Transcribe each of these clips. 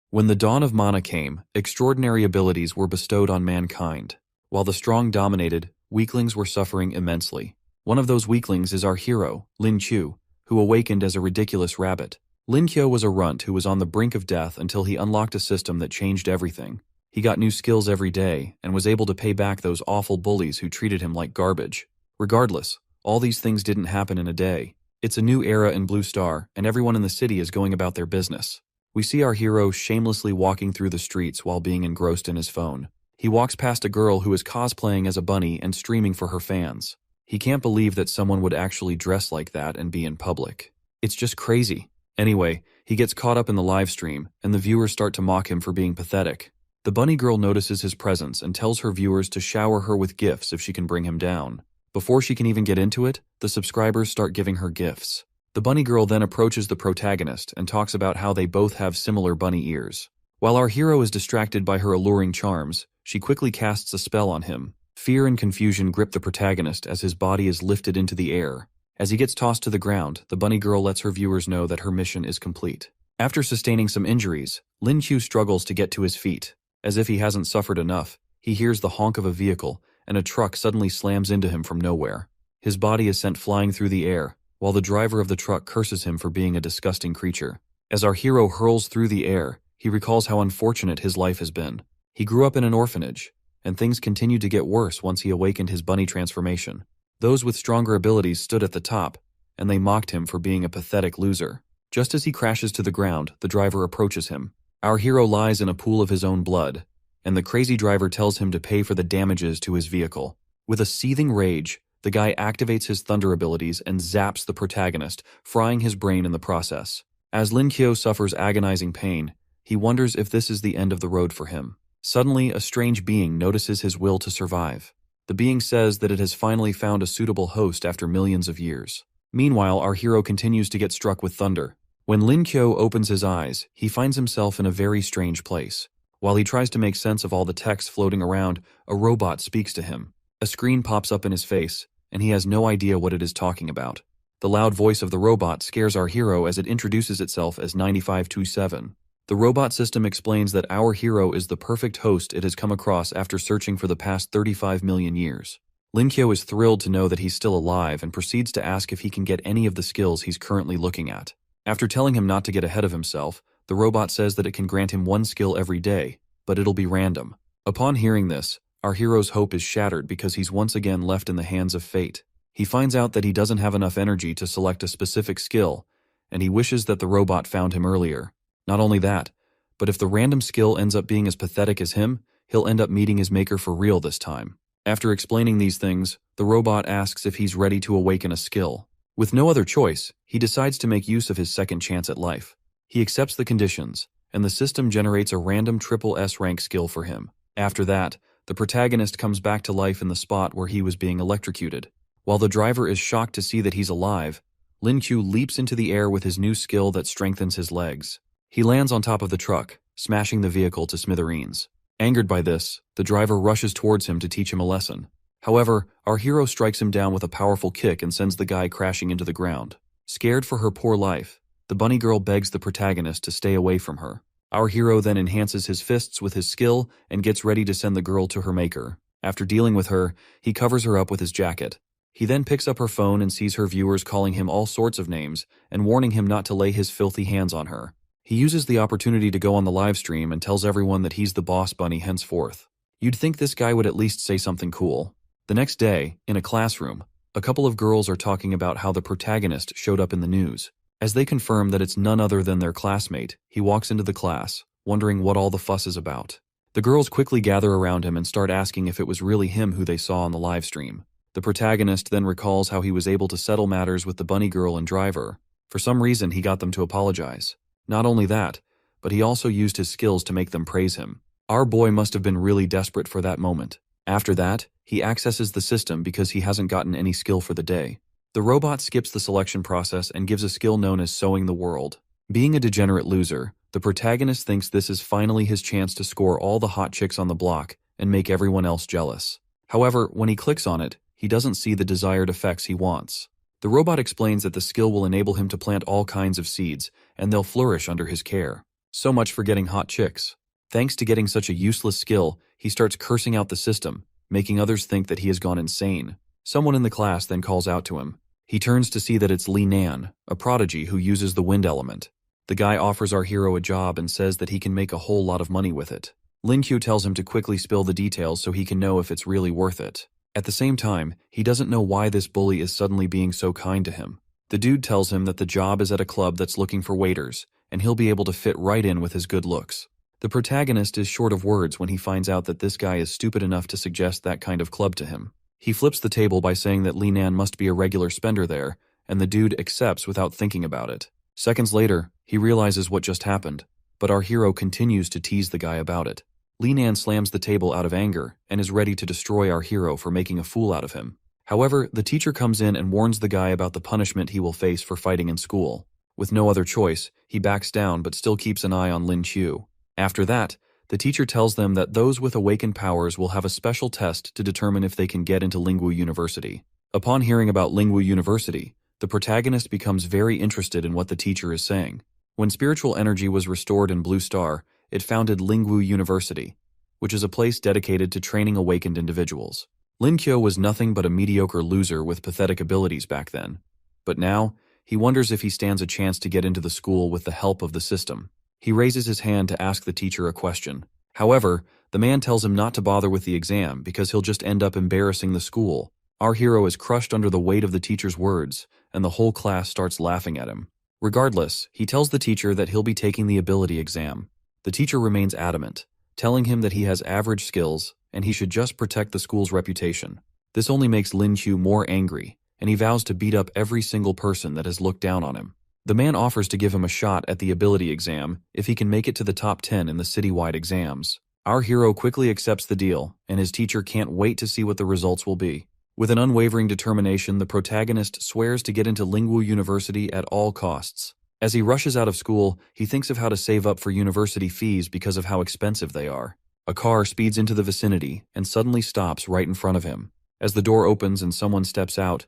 When the dawn of mana came, extraordinary abilities were bestowed on mankind. While the strong dominated, weaklings were suffering immensely. One of those weaklings is our hero, Lin Qiu, who awakened as a ridiculous rabbit. Lin Qiu was a runt who was on the brink of death until he unlocked a system that changed everything. He got new skills every day and was able to pay back those awful bullies who treated him like garbage. Regardless, all these things didn't happen in a day. It's a new era in Blue Star, and everyone in the city is going about their business. We see our hero shamelessly walking through the streets while being engrossed in his phone. He walks past a girl who is cosplaying as a bunny and streaming for her fans. He can't believe that someone would actually dress like that and be in public. It's just crazy. Anyway, he gets caught up in the live stream, and the viewers start to mock him for being pathetic. The bunny girl notices his presence and tells her viewers to shower her with gifts if she can bring him down. Before she can even get into it, the subscribers start giving her gifts. The bunny girl then approaches the protagonist and talks about how they both have similar bunny ears. While our hero is distracted by her alluring charms, she quickly casts a spell on him. Fear and confusion grip the protagonist as his body is lifted into the air. As he gets tossed to the ground, the bunny girl lets her viewers know that her mission is complete. After sustaining some injuries, Lin Qiu struggles to get to his feet. As if he hasn't suffered enough, he hears the honk of a vehicle, and a truck suddenly slams into him from nowhere. His body is sent flying through the air, while the driver of the truck curses him for being a disgusting creature. As our hero hurls through the air, he recalls how unfortunate his life has been. He grew up in an orphanage, and things continued to get worse once he awakened his bunny transformation. Those with stronger abilities stood at the top, and they mocked him for being a pathetic loser. Just as he crashes to the ground, the driver approaches him. Our hero lies in a pool of his own blood, and the crazy driver tells him to pay for the damages to his vehicle. With a seething rage, the guy activates his thunder abilities and zaps the protagonist, frying his brain in the process. As Lin Qiu suffers agonizing pain, he wonders if this is the end of the road for him. Suddenly, a strange being notices his will to survive. The being says that it has finally found a suitable host after millions of years. Meanwhile, our hero continues to get struck with thunder. When Lin Qiu opens his eyes, he finds himself in a very strange place. While he tries to make sense of all the text floating around, a robot speaks to him. A screen pops up in his face, and he has no idea what it is talking about. The loud voice of the robot scares our hero as it introduces itself as 9527. The robot system explains that our hero is the perfect host it has come across after searching for the past 35 million years. Lin Qiu is thrilled to know that he's still alive and proceeds to ask if he can get any of the skills he's currently looking at. After telling him not to get ahead of himself, the robot says that it can grant him one skill every day, but it'll be random. Upon hearing this, our hero's hope is shattered because he's once again left in the hands of fate. He finds out that he doesn't have enough energy to select a specific skill, and he wishes that the robot found him earlier. Not only that, but if the random skill ends up being as pathetic as him, he'll end up meeting his maker for real this time. After explaining these things, the robot asks if he's ready to awaken a skill. With no other choice, he decides to make use of his second chance at life. He accepts the conditions, and the system generates a random triple S rank skill for him. After that, the protagonist comes back to life in the spot where he was being electrocuted. While the driver is shocked to see that he's alive, Lin Qiu leaps into the air with his new skill that strengthens his legs. He lands on top of the truck, smashing the vehicle to smithereens. Angered by this, the driver rushes towards him to teach him a lesson. However, our hero strikes him down with a powerful kick and sends the guy crashing into the ground. Scared for her poor life, the bunny girl begs the protagonist to stay away from her. Our hero then enhances his fists with his skill and gets ready to send the girl to her maker. After dealing with her, he covers her up with his jacket. He then picks up her phone and sees her viewers calling him all sorts of names and warning him not to lay his filthy hands on her. He uses the opportunity to go on the live stream and tells everyone that he's the boss bunny henceforth. You'd think this guy would at least say something cool. The next day, in a classroom, a couple of girls are talking about how the protagonist showed up in the news. As they confirm that it's none other than their classmate, he walks into the class, wondering what all the fuss is about. The girls quickly gather around him and start asking if it was really him who they saw on the live stream. The protagonist then recalls how he was able to settle matters with the bunny girl and driver. For some reason, he got them to apologize. Not only that, but he also used his skills to make them praise him. Our boy must have been really desperate for that moment. After that, he accesses the system because he hasn't gotten any skill for the day. The robot skips the selection process and gives a skill known as sewing the world. Being a degenerate loser, the protagonist thinks this is finally his chance to score all the hot chicks on the block and make everyone else jealous. However, when he clicks on it, he doesn't see the desired effects he wants. The robot explains that the skill will enable him to plant all kinds of seeds, and they'll flourish under his care. So much for getting hot chicks. Thanks to getting such a useless skill, he starts cursing out the system, making others think that he has gone insane. Someone in the class then calls out to him. He turns to see that it's Li Nan, a prodigy who uses the wind element. The guy offers our hero a job and says that he can make a whole lot of money with it. Lin Q tells him to quickly spill the details so he can know if it's really worth it. At the same time, he doesn't know why this bully is suddenly being so kind to him. The dude tells him that the job is at a club that's looking for waiters, and he'll be able to fit right in with his good looks. The protagonist is short of words when he finds out that this guy is stupid enough to suggest that kind of club to him. He flips the table by saying that Li Nan must be a regular spender there, and the dude accepts without thinking about it. Seconds later, he realizes what just happened, but our hero continues to tease the guy about it. Li Nan slams the table out of anger and is ready to destroy our hero for making a fool out of him. However, the teacher comes in and warns the guy about the punishment he will face for fighting in school. With no other choice, he backs down but still keeps an eye on Lin Qiu. After that, the teacher tells them that those with awakened powers will have a special test to determine if they can get into Lingwu University. Upon hearing about Lingwu University, the protagonist becomes very interested in what the teacher is saying. When spiritual energy was restored in Blue Star, it founded Lingwu University, which is a place dedicated to training awakened individuals. Lin Qiu was nothing but a mediocre loser with pathetic abilities back then. But now, he wonders if he stands a chance to get into the school with the help of the system. He raises his hand to ask the teacher a question. However, the man tells him not to bother with the exam because he'll just end up embarrassing the school. Our hero is crushed under the weight of the teacher's words, and the whole class starts laughing at him. Regardless, he tells the teacher that he'll be taking the ability exam. The teacher remains adamant, telling him that he has average skills and he should just protect the school's reputation. This only makes Lin Qiu more angry, and he vows to beat up every single person that has looked down on him. The man offers to give him a shot at the ability exam if he can make it to the top 10 in the citywide exams. Our hero quickly accepts the deal, and his teacher can't wait to see what the results will be. With an unwavering determination, the protagonist swears to get into Lingwu University at all costs. As he rushes out of school, he thinks of how to save up for university fees because of how expensive they are. A car speeds into the vicinity and suddenly stops right in front of him. As the door opens and someone steps out,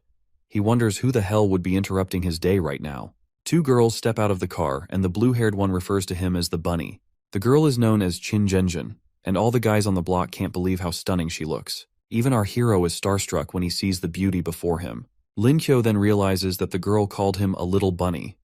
he wonders who the hell would be interrupting his day right now. Two girls step out of the car, and the blue-haired one refers to him as the bunny. The girl is known as Qin Zhenjin, and all the guys on the block can't believe how stunning she looks. Even our hero is starstruck when he sees the beauty before him. Lin Qiu then realizes that the girl called him a little bunny,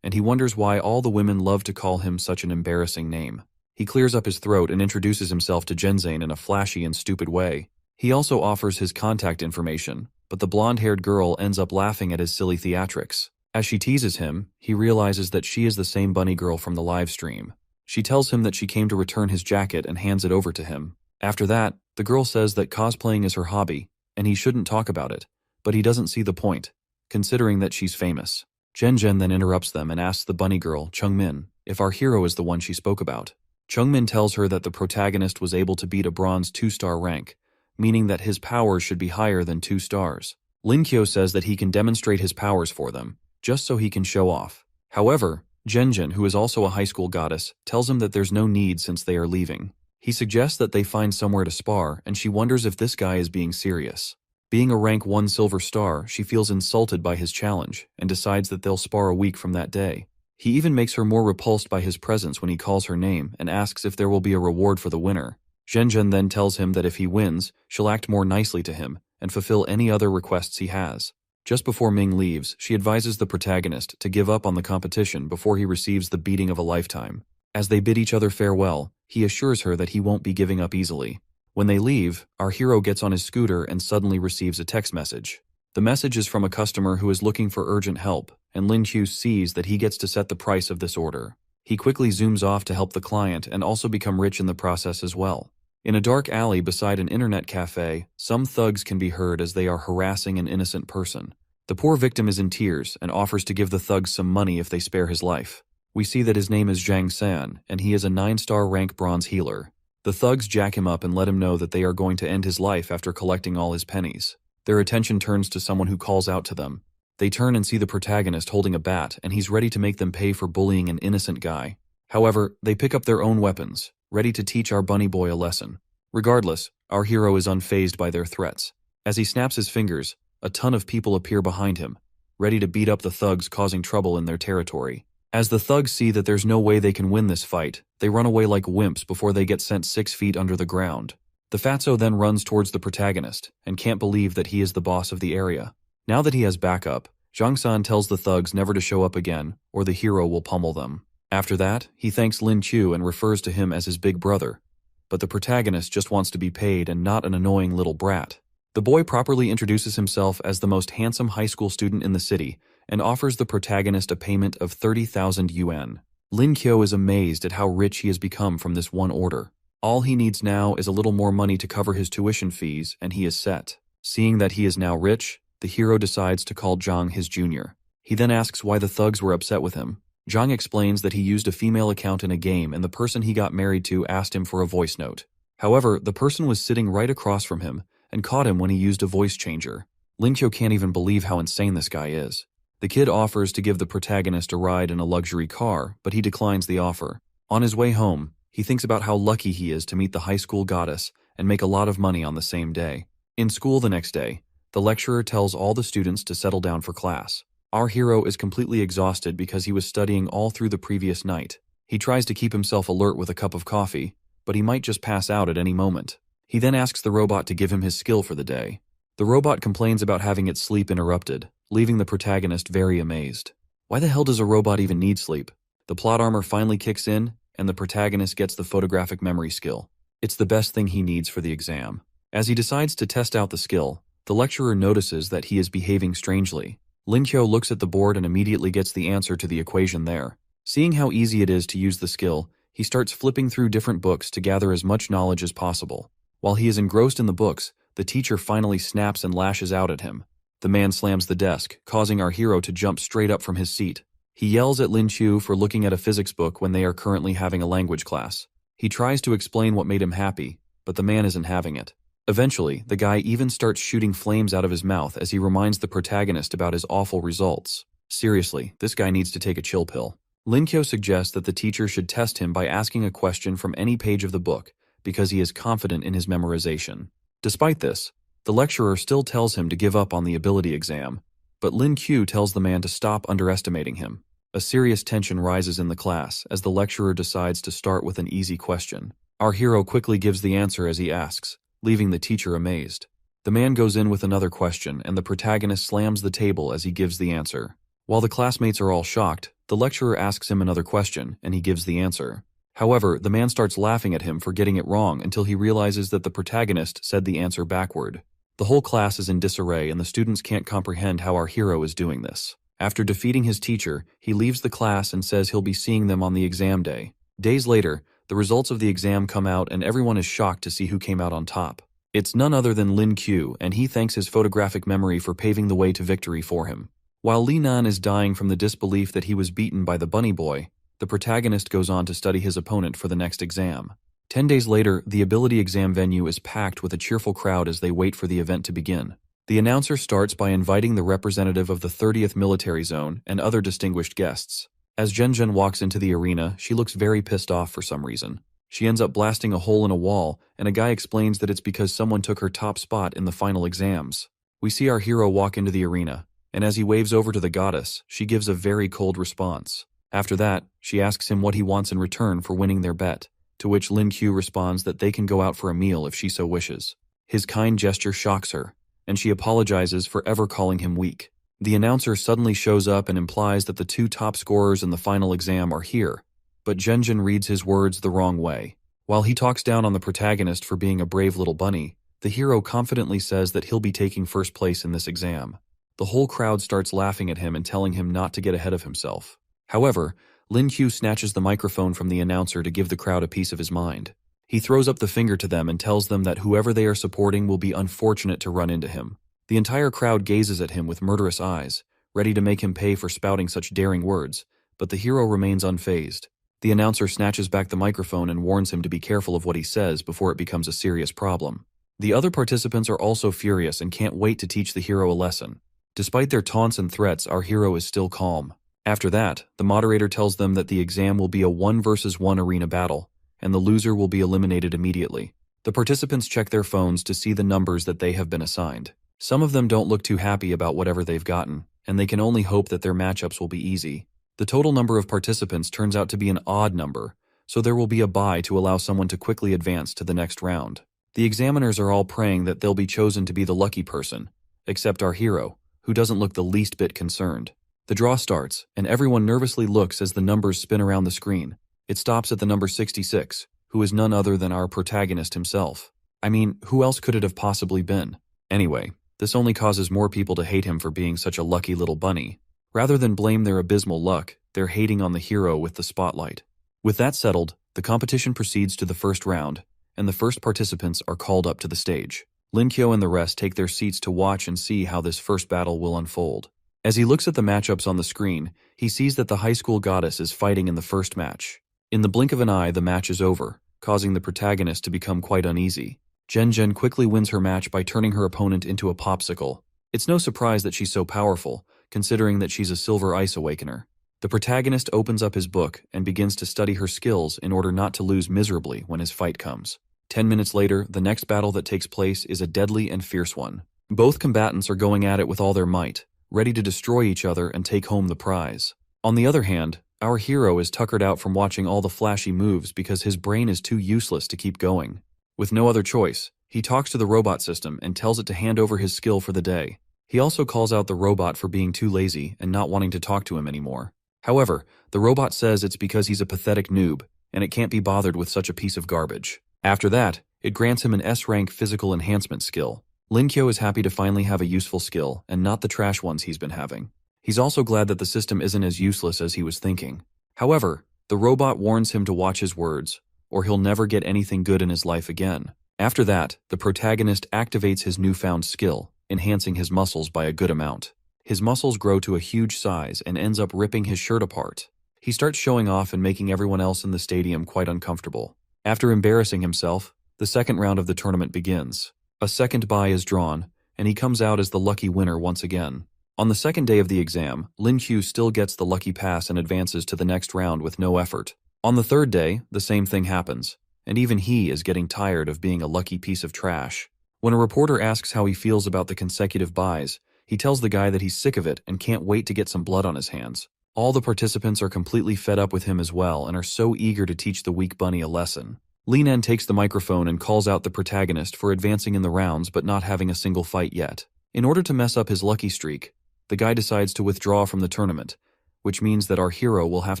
and he wonders why all the women love to call him such an embarrassing name. He clears up his throat and introduces himself to Zhenzane in a flashy and stupid way. He also offers his contact information, but the blonde-haired girl ends up laughing at his silly theatrics. As she teases him, he realizes that she is the same bunny girl from the live stream. She tells him that she came to return his jacket and hands it over to him. After that, the girl says that cosplaying is her hobby, and he shouldn't talk about it, but he doesn't see the point, considering that she's famous. Zhen then interrupts them and asks the bunny girl, Chungmin, if our hero is the one she spoke about. Chungmin tells her that the protagonist was able to beat a bronze 2-star rank, meaning that his powers should be higher than 2 stars. Lin Qiu says that he can demonstrate his powers for them, just so he can show off. However, Zhen, who is also a high school goddess, tells him that there's no need since they are leaving. He suggests that they find somewhere to spar, and she wonders if this guy is being serious. Being a rank 1 silver star, she feels insulted by his challenge, and decides that they'll spar a week from that day. He even makes her more repulsed by his presence when he calls her name and asks if there will be a reward for the winner. Zhen then tells him that if he wins, she'll act more nicely to him and fulfill any other requests he has. Just before Ming leaves, she advises the protagonist to give up on the competition before he receives the beating of a lifetime. As they bid each other farewell, he assures her that he won't be giving up easily. When they leave, our hero gets on his scooter and suddenly receives a text message. The message is from a customer who is looking for urgent help, and Lin Qiu sees that he gets to set the price of this order. He quickly zooms off to help the client and also become rich in the process as well. In a dark alley beside an internet cafe, some thugs can be heard as they are harassing an innocent person. The poor victim is in tears and offers to give the thugs some money if they spare his life. We see that his name is Zhang San, and he is a 9-star rank bronze healer. The thugs jack him up and let him know that they are going to end his life after collecting all his pennies. Their attention turns to someone who calls out to them. They turn and see the protagonist holding a bat, and he's ready to make them pay for bullying an innocent guy. However, they pick up their own weapons, ready to teach our bunny boy a lesson. Regardless, our hero is unfazed by their threats. As he snaps his fingers, a ton of people appear behind him, ready to beat up the thugs causing trouble in their territory. As the thugs see that there's no way they can win this fight, they run away like wimps before they get sent 6 feet under the ground. The fatso then runs towards the protagonist and can't believe that he is the boss of the area. Now that he has backup, Zhang-san tells the thugs never to show up again or the hero will pummel them. After that, he thanks Lin Chu and refers to him as his big brother. But the protagonist just wants to be paid and not an annoying little brat. The boy properly introduces himself as the most handsome high school student in the city and offers the protagonist a payment of 30,000 yuan. Lin Kyo is amazed at how rich he has become from this one order. All he needs now is a little more money to cover his tuition fees and he is set. Seeing that he is now rich, the hero decides to call Zhang his junior. He then asks why the thugs were upset with him. Zhang explains that he used a female account in a game and the person he got married to asked him for a voice note. However, the person was sitting right across from him and caught him when he used a voice changer. Lin Kyo can't even believe how insane this guy is. The kid offers to give the protagonist a ride in a luxury car, but he declines the offer. On his way home, he thinks about how lucky he is to meet the high school goddess and make a lot of money on the same day. In school the next day, the lecturer tells all the students to settle down for class. Our hero is completely exhausted because he was studying all through the previous night. He tries to keep himself alert with a cup of coffee, but he might just pass out at any moment. He then asks the robot to give him his skill for the day. The robot complains about having its sleep interrupted, leaving the protagonist very amazed. Why the hell does a robot even need sleep? The plot armor finally kicks in, and the protagonist gets the photographic memory skill. It's the best thing he needs for the exam. As he decides to test out the skill, the lecturer notices that he is behaving strangely. Lin Kyo looks at the board and immediately gets the answer to the equation there. Seeing how easy it is to use the skill, he starts flipping through different books to gather as much knowledge as possible. While he is engrossed in the books, the teacher finally snaps and lashes out at him. The man slams the desk, causing our hero to jump straight up from his seat. He yells at Lin Chu for looking at a physics book when they are currently having a language class. He tries to explain what made him happy, but the man isn't having it. Eventually, the guy even starts shooting flames out of his mouth as he reminds the protagonist about his awful results. Seriously, this guy needs to take a chill pill. Lin Kyo suggests that the teacher should test him by asking a question from any page of the book, because he is confident in his memorization. Despite this, the lecturer still tells him to give up on the ability exam, but Lin Q tells the man to stop underestimating him. A serious tension rises in the class as the lecturer decides to start with an easy question. Our hero quickly gives the answer as he asks, leaving the teacher amazed. The man goes in with another question and the protagonist slams the table as he gives the answer. While the classmates are all shocked, the lecturer asks him another question and he gives the answer. However, the man starts laughing at him for getting it wrong until he realizes that the protagonist said the answer backward. The whole class is in disarray and the students can't comprehend how our hero is doing this. After defeating his teacher, he leaves the class and says he'll be seeing them on the exam day. Days later, the results of the exam come out and everyone is shocked to see who came out on top. It's none other than Lin Q, and he thanks his photographic memory for paving the way to victory for him. While Li Nan is dying from the disbelief that he was beaten by the bunny boy, the protagonist goes on to study his opponent for the next exam. 10 days later, the ability exam venue is packed with a cheerful crowd as they wait for the event to begin. The announcer starts by inviting the representative of the 30th Military Zone and other distinguished guests. As Zhen walks into the arena, she looks very pissed off for some reason. She ends up blasting a hole in a wall, and a guy explains that it's because someone took her top spot in the final exams. We see our hero walk into the arena, and as he waves over to the goddess, she gives a very cold response. After that, she asks him what he wants in return for winning their bet, to which Lin Q responds that they can go out for a meal if she so wishes. His kind gesture shocks her, and she apologizes for ever calling him weak. The announcer suddenly shows up and implies that the 2 top scorers in the final exam are here, but Zhen reads his words the wrong way. While he talks down on the protagonist for being a brave little bunny, the hero confidently says that he'll be taking first place in this exam. The whole crowd starts laughing at him and telling him not to get ahead of himself. However, Lin Q snatches the microphone from the announcer to give the crowd a piece of his mind. He throws up the finger to them and tells them that whoever they are supporting will be unfortunate to run into him. The entire crowd gazes at him with murderous eyes, ready to make him pay for spouting such daring words, but the hero remains unfazed. The announcer snatches back the microphone and warns him to be careful of what he says before it becomes a serious problem. The other participants are also furious and can't wait to teach the hero a lesson. Despite their taunts and threats, our hero is still calm. After that, the moderator tells them that the exam will be a 1 versus 1 arena battle, and the loser will be eliminated immediately. The participants check their phones to see the numbers that they have been assigned. Some of them don't look too happy about whatever they've gotten, and they can only hope that their matchups will be easy. The total number of participants turns out to be an odd number, so there will be a bye to allow someone to quickly advance to the next round. The examiners are all praying that they'll be chosen to be the lucky person, except our hero, who doesn't look the least bit concerned. The draw starts, and everyone nervously looks as the numbers spin around the screen. It stops at the number 66, who is none other than our protagonist himself. I mean, who else could it have possibly been? Anyway, this only causes more people to hate him for being such a lucky little bunny. Rather than blame their abysmal luck, they're hating on the hero with the spotlight. With that settled, the competition proceeds to the first round, and the first participants are called up to the stage. Lin Kyo and the rest take their seats to watch and see how this first battle will unfold. As he looks at the matchups on the screen, he sees that the high school goddess is fighting in the first match. In the blink of an eye, the match is over, causing the protagonist to become quite uneasy. Jen quickly wins her match by turning her opponent into a popsicle. It's no surprise that she's so powerful, considering that she's a silver ice awakener. The protagonist opens up his book and begins to study her skills in order not to lose miserably when his fight comes. 10 minutes later, the next battle that takes place is a deadly and fierce one. Both combatants are going at it with all their might, ready to destroy each other and take home the prize. On the other hand, our hero is tuckered out from watching all the flashy moves because his brain is too useless to keep going. With no other choice, he talks to the robot system and tells it to hand over his skill for the day. He also calls out the robot for being too lazy and not wanting to talk to him anymore. However, the robot says it's because he's a pathetic noob, and it can't be bothered with such a piece of garbage. After that, it grants him an S-rank physical enhancement skill. Lin Kyo is happy to finally have a useful skill, and not the trash ones he's been having. He's also glad that the system isn't as useless as he was thinking. However, the robot warns him to watch his words, or he'll never get anything good in his life again. After that, the protagonist activates his newfound skill, enhancing his muscles by a good amount. His muscles grow to a huge size and ends up ripping his shirt apart. He starts showing off and making everyone else in the stadium quite uncomfortable. After embarrassing himself, the second round of the tournament begins. A second bye is drawn, and he comes out as the lucky winner once again. On the second day of the exam, Lin Kyo still gets the lucky pass and advances to the next round with no effort. On the third day, the same thing happens, and even he is getting tired of being a lucky piece of trash. When a reporter asks how he feels about the consecutive byes, he tells the guy that he's sick of it and can't wait to get some blood on his hands. All the participants are completely fed up with him as well and are so eager to teach the weak bunny a lesson. Linan takes the microphone and calls out the protagonist for advancing in the rounds but not having a single fight yet. In order to mess up his lucky streak, the guy decides to withdraw from the tournament, which means that our hero will have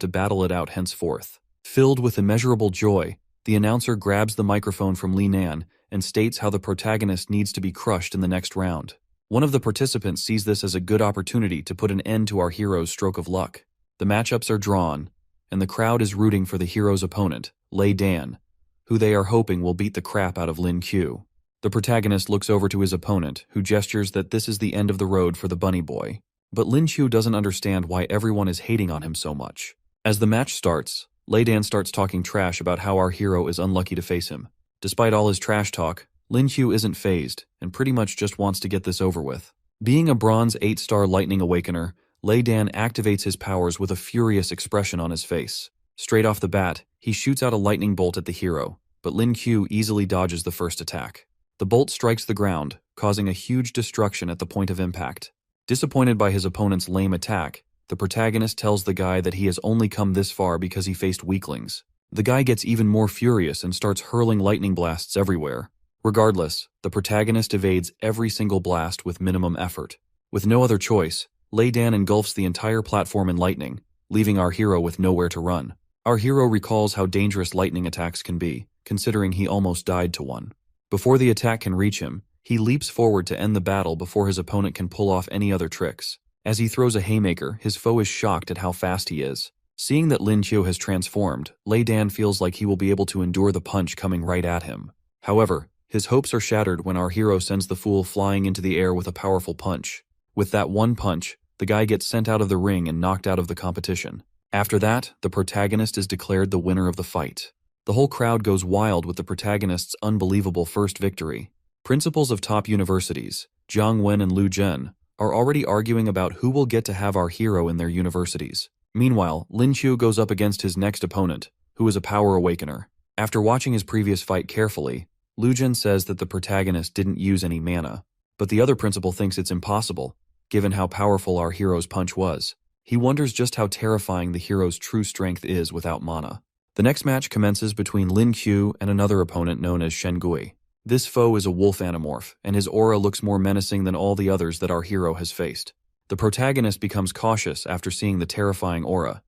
to battle it out henceforth. Filled with immeasurable joy, the announcer grabs the microphone from Linan and states how the protagonist needs to be crushed in the next round. One of the participants sees this as a good opportunity to put an end to our hero's stroke of luck. The matchups are drawn, and the crowd is rooting for the hero's opponent, Lei Dan, who they are hoping will beat the crap out of Lin Kyo. The protagonist looks over to his opponent, who gestures that this is the end of the road for the bunny boy. But Lin Kyo doesn't understand why everyone is hating on him so much. As the match starts, Lei Dan starts talking trash about how our hero is unlucky to face him. Despite all his trash talk, Lin Kyo isn't fazed and pretty much just wants to get this over with. Being a bronze 8-star lightning awakener, Lei Dan activates his powers with a furious expression on his face. Straight off the bat, he shoots out a lightning bolt at the hero, but Lin Kyo easily dodges the first attack. The bolt strikes the ground, causing a huge destruction at the point of impact. Disappointed by his opponent's lame attack, the protagonist tells the guy that he has only come this far because he faced weaklings. The guy gets even more furious and starts hurling lightning blasts everywhere. Regardless, the protagonist evades every single blast with minimum effort. With no other choice, Lei Dan engulfs the entire platform in lightning, leaving our hero with nowhere to run. Our hero recalls how dangerous lightning attacks can be, considering he almost died to one. Before the attack can reach him, he leaps forward to end the battle before his opponent can pull off any other tricks. As he throws a haymaker, his foe is shocked at how fast he is. Seeing that Lin Kyo has transformed, Lei Dan feels like he will be able to endure the punch coming right at him. However, his hopes are shattered when our hero sends the fool flying into the air with a powerful punch. With that one punch, the guy gets sent out of the ring and knocked out of the competition. After that, the protagonist is declared the winner of the fight. The whole crowd goes wild with the protagonist's unbelievable first victory. Principals of top universities, Jiang Wen and Lu Zhen, are already arguing about who will get to have our hero in their universities. Meanwhile, Lin Kyo goes up against his next opponent, who is a power awakener. After watching his previous fight carefully, Lu Zhen says that the protagonist didn't use any mana, but the other principal thinks it's impossible, given how powerful our hero's punch was. He wonders just how terrifying the hero's true strength is without mana. The next match commences between Lin Q and another opponent known as Shen Gui. This foe is a wolf animorph, and his aura looks more menacing than all the others that our hero has faced. The protagonist becomes cautious after seeing the terrifying aura,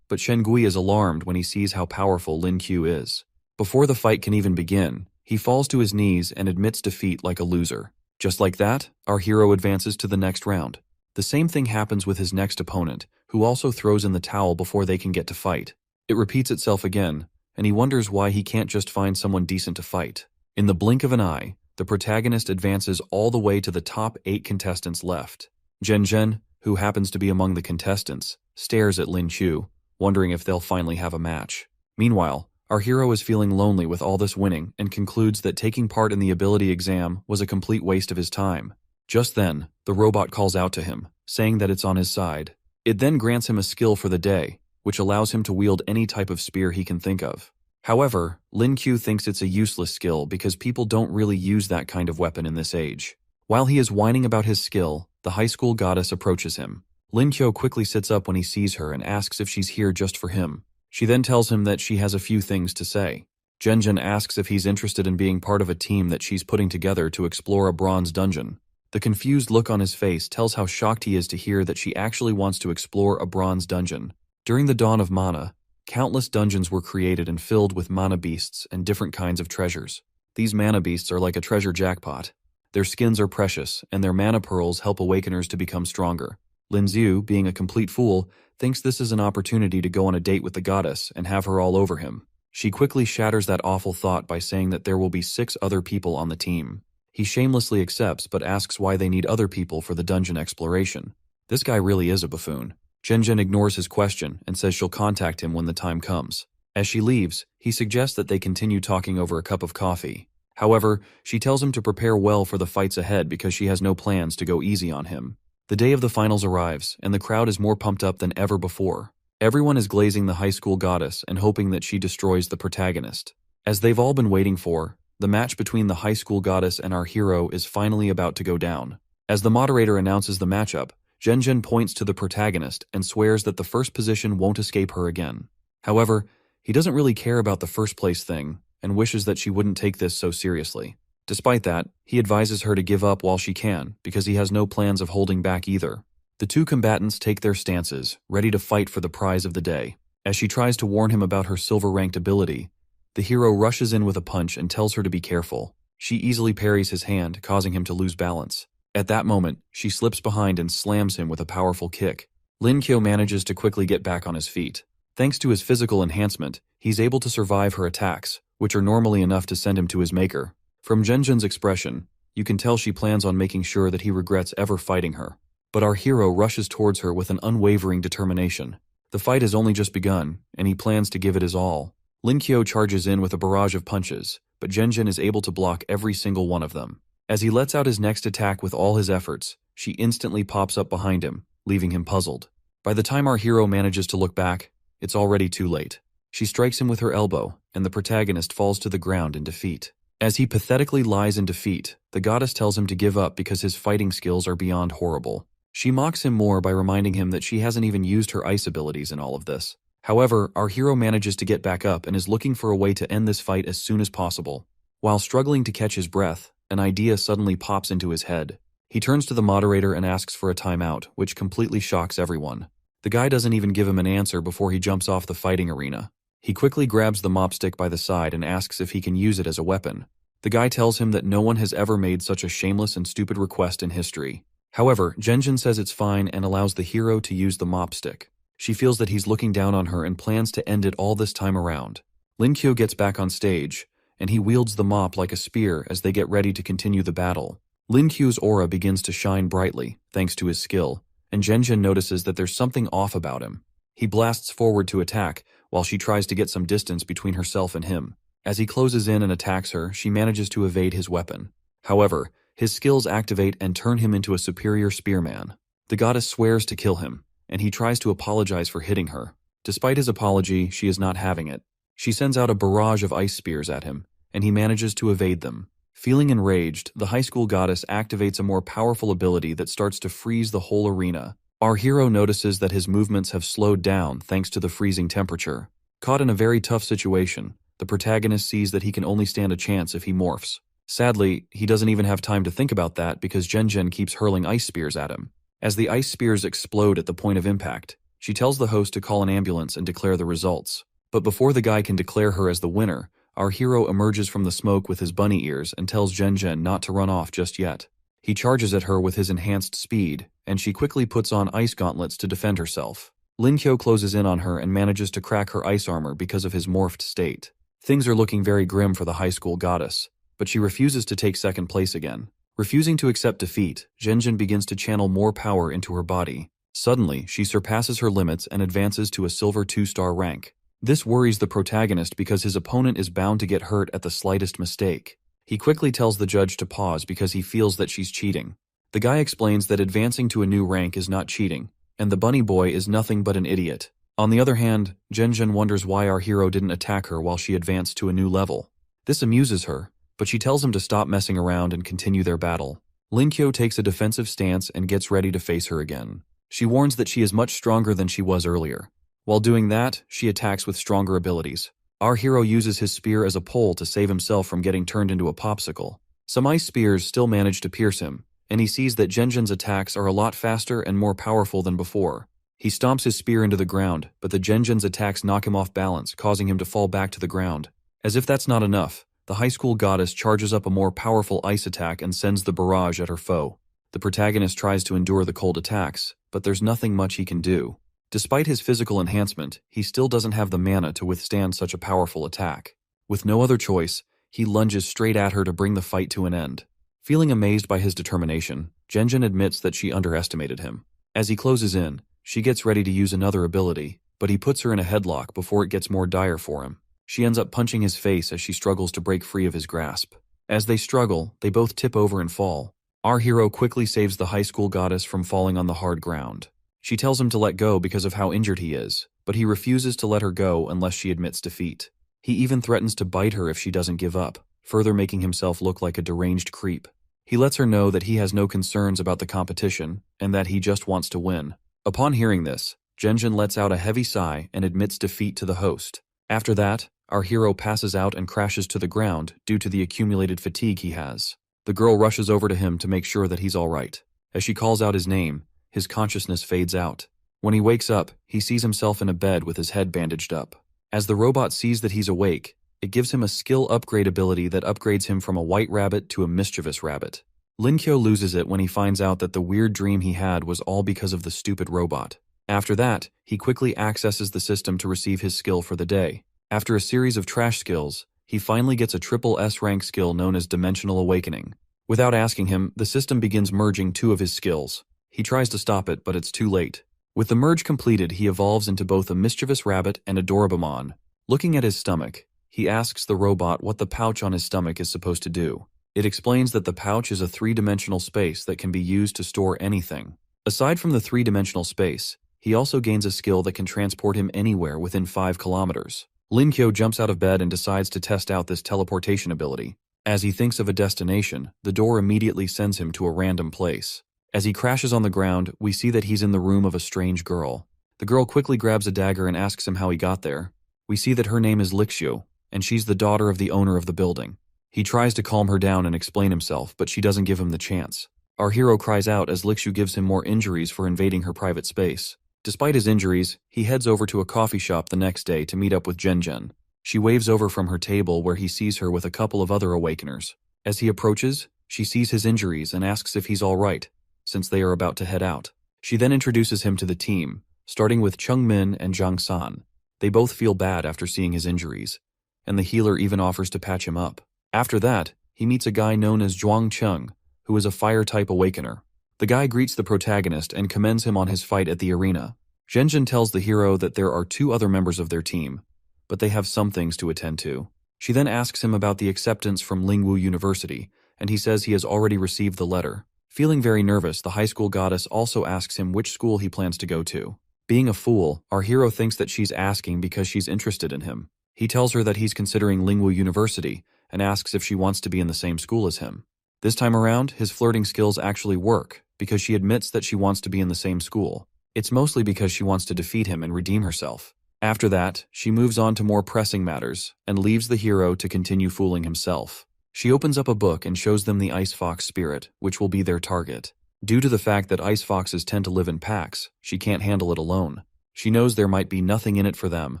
but Shen Gui is alarmed when he sees how powerful Lin Q is. Before the fight can even begin, he falls to his knees and admits defeat like a loser. Just like that, our hero advances to the next round. The same thing happens with his next opponent, who also throws in the towel before they can get to fight. It repeats itself again, and he wonders why he can't just find someone decent to fight. In the blink of an eye, the protagonist advances all the way to the top 8 contestants left. Zhen, who happens to be among the contestants, stares at Lin Qiu, wondering if they'll finally have a match. Meanwhile, our hero is feeling lonely with all this winning and concludes that taking part in the ability exam was a complete waste of his time. Just then, the robot calls out to him, saying that it's on his side. It then grants him a skill for the day, which allows him to wield any type of spear he can think of. However, Lin Q thinks it's a useless skill because people don't really use that kind of weapon in this age. While he is whining about his skill, the high school goddess approaches him. Lin Qiu quickly sits up when he sees her and asks if she's here just for him. She then tells him that she has a few things to say. Zhen asks if he's interested in being part of a team that she's putting together to explore a bronze dungeon. The confused look on his face tells how shocked he is to hear that she actually wants to explore a bronze dungeon. During the dawn of mana, countless dungeons were created and filled with mana beasts and different kinds of treasures. These mana beasts are like a treasure jackpot. Their skins are precious, and their mana pearls help awakeners to become stronger. Lin Xiu, being a complete fool, thinks this is an opportunity to go on a date with the goddess and have her all over him. She quickly shatters that awful thought by saying that there will be 6 other people on the team. He shamelessly accepts but asks why they need other people for the dungeon exploration. This guy really is a buffoon. Zhen ignores his question and says she'll contact him when the time comes. As she leaves, he suggests that they continue talking over a cup of coffee. However, she tells him to prepare well for the fights ahead because she has no plans to go easy on him. The day of the finals arrives, and the crowd is more pumped up than ever before. Everyone is glazing the high school goddess and hoping that she destroys the protagonist. As they've all been waiting for, the match between the high school goddess and our hero is finally about to go down. As the moderator announces the matchup, Zhen points to the protagonist and swears that the first position won't escape her again. However, he doesn't really care about the first place thing and wishes that she wouldn't take this so seriously. Despite that, he advises her to give up while she can because he has no plans of holding back either. The two combatants take their stances, ready to fight for the prize of the day. As she tries to warn him about her silver-ranked ability, the hero rushes in with a punch and tells her to be careful. She easily parries his hand, causing him to lose balance. At that moment, she slips behind and slams him with a powerful kick. Lin Qiu manages to quickly get back on his feet. Thanks to his physical enhancement, he's able to survive her attacks, which are normally enough to send him to his maker. From Zhen's expression, you can tell she plans on making sure that he regrets ever fighting her. But our hero rushes towards her with an unwavering determination. The fight has only just begun, and he plans to give it his all. Lin Qiu charges in with a barrage of punches, but Zhen is able to block every single one of them. As he lets out his next attack with all his efforts, she instantly pops up behind him, leaving him puzzled. By the time our hero manages to look back, it's already too late. She strikes him with her elbow, and the protagonist falls to the ground in defeat. As he pathetically lies in defeat, the goddess tells him to give up because his fighting skills are beyond horrible. She mocks him more by reminding him that she hasn't even used her ice abilities in all of this. However, our hero manages to get back up and is looking for a way to end this fight as soon as possible. While struggling to catch his breath, an idea suddenly pops into his head. He turns to the moderator and asks for a timeout, which completely shocks everyone. The guy doesn't even give him an answer before he jumps off the fighting arena. He quickly grabs the mop stick by the side and asks if he can use it as a weapon. The guy tells him that no one has ever made such a shameless and stupid request in history. However, Zhen says it's fine and allows the hero to use the mop stick. She feels that he's looking down on her and plans to end it all this time around. Lin Qiu gets back on stage, and he wields the mop like a spear as they get ready to continue the battle. Lin Qiu's aura begins to shine brightly, thanks to his skill, and Zhen notices that there's something off about him. He blasts forward to attack, while she tries to get some distance between herself and him. As he closes in and attacks her, she manages to evade his weapon. However, his skills activate and turn him into a superior spearman. The goddess swears to kill him, and he tries to apologize for hitting her. Despite his apology, she is not having it. She sends out a barrage of ice spears at him, and he manages to evade them. Feeling enraged, the high school goddess activates a more powerful ability that starts to freeze the whole arena. Our hero notices that his movements have slowed down thanks to the freezing temperature. Caught in a very tough situation, the protagonist sees that he can only stand a chance if he morphs. Sadly, he doesn't even have time to think about that because Jen keeps hurling ice spears at him. As the ice spears explode at the point of impact, she tells the host to call an ambulance and declare the results. But before the guy can declare her as the winner, our hero emerges from the smoke with his bunny ears and tells Jen not to run off just yet. He charges at her with his enhanced speed, and she quickly puts on ice gauntlets to defend herself. Linkyo closes in on her and manages to crack her ice armor because of his morphed state. Things are looking very grim for the high school goddess, but she refuses to take second place again. Refusing to accept defeat, Jen begins to channel more power into her body. Suddenly, she surpasses her limits and advances to a silver 2-star rank. This worries the protagonist because his opponent is bound to get hurt at the slightest mistake. He quickly tells the judge to pause because he feels that she's cheating. The guy explains that advancing to a new rank is not cheating, and the bunny boy is nothing but an idiot. On the other hand, Jen wonders why our hero didn't attack her while she advanced to a new level. This amuses her, but she tells him to stop messing around and continue their battle. Linkyo takes a defensive stance and gets ready to face her again. She warns that she is much stronger than she was earlier. While doing that, she attacks with stronger abilities. Our hero uses his spear as a pole to save himself from getting turned into a popsicle. Some ice spears still manage to pierce him, and he sees that Jen's attacks are a lot faster and more powerful than before. He stomps his spear into the ground, but the Jen's attacks knock him off balance, causing him to fall back to the ground. As if that's not enough, the high school goddess charges up a more powerful ice attack and sends the barrage at her foe. The protagonist tries to endure the cold attacks, but there's nothing much he can do. Despite his physical enhancement, he still doesn't have the mana to withstand such a powerful attack. With no other choice, he lunges straight at her to bring the fight to an end. Feeling amazed by his determination, Jen admits that she underestimated him. As he closes in, she gets ready to use another ability, but he puts her in a headlock before it gets more dire for him. She ends up punching his face as she struggles to break free of his grasp. As they struggle, they both tip over and fall. Our hero quickly saves the high school goddess from falling on the hard ground. She tells him to let go because of how injured he is, but he refuses to let her go unless she admits defeat. He even threatens to bite her if she doesn't give up, further making himself look like a deranged creep. He lets her know that he has no concerns about the competition and that he just wants to win. Upon hearing this, Jen lets out a heavy sigh and admits defeat to the host. After that, our hero passes out and crashes to the ground due to the accumulated fatigue he has. The girl rushes over to him to make sure that he's all right. As she calls out his name, his consciousness fades out. When he wakes up, he sees himself in a bed with his head bandaged up. As the robot sees that he's awake, it gives him a skill upgrade ability that upgrades him from a white rabbit to a mischievous rabbit. Linkyo loses it when he finds out that the weird dream he had was all because of the stupid robot. After that, he quickly accesses the system to receive his skill for the day. After a series of trash skills, he finally gets a triple S rank skill known as Dimensional Awakening. Without asking him, the system begins merging 2 of his skills. He tries to stop it, but it's too late. With the merge completed, he evolves into both a mischievous rabbit and a Dorabamon. Looking at his stomach, he asks the robot what the pouch on his stomach is supposed to do. It explains that the pouch is a 3-dimensional space that can be used to store anything. Aside from the 3-dimensional space, he also gains a skill that can transport him anywhere within 5 kilometers. Linkyo jumps out of bed and decides to test out this teleportation ability. As he thinks of a destination, the door immediately sends him to a random place. As he crashes on the ground, we see that he's in the room of a strange girl. The girl quickly grabs a dagger and asks him how he got there. We see that her name is Lixu, and she's the daughter of the owner of the building. He tries to calm her down and explain himself, but she doesn't give him the chance. Our hero cries out as Lixu gives him more injuries for invading her private space. Despite his injuries, he heads over to a coffee shop the next day to meet up with Jen. She waves over from her table where he sees her with a couple of other awakeners. As he approaches, she sees his injuries and asks if he's all right, since they are about to head out. She then introduces him to the team, starting with Chung Min and Zhang San. They both feel bad after seeing his injuries, and the healer even offers to patch him up. After that, he meets a guy known as Zhuang Chung, who is a fire-type awakener. The guy greets the protagonist and commends him on his fight at the arena. Jen tells the hero that there are 2 other members of their team, but they have some things to attend to. She then asks him about the acceptance from Lingwu University, and he says he has already received the letter. Feeling very nervous, the high school goddess also asks him which school he plans to go to. Being a fool, our hero thinks that she's asking because she's interested in him. He tells her that he's considering Lingwu University and asks if she wants to be in the same school as him. This time around, his flirting skills actually work because she admits that she wants to be in the same school. It's mostly because she wants to defeat him and redeem herself. After that, she moves on to more pressing matters and leaves the hero to continue fooling himself. She opens up a book and shows them the ice fox spirit, which will be their target. Due to the fact that ice foxes tend to live in packs, she can't handle it alone. She knows there might be nothing in it for them,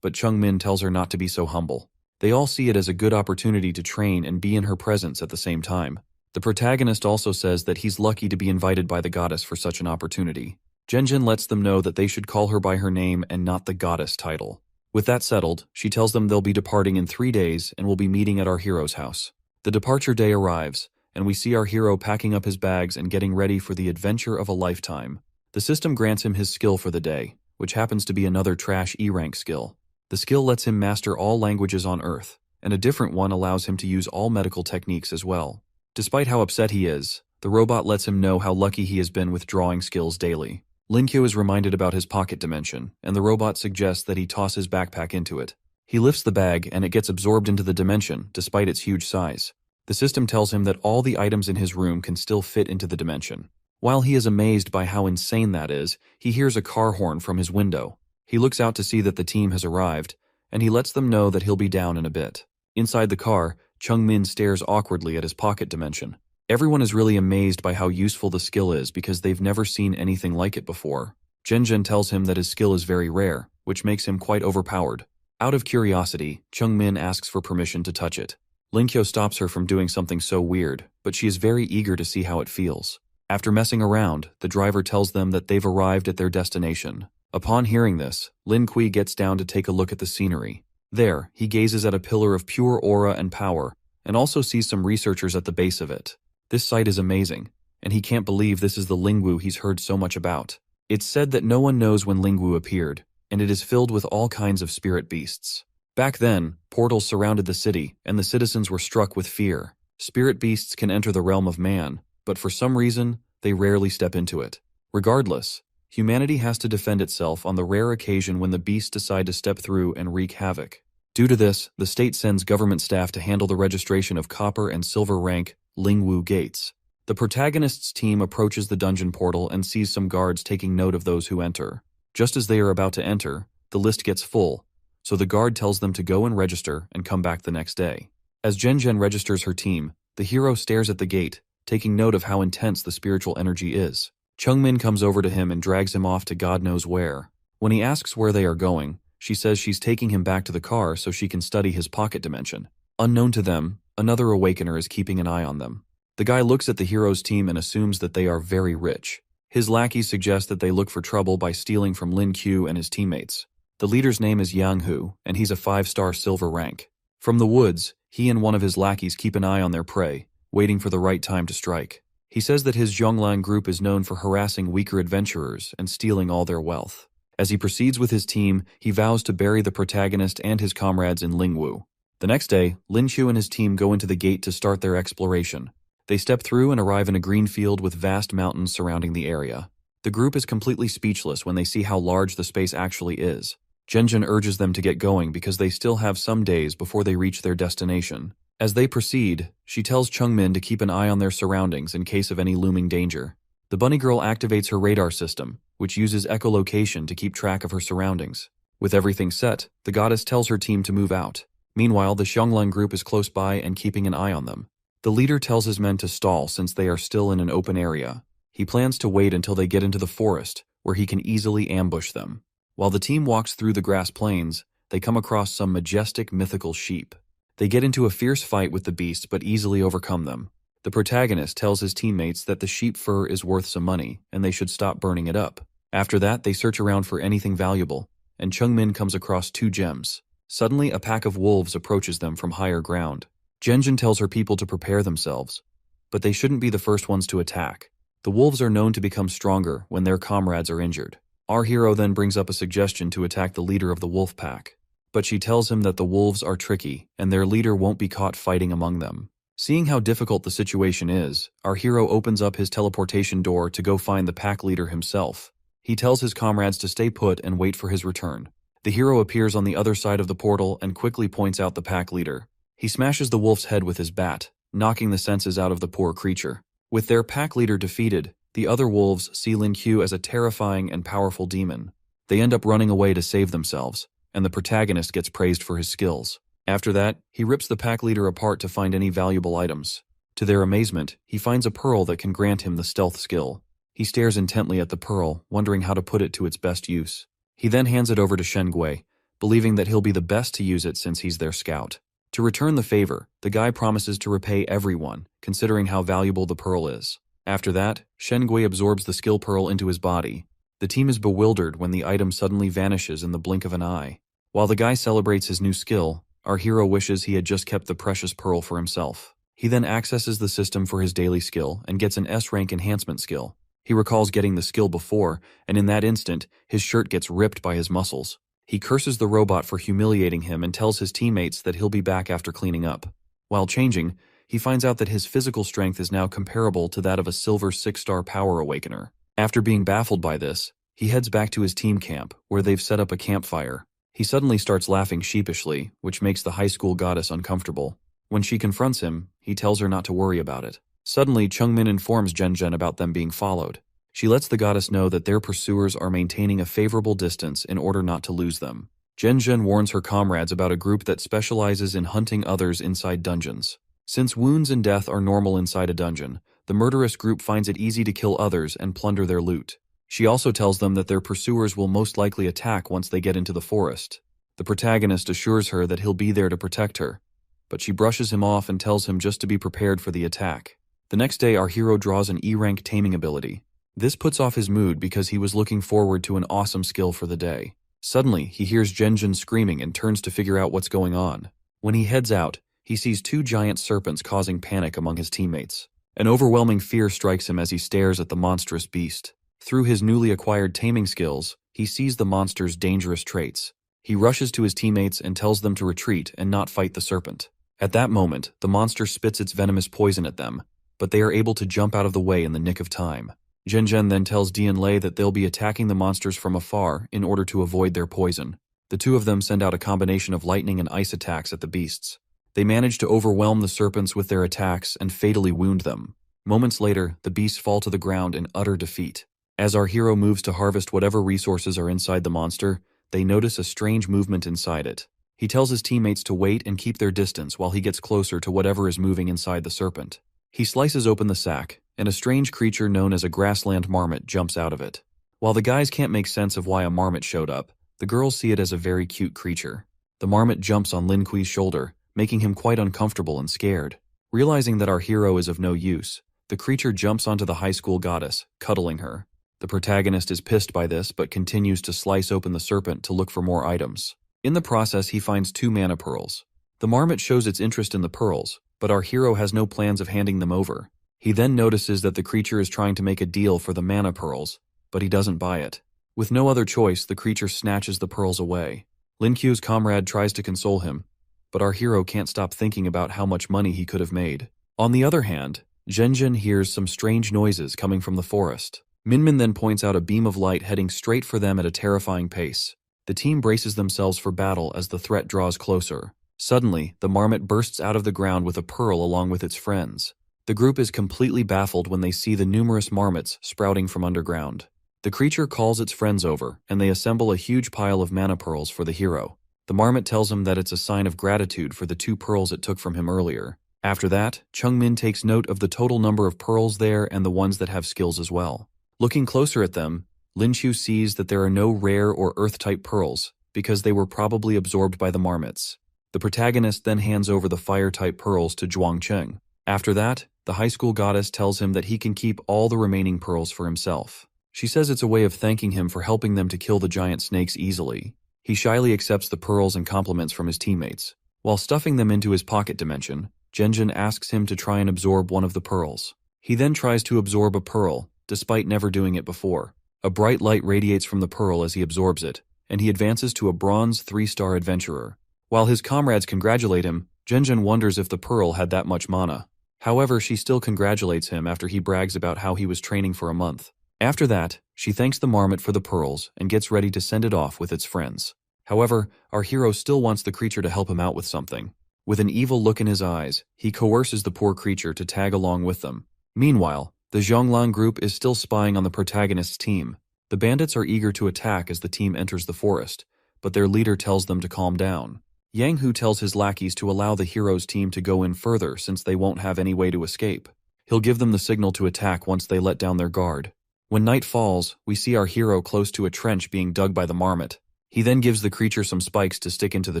but Chung-min tells her not to be so humble. They all see it as a good opportunity to train and be in her presence at the same time. The protagonist also says that he's lucky to be invited by the goddess for such an opportunity. Genjin lets them know that they should call her by her name and not the goddess title. With that settled, she tells them they'll be departing in 3 days and will be meeting at our hero's house. The departure day arrives, and we see our hero packing up his bags and getting ready for the adventure of a lifetime. The system grants him his skill for the day, which happens to be another trash E-rank skill. The skill lets him master all languages on Earth, and a different one allows him to use all medical techniques as well. Despite how upset he is, the robot lets him know how lucky he has been with drawing skills daily. Linkyo is reminded about his pocket dimension, and the robot suggests that he toss his backpack into it. He lifts the bag and it gets absorbed into the dimension, despite its huge size. The system tells him that all the items in his room can still fit into the dimension. While he is amazed by how insane that is, he hears a car horn from his window. He looks out to see that the team has arrived, and he lets them know that he'll be down in a bit. Inside the car, Chung-min stares awkwardly at his pocket dimension. Everyone is really amazed by how useful the skill is because they've never seen anything like it before. Genjin tells him that his skill is very rare, which makes him quite overpowered. Out of curiosity, Chung-min asks for permission to touch it. Linkyo stops her from doing something so weird, but she is very eager to see how it feels. After messing around, the driver tells them that they've arrived at their destination. Upon hearing this, Lin Kui gets down to take a look at the scenery. There, he gazes at a pillar of pure aura and power, and also sees some researchers at the base of it. This sight is amazing, and he can't believe this is the Lingwu he's heard so much about. It's said that no one knows when Lingwu appeared, and it is filled with all kinds of spirit beasts. Back then, portals surrounded the city, and the citizens were struck with fear. Spirit beasts can enter the realm of man, but for some reason, they rarely step into it. Regardless, humanity has to defend itself on the rare occasion when the beasts decide to step through and wreak havoc. Due to this, the state sends government staff to handle the registration of copper and silver rank Lingwu gates. The protagonist's team approaches the dungeon portal and sees some guards taking note of those who enter. Just as they are about to enter, the list gets full, so the guard tells them to go and register and come back the next day. As Genjen registers her team, the hero stares at the gate, taking note of how intense the spiritual energy is. Chung-min comes over to him and drags him off to God knows where. When he asks where they are going, she says she's taking him back to the car so she can study his pocket dimension. Unknown to them, another awakener is keeping an eye on them. The guy looks at the hero's team and assumes that they are very rich. His lackeys suggest that they look for trouble by stealing from Lin Q and his teammates. The leader's name is Yang Hu, and he's a 5-star silver rank. From the woods, he and one of his lackeys keep an eye on their prey, waiting for the right time to strike. He says that his Zhonglang group is known for harassing weaker adventurers and stealing all their wealth. As he proceeds with his team, he vows to bury the protagonist and his comrades in Lingwu. The next day, Lin Chu and his team go into the gate to start their exploration. They step through and arrive in a green field with vast mountains surrounding the area. The group is completely speechless when they see how large the space actually is. Genjin urges them to get going because they still have some days before they reach their destination. As they proceed, she tells Chung-min to keep an eye on their surroundings in case of any looming danger. The bunny girl activates her radar system, which uses echolocation to keep track of her surroundings. With everything set, the goddess tells her team to move out. Meanwhile, the Xionglang group is close by and keeping an eye on them. The leader tells his men to stall since they are still in an open area. He plans to wait until they get into the forest, where he can easily ambush them. While the team walks through the grass plains, they come across some majestic mythical sheep. They get into a fierce fight with the beasts but easily overcome them. The protagonist tells his teammates that the sheep fur is worth some money and they should stop burning it up. After that, they search around for anything valuable, and Chung-min comes across 2 gems. Suddenly, a pack of wolves approaches them from higher ground. Genjin tells her people to prepare themselves, but they shouldn't be the first ones to attack. The wolves are known to become stronger when their comrades are injured. Our hero then brings up a suggestion to attack the leader of the wolf pack, but she tells him that the wolves are tricky and their leader won't be caught fighting among them. Seeing how difficult the situation is, our hero opens up his teleportation door to go find the pack leader himself. He tells his comrades to stay put and wait for his return. The hero appears on the other side of the portal and quickly points out the pack leader. He smashes the wolf's head with his bat, knocking the senses out of the poor creature. With their pack leader defeated, The other wolves see Lin Q as a terrifying and powerful demon. They end up running away to save themselves, and the protagonist gets praised for his skills. After that, he rips the pack leader apart to find any valuable items. To their amazement, he finds a pearl that can grant him the stealth skill. He stares intently at the pearl, wondering how to put it to its best use. He then hands it over to Shen Gui, believing that he'll be the best to use it since he's their scout. To return the favor, the guy promises to repay everyone, considering how valuable the pearl is. After that, Shen Gui absorbs the skill pearl into his body. The team is bewildered when the item suddenly vanishes in the blink of an eye. While the guy celebrates his new skill, our hero wishes he had just kept the precious pearl for himself. He then accesses the system for his daily skill and gets an S-rank enhancement skill. He recalls getting the skill before, and in that instant, his shirt gets ripped by his muscles. He curses the robot for humiliating him and tells his teammates that he'll be back after cleaning up. While changing, he finds out that his physical strength is now comparable to that of a silver 6-star power awakener. After being baffled by this, he heads back to his team camp, where they've set up a campfire. He suddenly starts laughing sheepishly, which makes the high school goddess uncomfortable. When she confronts him, he tells her not to worry about it. Suddenly, Chungmin informs Zhen about them being followed. She lets the goddess know that their pursuers are maintaining a favorable distance in order not to lose them. Zhen warns her comrades about a group that specializes in hunting others inside dungeons. Since wounds and death are normal inside a dungeon, the murderous group finds it easy to kill others and plunder their loot. She also tells them that their pursuers will most likely attack once they get into the forest. The protagonist assures her that he'll be there to protect her, but she brushes him off and tells him just to be prepared for the attack. The next day, our hero draws an E-rank taming ability. This puts off his mood because he was looking forward to an awesome skill for the day. Suddenly, he hears Zhen screaming and turns to figure out what's going on. When he heads out, he sees 2 giant serpents causing panic among his teammates. An overwhelming fear strikes him as he stares at the monstrous beast. Through his newly acquired taming skills, he sees the monster's dangerous traits. He rushes to his teammates and tells them to retreat and not fight the serpent. At that moment, the monster spits its venomous poison at them, but they are able to jump out of the way in the nick of time. Zhen then tells Dian Lei that they'll be attacking the monsters from afar in order to avoid their poison. The two of them send out a combination of lightning and ice attacks at the beasts. They manage to overwhelm the serpents with their attacks and fatally wound them. Moments later, the beasts fall to the ground in utter defeat. As our hero moves to harvest whatever resources are inside the monster, they notice a strange movement inside it. He tells his teammates to wait and keep their distance while he gets closer to whatever is moving inside the serpent. He slices open the sack, and a strange creature known as a grassland marmot jumps out of it. While the guys can't make sense of why a marmot showed up, the girls see it as a very cute creature. The marmot jumps on Lin Kui's shoulder, making him quite uncomfortable and scared. Realizing that our hero is of no use, the creature jumps onto the high school goddess, cuddling her. The protagonist is pissed by this but continues to slice open the serpent to look for more items. In the process, he finds 2 mana pearls. The marmot shows its interest in the pearls, but our hero has no plans of handing them over. He then notices that the creature is trying to make a deal for the mana pearls, but he doesn't buy it. With no other choice, the creature snatches the pearls away. Lin Ku's comrade tries to console him, but our hero can't stop thinking about how much money he could have made. On the other hand, Zhen hears some strange noises coming from the forest. Minmin then points out a beam of light heading straight for them at a terrifying pace. The team braces themselves for battle as the threat draws closer. Suddenly, the marmot bursts out of the ground with a pearl along with its friends. The group is completely baffled when they see the numerous marmots sprouting from underground. The creature calls its friends over, and they assemble a huge pile of mana pearls for the hero. The marmot tells him that it's a sign of gratitude for the 2 pearls it took from him earlier. After that, Chungmin takes note of the total number of pearls there and the ones that have skills as well. Looking closer at them, Lin Chu sees that there are no rare or earth-type pearls, because they were probably absorbed by the marmots. The protagonist then hands over the fire-type pearls to Zhuangcheng. After that, the high school goddess tells him that he can keep all the remaining pearls for himself. She says it's a way of thanking him for helping them to kill the giant snakes easily. He shyly accepts the pearls and compliments from his teammates. While stuffing them into his pocket dimension, Zhen asks him to try and absorb one of the pearls. He then tries to absorb a pearl, despite never doing it before. A bright light radiates from the pearl as he absorbs it, and he advances to a bronze 3-star adventurer. While his comrades congratulate him, Zhen wonders if the pearl had that much mana. However, she still congratulates him after he brags about how he was training for a month. After that, she thanks the marmot for the pearls and gets ready to send it off with its friends. However, our hero still wants the creature to help him out with something. With an evil look in his eyes, he coerces the poor creature to tag along with them. Meanwhile, The Zhonglan group is still spying on the protagonist's team. The bandits are eager to attack as the team enters the forest, but their leader tells them to calm down. Yang Hu tells his lackeys to allow the hero's team to go in further since they won't have any way to escape. He'll give them the signal to attack once they let down their guard. When night falls, we see our hero close to a trench being dug by the marmot. He then gives the creature some spikes to stick into the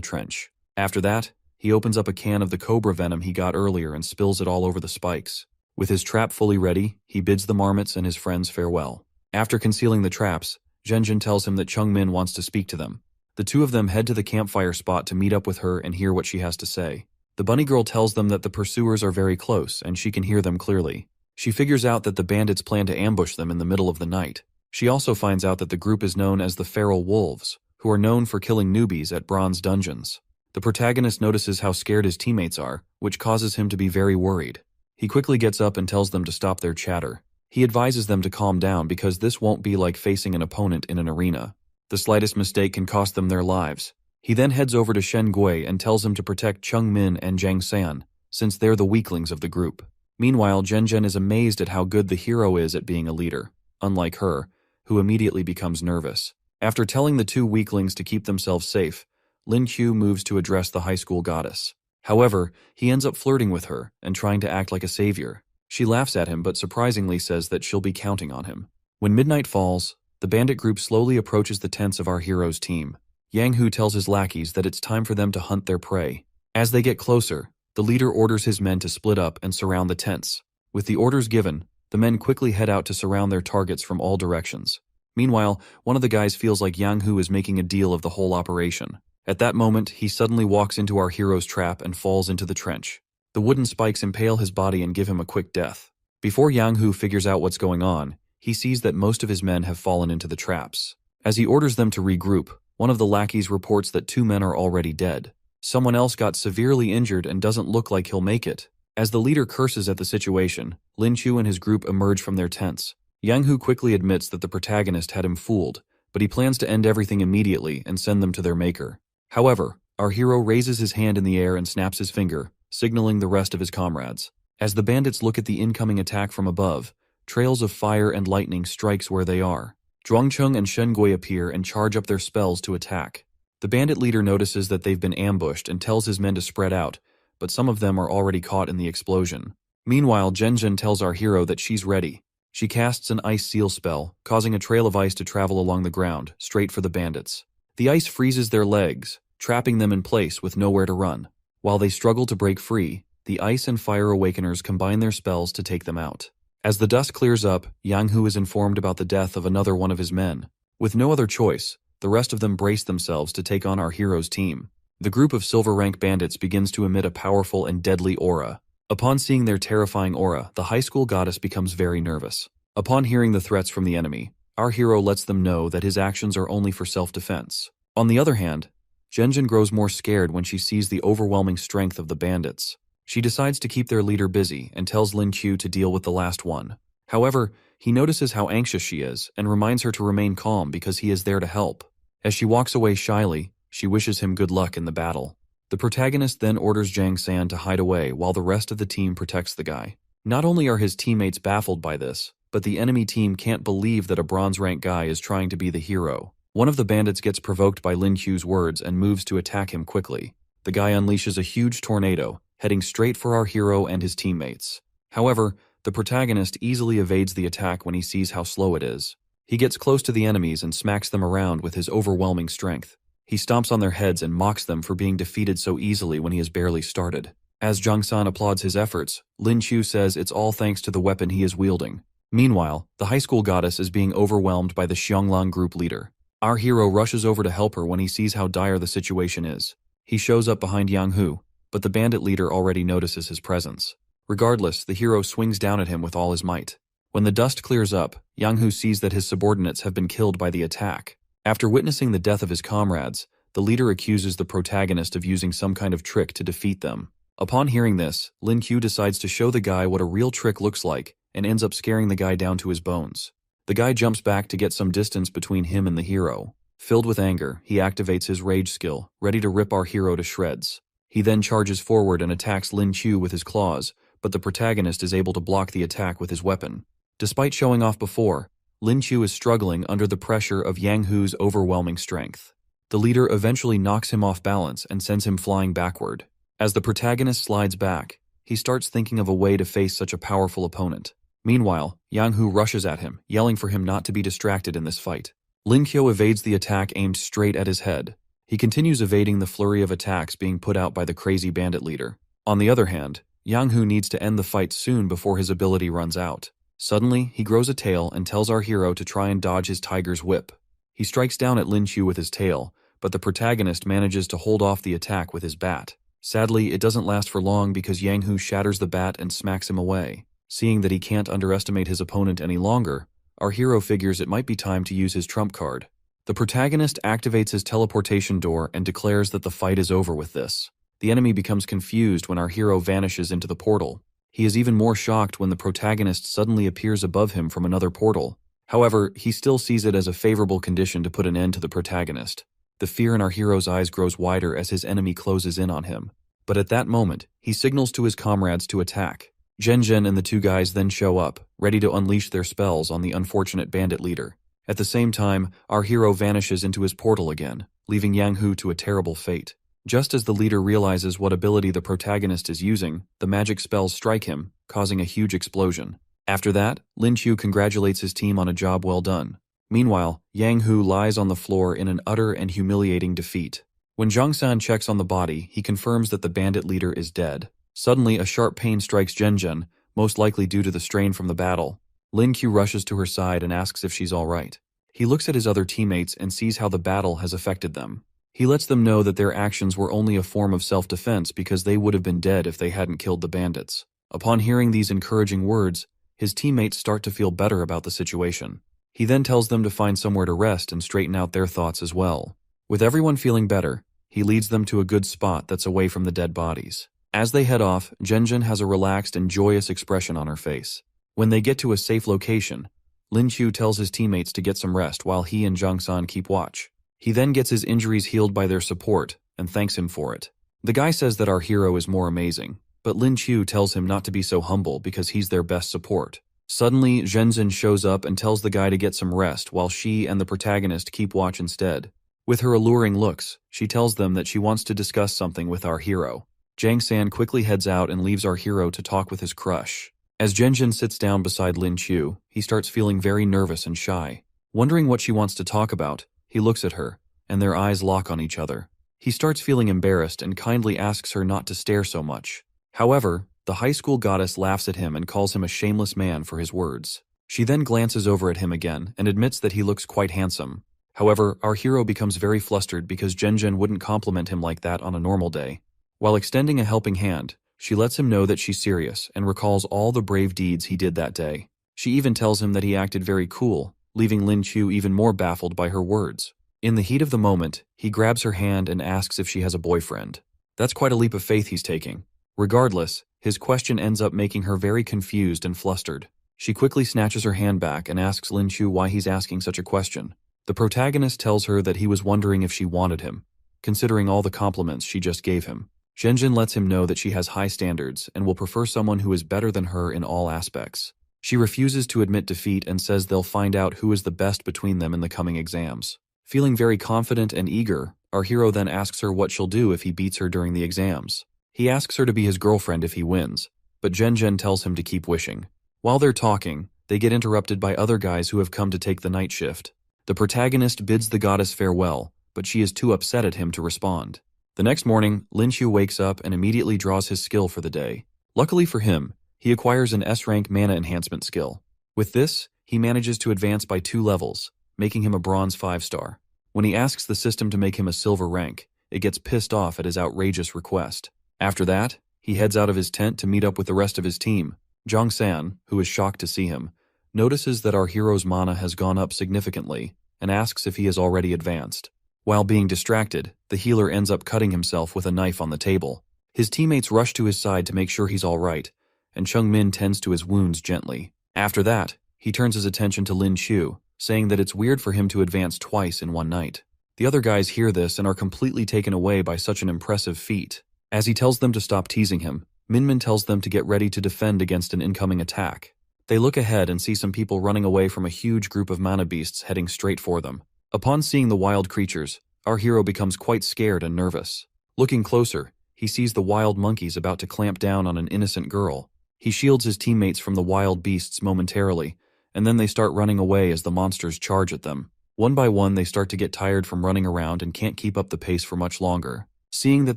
trench. After that, he opens up a can of the cobra venom he got earlier and spills it all over the spikes. With his trap fully ready, he bids the marmots and his friends farewell. After concealing the traps, Zhenjin tells him that Chungmin wants to speak to them. The two of them head to the campfire spot to meet up with her and hear what she has to say. The bunny girl tells them that the pursuers are very close and she can hear them clearly. She figures out that the bandits plan to ambush them in the middle of the night. She also finds out that the group is known as the Feral Wolves, who are known for killing newbies at bronze dungeons. The protagonist notices how scared his teammates are, which causes him to be very worried. He quickly gets up and tells them to stop their chatter. He advises them to calm down because this won't be like facing an opponent in an arena. The slightest mistake can cost them their lives. He then heads over to Shen Gui and tells him to protect Chung Min and Zhang San, since they're the weaklings of the group. Meanwhile, Zhen is amazed at how good the hero is at being a leader, unlike her, who immediately becomes nervous. After telling the two weaklings to keep themselves safe, Lin Qiu moves to address the high school goddess. However, he ends up flirting with her and trying to act like a savior. She laughs at him but surprisingly says that she'll be counting on him. When midnight falls, the bandit group slowly approaches the tents of our hero's team. Yang Hu tells his lackeys that it's time for them to hunt their prey. As they get closer, the leader orders his men to split up and surround the tents. With the orders given, the men quickly head out to surround their targets from all directions. Meanwhile, one of the guys feels like Yang Hu is making a deal of the whole operation. At that moment, he suddenly walks into our hero's trap and falls into the trench. The wooden spikes impale his body and give him a quick death. Before Yang Hu figures out what's going on, he sees that most of his men have fallen into the traps. As he orders them to regroup, one of the lackeys reports that 2 men are already dead. Someone else got severely injured and doesn't look like he'll make it. As the leader curses at the situation, Lin Qiu and his group emerge from their tents. Yang Hu quickly admits that the protagonist had him fooled, but he plans to end everything immediately and send them to their maker. However, our hero raises his hand in the air and snaps his finger, signaling the rest of his comrades. As the bandits look at the incoming attack from above, trails of fire and lightning strikes where they are. Zhuangcheng and Shen Gui appear and charge up their spells to attack. The bandit leader notices that they've been ambushed and tells his men to spread out, but some of them are already caught in the explosion. Meanwhile, Zhen tells our hero that she's ready. She casts an ice seal spell, causing a trail of ice to travel along the ground, straight for the bandits. The ice freezes their legs, trapping them in place with nowhere to run. While they struggle to break free, the ice and fire awakeners combine their spells to take them out. As the dust clears up, Yang Hu is informed about the death of another one of his men. With no other choice, the rest of them brace themselves to take on our hero's team. The group of silver rank bandits begins to emit a powerful and deadly aura. Upon seeing their terrifying aura, the high school goddess becomes very nervous. Upon hearing the threats from the enemy, our hero lets them know that his actions are only for self-defense. On the other hand, Zhen grows more scared when she sees the overwhelming strength of the bandits. She decides to keep their leader busy and tells Lin Qiu to deal with the last one. However, he notices how anxious she is and reminds her to remain calm because he is there to help. As she walks away shyly, she wishes him good luck in the battle. The protagonist then orders Zhang San to hide away while the rest of the team protects the guy. Not only are his teammates baffled by this, but the enemy team can't believe that a bronze rank guy is trying to be the hero. One of the bandits gets provoked by Lin Qiu's words and moves to attack him quickly. The guy unleashes a huge tornado, heading straight for our hero and his teammates. However, the protagonist easily evades the attack when he sees how slow it is. He gets close to the enemies and smacks them around with his overwhelming strength. He stomps on their heads and mocks them for being defeated so easily when he has barely started. As Zhang San applauds his efforts, Lin Qiu says it's all thanks to the weapon he is wielding. Meanwhile, the high school goddess is being overwhelmed by the Xionglang group leader. Our hero rushes over to help her when he sees how dire the situation is. He shows up behind Yang Hu, but the bandit leader already notices his presence. Regardless, the hero swings down at him with all his might. When the dust clears up, Yang Hu sees that his subordinates have been killed by the attack. After witnessing the death of his comrades, the leader accuses the protagonist of using some kind of trick to defeat them. Upon hearing this, Lin Qiu decides to show the guy what a real trick looks like and ends up scaring the guy down to his bones. The guy jumps back to get some distance between him and the hero. Filled with anger, he activates his rage skill, ready to rip our hero to shreds. He then charges forward and attacks Lin Qiu with his claws, but the protagonist is able to block the attack with his weapon. Despite showing off before, Lin Chu is struggling under the pressure of Yang Hu's overwhelming strength. The leader eventually knocks him off balance and sends him flying backward. As the protagonist slides back, he starts thinking of a way to face such a powerful opponent. Meanwhile, Yang Hu rushes at him, yelling for him not to be distracted in this fight. Lin Qiu evades the attack aimed straight at his head. He continues evading the flurry of attacks being put out by the crazy bandit leader. On the other hand, Yang Hu needs to end the fight soon before his ability runs out. Suddenly, he grows a tail and tells our hero to try and dodge his tiger's whip. He strikes down at Lin Qiu with his tail, but the protagonist manages to hold off the attack with his bat. Sadly, it doesn't last for long because Yang Hu shatters the bat and smacks him away. Seeing that he can't underestimate his opponent any longer, our hero figures it might be time to use his trump card. The protagonist activates his teleportation door and declares that the fight is over with this. The enemy becomes confused when our hero vanishes into the portal. He is even more shocked when the protagonist suddenly appears above him from another portal. However, he still sees it as a favorable condition to put an end to the protagonist. The fear in our hero's eyes grows wider as his enemy closes in on him. But at that moment, he signals to his comrades to attack. Zhen and the two guys then show up, ready to unleash their spells on the unfortunate bandit leader. At the same time, our hero vanishes into his portal again, leaving Yang Hu to a terrible fate. Just as the leader realizes what ability the protagonist is using, the magic spells strike him, causing a huge explosion. After that, Lin Qiu congratulates his team on a job well done. Meanwhile, Yang Hu lies on the floor in an utter and humiliating defeat. When Zhang San checks on the body, he confirms that the bandit leader is dead. Suddenly, a sharp pain strikes Zhen, most likely due to the strain from the battle. Lin Qiu rushes to her side and asks if she's all right. He looks at his other teammates and sees how the battle has affected them. He lets them know that their actions were only a form of self-defense because they would have been dead if they hadn't killed the bandits. Upon hearing these encouraging words, his teammates start to feel better about the situation. He then tells them to find somewhere to rest and straighten out their thoughts as well. With everyone feeling better, he leads them to a good spot that's away from the dead bodies. As they head off, Zhen has a relaxed and joyous expression on her face. When they get to a safe location, Lin Qiu tells his teammates to get some rest while he and Zhang San keep watch. He then gets his injuries healed by their support and thanks him for it. The guy says that our hero is more amazing, but Lin Qiu tells him not to be so humble because he's their best support. Suddenly, Zhen shows up and tells the guy to get some rest while she and the protagonist keep watch instead. With her alluring looks, she tells them that she wants to discuss something with our hero. Zhang San quickly heads out and leaves our hero to talk with his crush. As Zhen sits down beside Lin Qiu, he starts feeling very nervous and shy. Wondering what she wants to talk about, he looks at her, and their eyes lock on each other. He starts feeling embarrassed and kindly asks her not to stare so much. However, the high school goddess laughs at him and calls him a shameless man for his words. She then glances over at him again and admits that he looks quite handsome. However, our hero becomes very flustered because Zhen wouldn't compliment him like that on a normal day. While extending a helping hand, she lets him know that she's serious and recalls all the brave deeds he did that day. She even tells him that he acted very cool, leaving Lin Qiu even more baffled by her words. In the heat of the moment, he grabs her hand and asks if she has a boyfriend. That's quite a leap of faith he's taking. Regardless, his question ends up making her very confused and flustered. She quickly snatches her hand back and asks Lin Qiu why he's asking such a question. The protagonist tells her that he was wondering if she wanted him, considering all the compliments she just gave him. Zhen lets him know that she has high standards and will prefer someone who is better than her in all aspects. She refuses to admit defeat and says they'll find out who is the best between them in the coming exams. Feeling very confident and eager, our hero then asks her what she'll do if he beats her during the exams. He asks her to be his girlfriend if he wins, but Zhen tells him to keep wishing. While they're talking, they get interrupted by other guys who have come to take the night shift. The protagonist bids the goddess farewell, but she is too upset at him to respond. The next morning, Lin Qiu wakes up and immediately draws his skill for the day. Luckily for him, he acquires an S-rank mana enhancement skill. With this, he manages to advance by 2 levels, making him a bronze 5-star. When he asks the system to make him a silver rank, it gets pissed off at his outrageous request. After that, he heads out of his tent to meet up with the rest of his team. Zhang San, who is shocked to see him, notices that our hero's mana has gone up significantly and asks if he has already advanced. While being distracted, the healer ends up cutting himself with a knife on the table. His teammates rush to his side to make sure he's all right, and Chung Min tends to his wounds gently. After that, he turns his attention to Lin Qiu, saying that it's weird for him to advance twice in one night. The other guys hear this and are completely taken away by such an impressive feat. As he tells them to stop teasing him, Min tells them to get ready to defend against an incoming attack. They look ahead and see some people running away from a huge group of mana beasts heading straight for them. Upon seeing the wild creatures, our hero becomes quite scared and nervous. Looking closer, he sees the wild monkeys about to clamp down on an innocent girl. He shields his teammates from the wild beasts momentarily, and then they start running away as the monsters charge at them. One by one, they start to get tired from running around and can't keep up the pace for much longer. Seeing that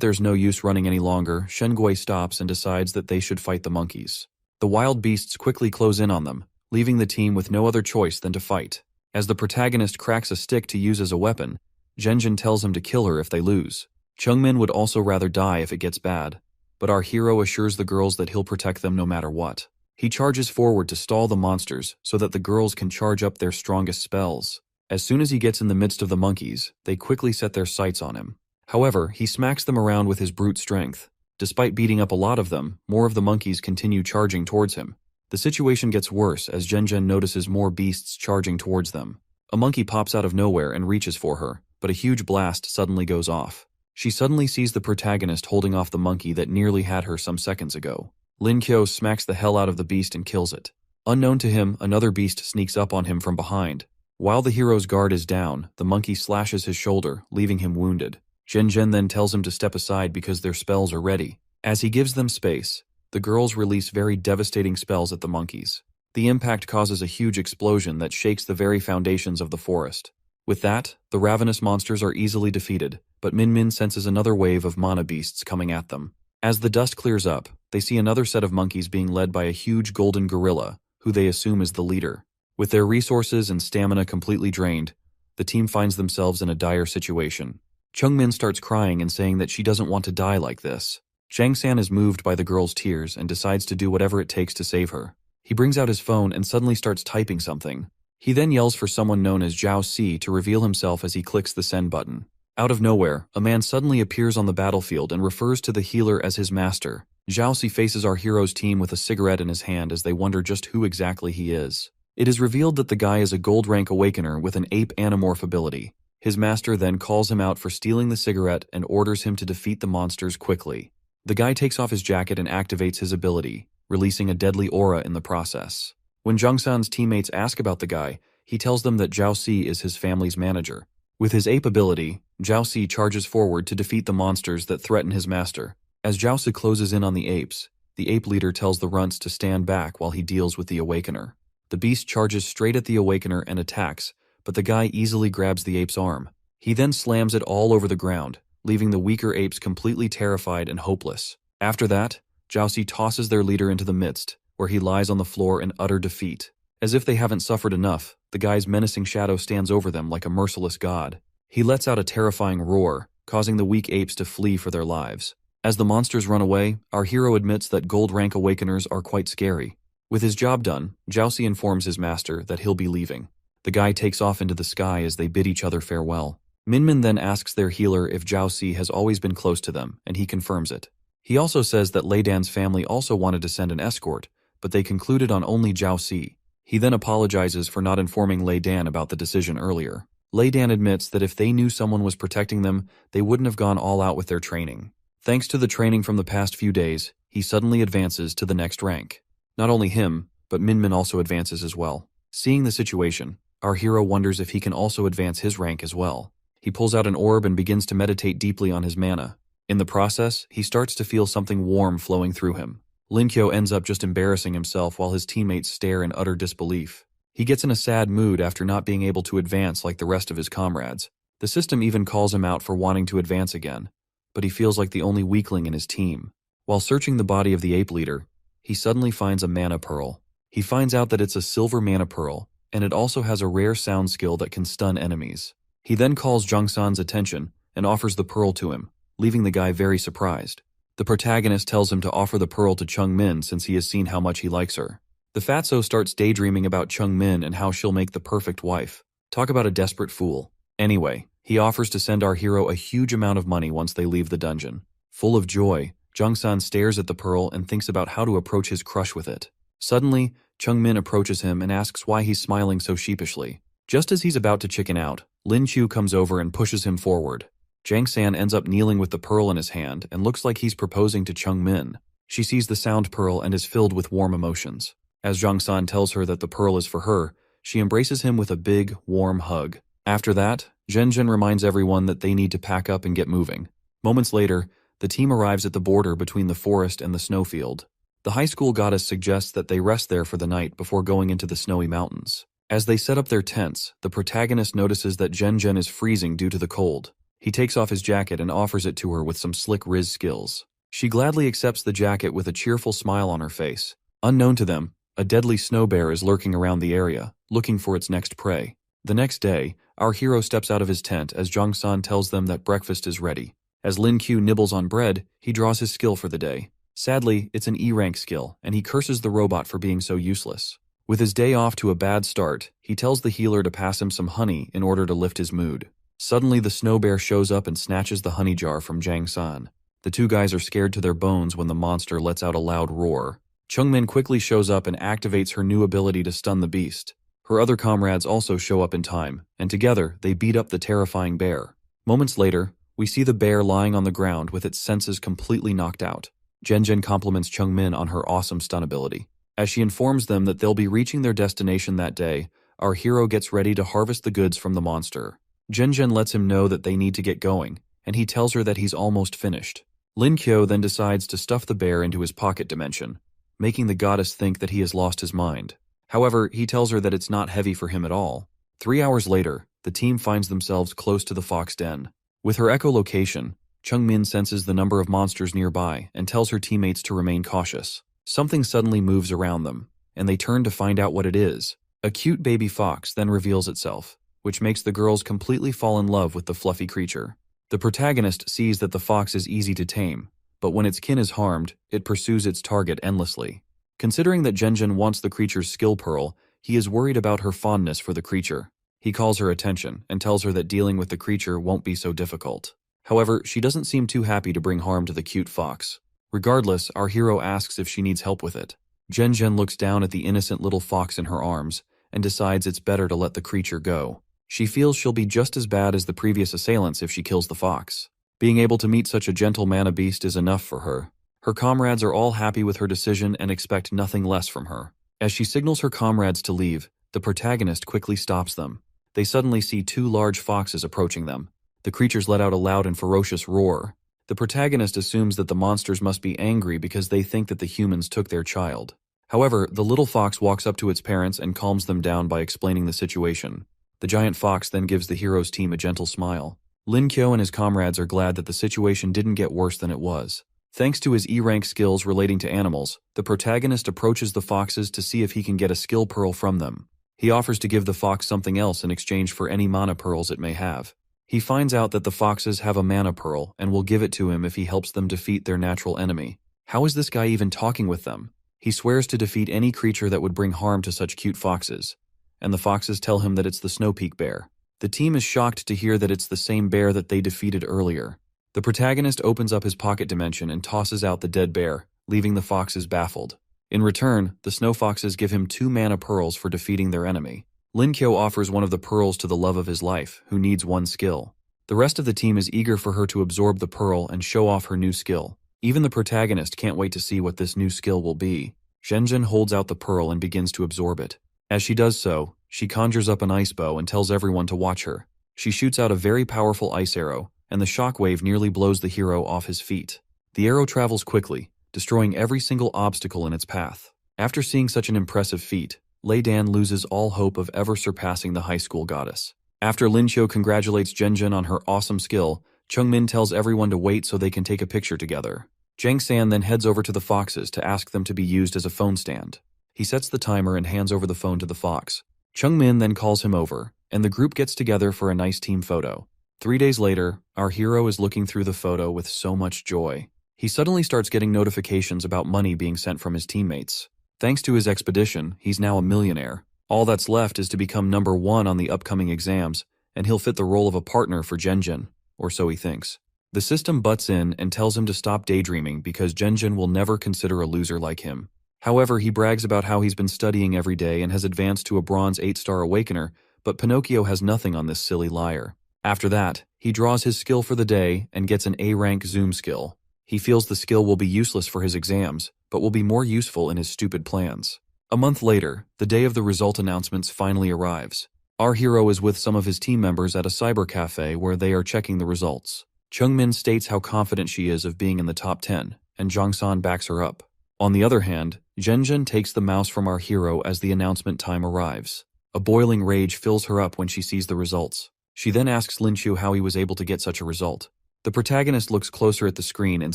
there's no use running any longer, Shengui stops and decides that they should fight the monkeys. The wild beasts quickly close in on them, leaving the team with no other choice than to fight. As the protagonist cracks a stick to use as a weapon, Zhenjin tells him to kill her if they lose. Chungmin would also rather die if it gets bad, but our hero assures the girls that he'll protect them no matter what. He charges forward to stall the monsters so that the girls can charge up their strongest spells. As soon as he gets in the midst of the monkeys, they quickly set their sights on him. However, he smacks them around with his brute strength. Despite beating up a lot of them, more of the monkeys continue charging towards him. The situation gets worse as Zhenjin notices more beasts charging towards them. A monkey pops out of nowhere and reaches for her, but a huge blast suddenly goes off. She suddenly sees the protagonist holding off the monkey that nearly had her some seconds ago. Lin Kyo smacks the hell out of the beast and kills it. Unknown to him, another beast sneaks up on him from behind. While the hero's guard is down, the monkey slashes his shoulder, leaving him wounded. Zhenjin then tells him to step aside because their spells are ready. As he gives them space, the girls release very devastating spells at the monkeys. The impact causes a huge explosion that shakes the very foundations of the forest. With that, the ravenous monsters are easily defeated, but Min Min senses another wave of mana beasts coming at them. As the dust clears up, they see another set of monkeys being led by a huge golden gorilla, who they assume is the leader. With their resources and stamina completely drained, the team finds themselves in a dire situation. Chungmin starts crying and saying that she doesn't want to die like this. Zhang-san is moved by the girl's tears and decides to do whatever it takes to save her. He brings out his phone and suddenly starts typing something. He then yells for someone known as Zhao Si to reveal himself as he clicks the send button. Out of nowhere, a man suddenly appears on the battlefield and refers to the healer as his master. Zhao Si faces our hero's team with a cigarette in his hand as they wonder just who exactly he is. It is revealed that the guy is a gold rank awakener with an ape animorph ability. His master then calls him out for stealing the cigarette and orders him to defeat the monsters quickly. The guy takes off his jacket and activates his ability, releasing a deadly aura in the process. When Zhang-san's teammates ask about the guy, he tells them that Zhao Si is his family's manager. With his ape ability, Zhao Si charges forward to defeat the monsters that threaten his master. As Zhao Si closes in on the apes, the ape leader tells the runts to stand back while he deals with the awakener. The beast charges straight at the awakener and attacks, but the guy easily grabs the ape's arm. He then slams it all over the ground, leaving the weaker apes completely terrified and hopeless. After that, Zhao Si tosses their leader into the midst, where he lies on the floor in utter defeat. As if they haven't suffered enough, the guy's menacing shadow stands over them like a merciless god. He lets out a terrifying roar, causing the weak apes to flee for their lives. As the monsters run away, our hero admits that gold rank awakeners are quite scary. With his job done, Zhao Si informs his master that he'll be leaving. The guy takes off into the sky as they bid each other farewell. Min Min then asks their healer if Zhao Si has always been close to them, and he confirms it. He also says that Lei Dan's family also wanted to send an escort, but they concluded on only Zhao Si. He then apologizes for not informing Lei Dan about the decision earlier. Lei Dan admits that if they knew someone was protecting them, they wouldn't have gone all out with their training. Thanks to the training from the past few days, he suddenly advances to the next rank. Not only him, but Min Min also advances as well. Seeing the situation, our hero wonders if he can also advance his rank as well. He pulls out an orb and begins to meditate deeply on his mana. In the process, he starts to feel something warm flowing through him. Lin Kyo ends up just embarrassing himself while his teammates stare in utter disbelief. He gets in a sad mood after not being able to advance like the rest of his comrades. The system even calls him out for wanting to advance again, but he feels like the only weakling in his team. While searching the body of the ape leader, he suddenly finds a mana pearl. He finds out that it's a silver mana pearl, and it also has a rare sound skill that can stun enemies. He then calls Zhang-san's attention and offers the pearl to him, leaving the guy very surprised. The protagonist tells him to offer the pearl to Chung-min since he has seen how much he likes her. The fatso starts daydreaming about Chung-min and how she'll make the perfect wife. Talk about a desperate fool. Anyway, he offers to send our hero a huge amount of money once they leave the dungeon. Full of joy, Zhang-san stares at the pearl and thinks about how to approach his crush with it. Suddenly, Chung-min approaches him and asks why he's smiling so sheepishly. Just as he's about to chicken out, Lin Chu comes over and pushes him forward. Zhang-san ends up kneeling with the pearl in his hand and looks like he's proposing to Chung-min. She sees the sound pearl and is filled with warm emotions. As Jong-san tells her that the pearl is for her, she embraces him with a big, warm hug. After that, Zhenjin reminds everyone that they need to pack up and get moving. Moments later, the team arrives at the border between the forest and the snowfield. The high school goddess suggests that they rest there for the night before going into the snowy mountains. As they set up their tents, the protagonist notices that Zhenjin is freezing due to the cold. He takes off his jacket and offers it to her with some slick riz skills. She gladly accepts the jacket with a cheerful smile on her face. Unknown to them, a deadly snow bear is lurking around the area, looking for its next prey. The next day, our hero steps out of his tent as Jong-san tells them that breakfast is ready. As Lin Q nibbles on bread, he draws his skill for the day. Sadly, it's an E-rank skill, and he curses the robot for being so useless. With his day off to a bad start, he tells the healer to pass him some honey in order to lift his mood. Suddenly, the snow bear shows up and snatches the honey jar from Jang-san. The two guys are scared to their bones when the monster lets out a loud roar. Chung-min quickly shows up and activates her new ability to stun the beast. Her other comrades also show up in time, and together they beat up the terrifying bear. Moments later, we see the bear lying on the ground with its senses completely knocked out. Zhenjin compliments Chung-min on her awesome stun ability. As she informs them that they'll be reaching their destination that day, our hero gets ready to harvest the goods from the monster. Zhenjin lets him know that they need to get going, and he tells her that he's almost finished. Lin Kyo then decides to stuff the bear into his pocket dimension, making the goddess think that he has lost his mind. However, he tells her that it's not heavy for him at all. 3 hours later, the team finds themselves close to the fox den. With her echolocation, Chung-min senses the number of monsters nearby and tells her teammates to remain cautious. Something suddenly moves around them, and they turn to find out what it is. A cute baby fox then reveals itself, which makes the girls completely fall in love with the fluffy creature. The protagonist sees that the fox is easy to tame, but when its kin is harmed, it pursues its target endlessly. Considering that Zhenjin wants the creature's skill pearl, he is worried about her fondness for the creature. He calls her attention and tells her that dealing with the creature won't be so difficult. However, she doesn't seem too happy to bring harm to the cute fox. Regardless, our hero asks if she needs help with it. Zhenjin looks down at the innocent little fox in her arms and decides it's better to let the creature go. She feels she'll be just as bad as the previous assailants if she kills the fox. Being able to meet such a gentle mana-beast is enough for her. Her comrades are all happy with her decision and expect nothing less from her. As she signals her comrades to leave, the protagonist quickly stops them. They suddenly see 2 large foxes approaching them. The creatures let out a loud and ferocious roar. The protagonist assumes that the monsters must be angry because they think that the humans took their child. However, the little fox walks up to its parents and calms them down by explaining the situation. The giant fox then gives the hero's team a gentle smile. Lin Kyo and his comrades are glad that the situation didn't get worse than it was. Thanks to his E-rank skills relating to animals, the protagonist approaches the foxes to see if he can get a skill pearl from them. He offers to give the fox something else in exchange for any mana pearls it may have. He finds out that the foxes have a mana pearl and will give it to him if he helps them defeat their natural enemy. How is this guy even talking with them? He swears to defeat any creature that would bring harm to such cute foxes. And the foxes tell him that it's the Snow Peak bear. The team is shocked to hear that it's the same bear that they defeated earlier. The protagonist opens up his pocket dimension and tosses out the dead bear, leaving the foxes baffled. In return, the snow foxes give him 2 mana pearls for defeating their enemy. Lin Kyo offers one of the pearls to the love of his life, who needs 1 skill. The rest of the team is eager for her to absorb the pearl and show off her new skill. Even the protagonist can't wait to see what this new skill will be. Zhenjin holds out the pearl and begins to absorb it. As she does so, she conjures up an ice bow and tells everyone to watch her. She shoots out a very powerful ice arrow, and the shockwave nearly blows the hero off his feet. The arrow travels quickly, destroying every single obstacle in its path. After seeing such an impressive feat, Lei Dan loses all hope of ever surpassing the high school goddess. After Lin Qiu congratulates Zhenjin on her awesome skill, Chung-min tells everyone to wait so they can take a picture together. Jang San then heads over to the foxes to ask them to be used as a phone stand. He sets the timer and hands over the phone to the fox. Chung-min then calls him over, and the group gets together for a nice team photo. 3 days later, our hero is looking through the photo with so much joy. He suddenly starts getting notifications about money being sent from his teammates. Thanks to his expedition, he's now a millionaire. All that's left is to become number 1 on the upcoming exams, and he'll fit the role of a partner for Zhenjin, or so he thinks. The system butts in and tells him to stop daydreaming because Zhenjin will never consider a loser like him. However, he brags about how he's been studying every day and has advanced to a bronze 8-star awakener, but Pinocchio has nothing on this silly liar. After that, he draws his skill for the day and gets an A-rank zoom skill. He feels the skill will be useless for his exams, but will be more useful in his stupid plans. A month later, the day of the result announcements finally arrives. Our hero is with some of his team members at a cyber cafe where they are checking the results. Chung-min states how confident she is of being in the top 10, and Jong-san backs her up. On the other hand, Jen takes the mouse from our hero as the announcement time arrives. A boiling rage fills her up when she sees the results. She then asks Lin Chu how he was able to get such a result. The protagonist looks closer at the screen and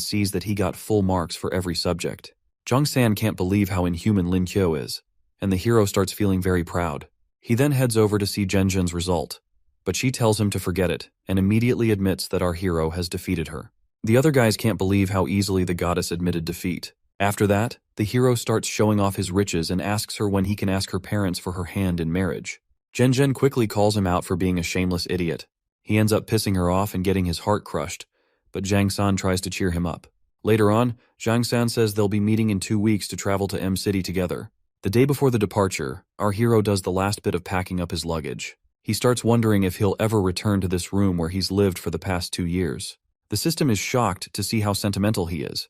sees that he got full marks for every subject. Jong-san can't believe how inhuman Lin Kyo is, and the hero starts feeling very proud. He then heads over to see Jen's result, but she tells him to forget it and immediately admits that our hero has defeated her. The other guys can't believe how easily the goddess admitted defeat. After that, the hero starts showing off his riches and asks her when he can ask her parents for her hand in marriage. Jen quickly calls him out for being a shameless idiot. He ends up pissing her off and getting his heart crushed, but Jang-san tries to cheer him up. Later on, Jang-san says they'll be meeting in 2 weeks to travel to M-City together. The day before the departure, our hero does the last bit of packing up his luggage. He starts wondering if he'll ever return to this room where he's lived for the past 2 years. The system is shocked to see how sentimental he is,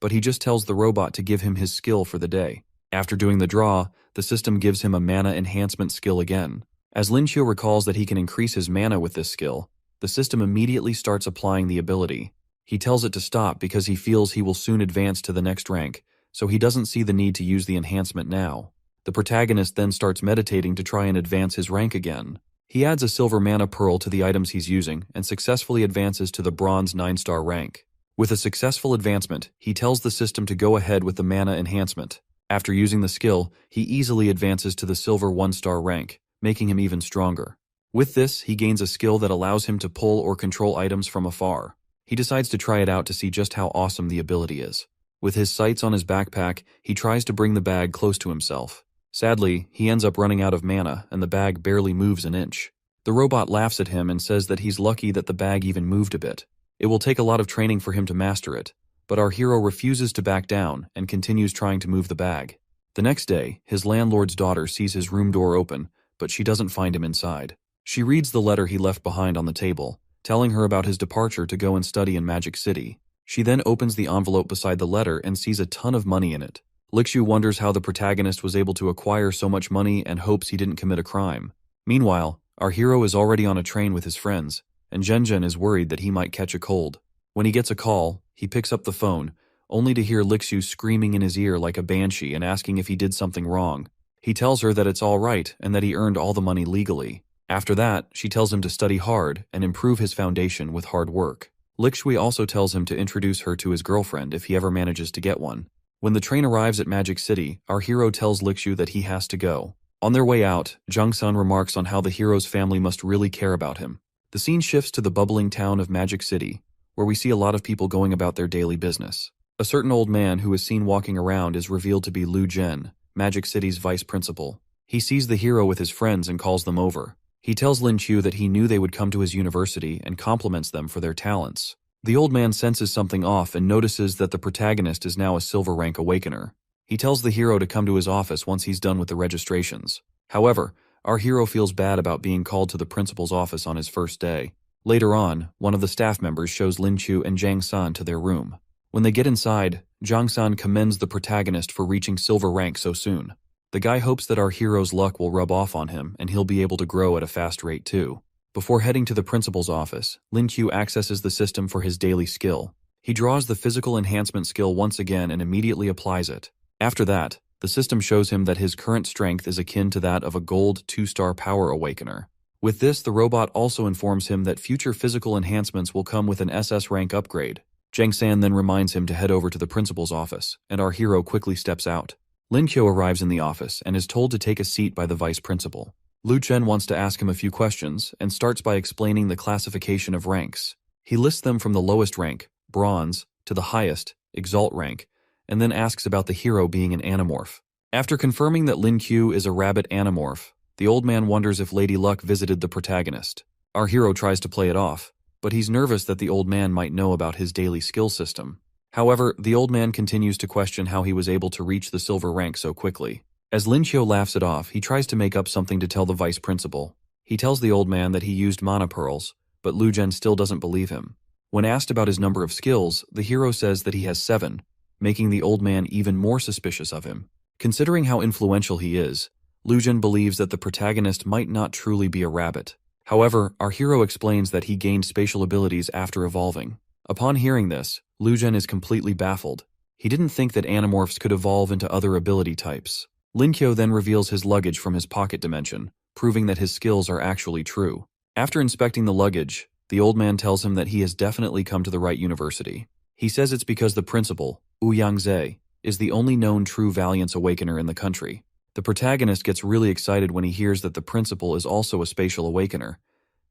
but he just tells the robot to give him his skill for the day. After doing the draw, the system gives him a mana enhancement skill again. As Lin Qiu recalls that he can increase his mana with this skill, the system immediately starts applying the ability. He tells it to stop because he feels he will soon advance to the next rank, so he doesn't see the need to use the enhancement now. The protagonist then starts meditating to try and advance his rank again. He adds a silver mana pearl to the items he's using and successfully advances to the bronze 9-star rank. With a successful advancement, he tells the system to go ahead with the mana enhancement. After using the skill, he easily advances to the silver 1-star rank, making him even stronger. With this, he gains a skill that allows him to pull or control items from afar. He decides to try it out to see just how awesome the ability is. With his sights on his backpack, he tries to bring the bag close to himself. Sadly, he ends up running out of mana and the bag barely moves an inch. The robot laughs at him and says that he's lucky that the bag even moved a bit. It will take a lot of training for him to master it, but our hero refuses to back down and continues trying to move the bag. The next day, his landlord's daughter sees his room door open, but she doesn't find him inside. She reads the letter he left behind on the table, telling her about his departure to go and study in Magic City. She then opens the envelope beside the letter and sees a ton of money in it. Lixu wonders how the protagonist was able to acquire so much money and hopes he didn't commit a crime. Meanwhile, our hero is already on a train with his friends, and Jen is worried that he might catch a cold. When he gets a call, he picks up the phone, only to hear Lixu screaming in his ear like a banshee and asking if he did something wrong. He tells her that it's all right and that he earned all the money legally. After that, she tells him to study hard and improve his foundation with hard work. Lixu also tells him to introduce her to his girlfriend if he ever manages to get one. When the train arrives at Magic City, our hero tells Lixu that he has to go. On their way out, Jung-sun remarks on how the hero's family must really care about him. The scene shifts to the bubbling town of Magic City, where we see a lot of people going about their daily business. A certain old man who is seen walking around is revealed to be Lu Zhen, Magic City's vice principal. He sees the hero with his friends and calls them over. He tells Lin Qiu that he knew they would come to his university and compliments them for their talents. The old man senses something off and notices that the protagonist is now a silver rank awakener. He tells the hero to come to his office once he's done with the registrations. However, our hero feels bad about being called to the principal's office on his first day. Later on, one of the staff members shows Lin Qiu and Jang-san to their room. When they get inside, Jang-san commends the protagonist for reaching silver rank so soon. The guy hopes that our hero's luck will rub off on him and he'll be able to grow at a fast rate too. Before heading to the principal's office, Lin Qiu accesses the system for his daily skill. He draws the physical enhancement skill once again and immediately applies it. After that, the system shows him that his current strength is akin to that of a gold 2-star power awakener. With this, the robot also informs him that future physical enhancements will come with an SS rank upgrade. Jang-san then reminds him to head over to the principal's office, and our hero quickly steps out. Lin Qiu arrives in the office and is told to take a seat by the vice principal. Lu Chen wants to ask him a few questions and starts by explaining the classification of ranks. He lists them from the lowest rank, bronze, to the highest, exalt rank, and then asks about the hero being an animorph. After confirming that Lin Qiu is a rabbit animorph, the old man wonders if Lady Luck visited the protagonist. Our hero tries to play it off, but he's nervous that the old man might know about his daily skill system. However, the old man continues to question how he was able to reach the silver rank so quickly. As Lin Qiu laughs it off, he tries to make up something to tell the vice principal. He tells the old man that he used mana pearls, but Lu Zhen still doesn't believe him. When asked about his number of skills, the hero says that he has 7, making the old man even more suspicious of him. Considering how influential he is, Lujin believes that the protagonist might not truly be a rabbit. However, our hero explains that he gained spatial abilities after evolving. Upon hearing this, Lujin is completely baffled. He didn't think that animorphs could evolve into other ability types. Linkyo then reveals his luggage from his pocket dimension, proving that his skills are actually true. After inspecting the luggage, the old man tells him that he has definitely come to the right university. He says it's because the principal, Ouyang is the only known true Valiance Awakener in the country. The protagonist gets really excited when he hears that the principal is also a spatial awakener,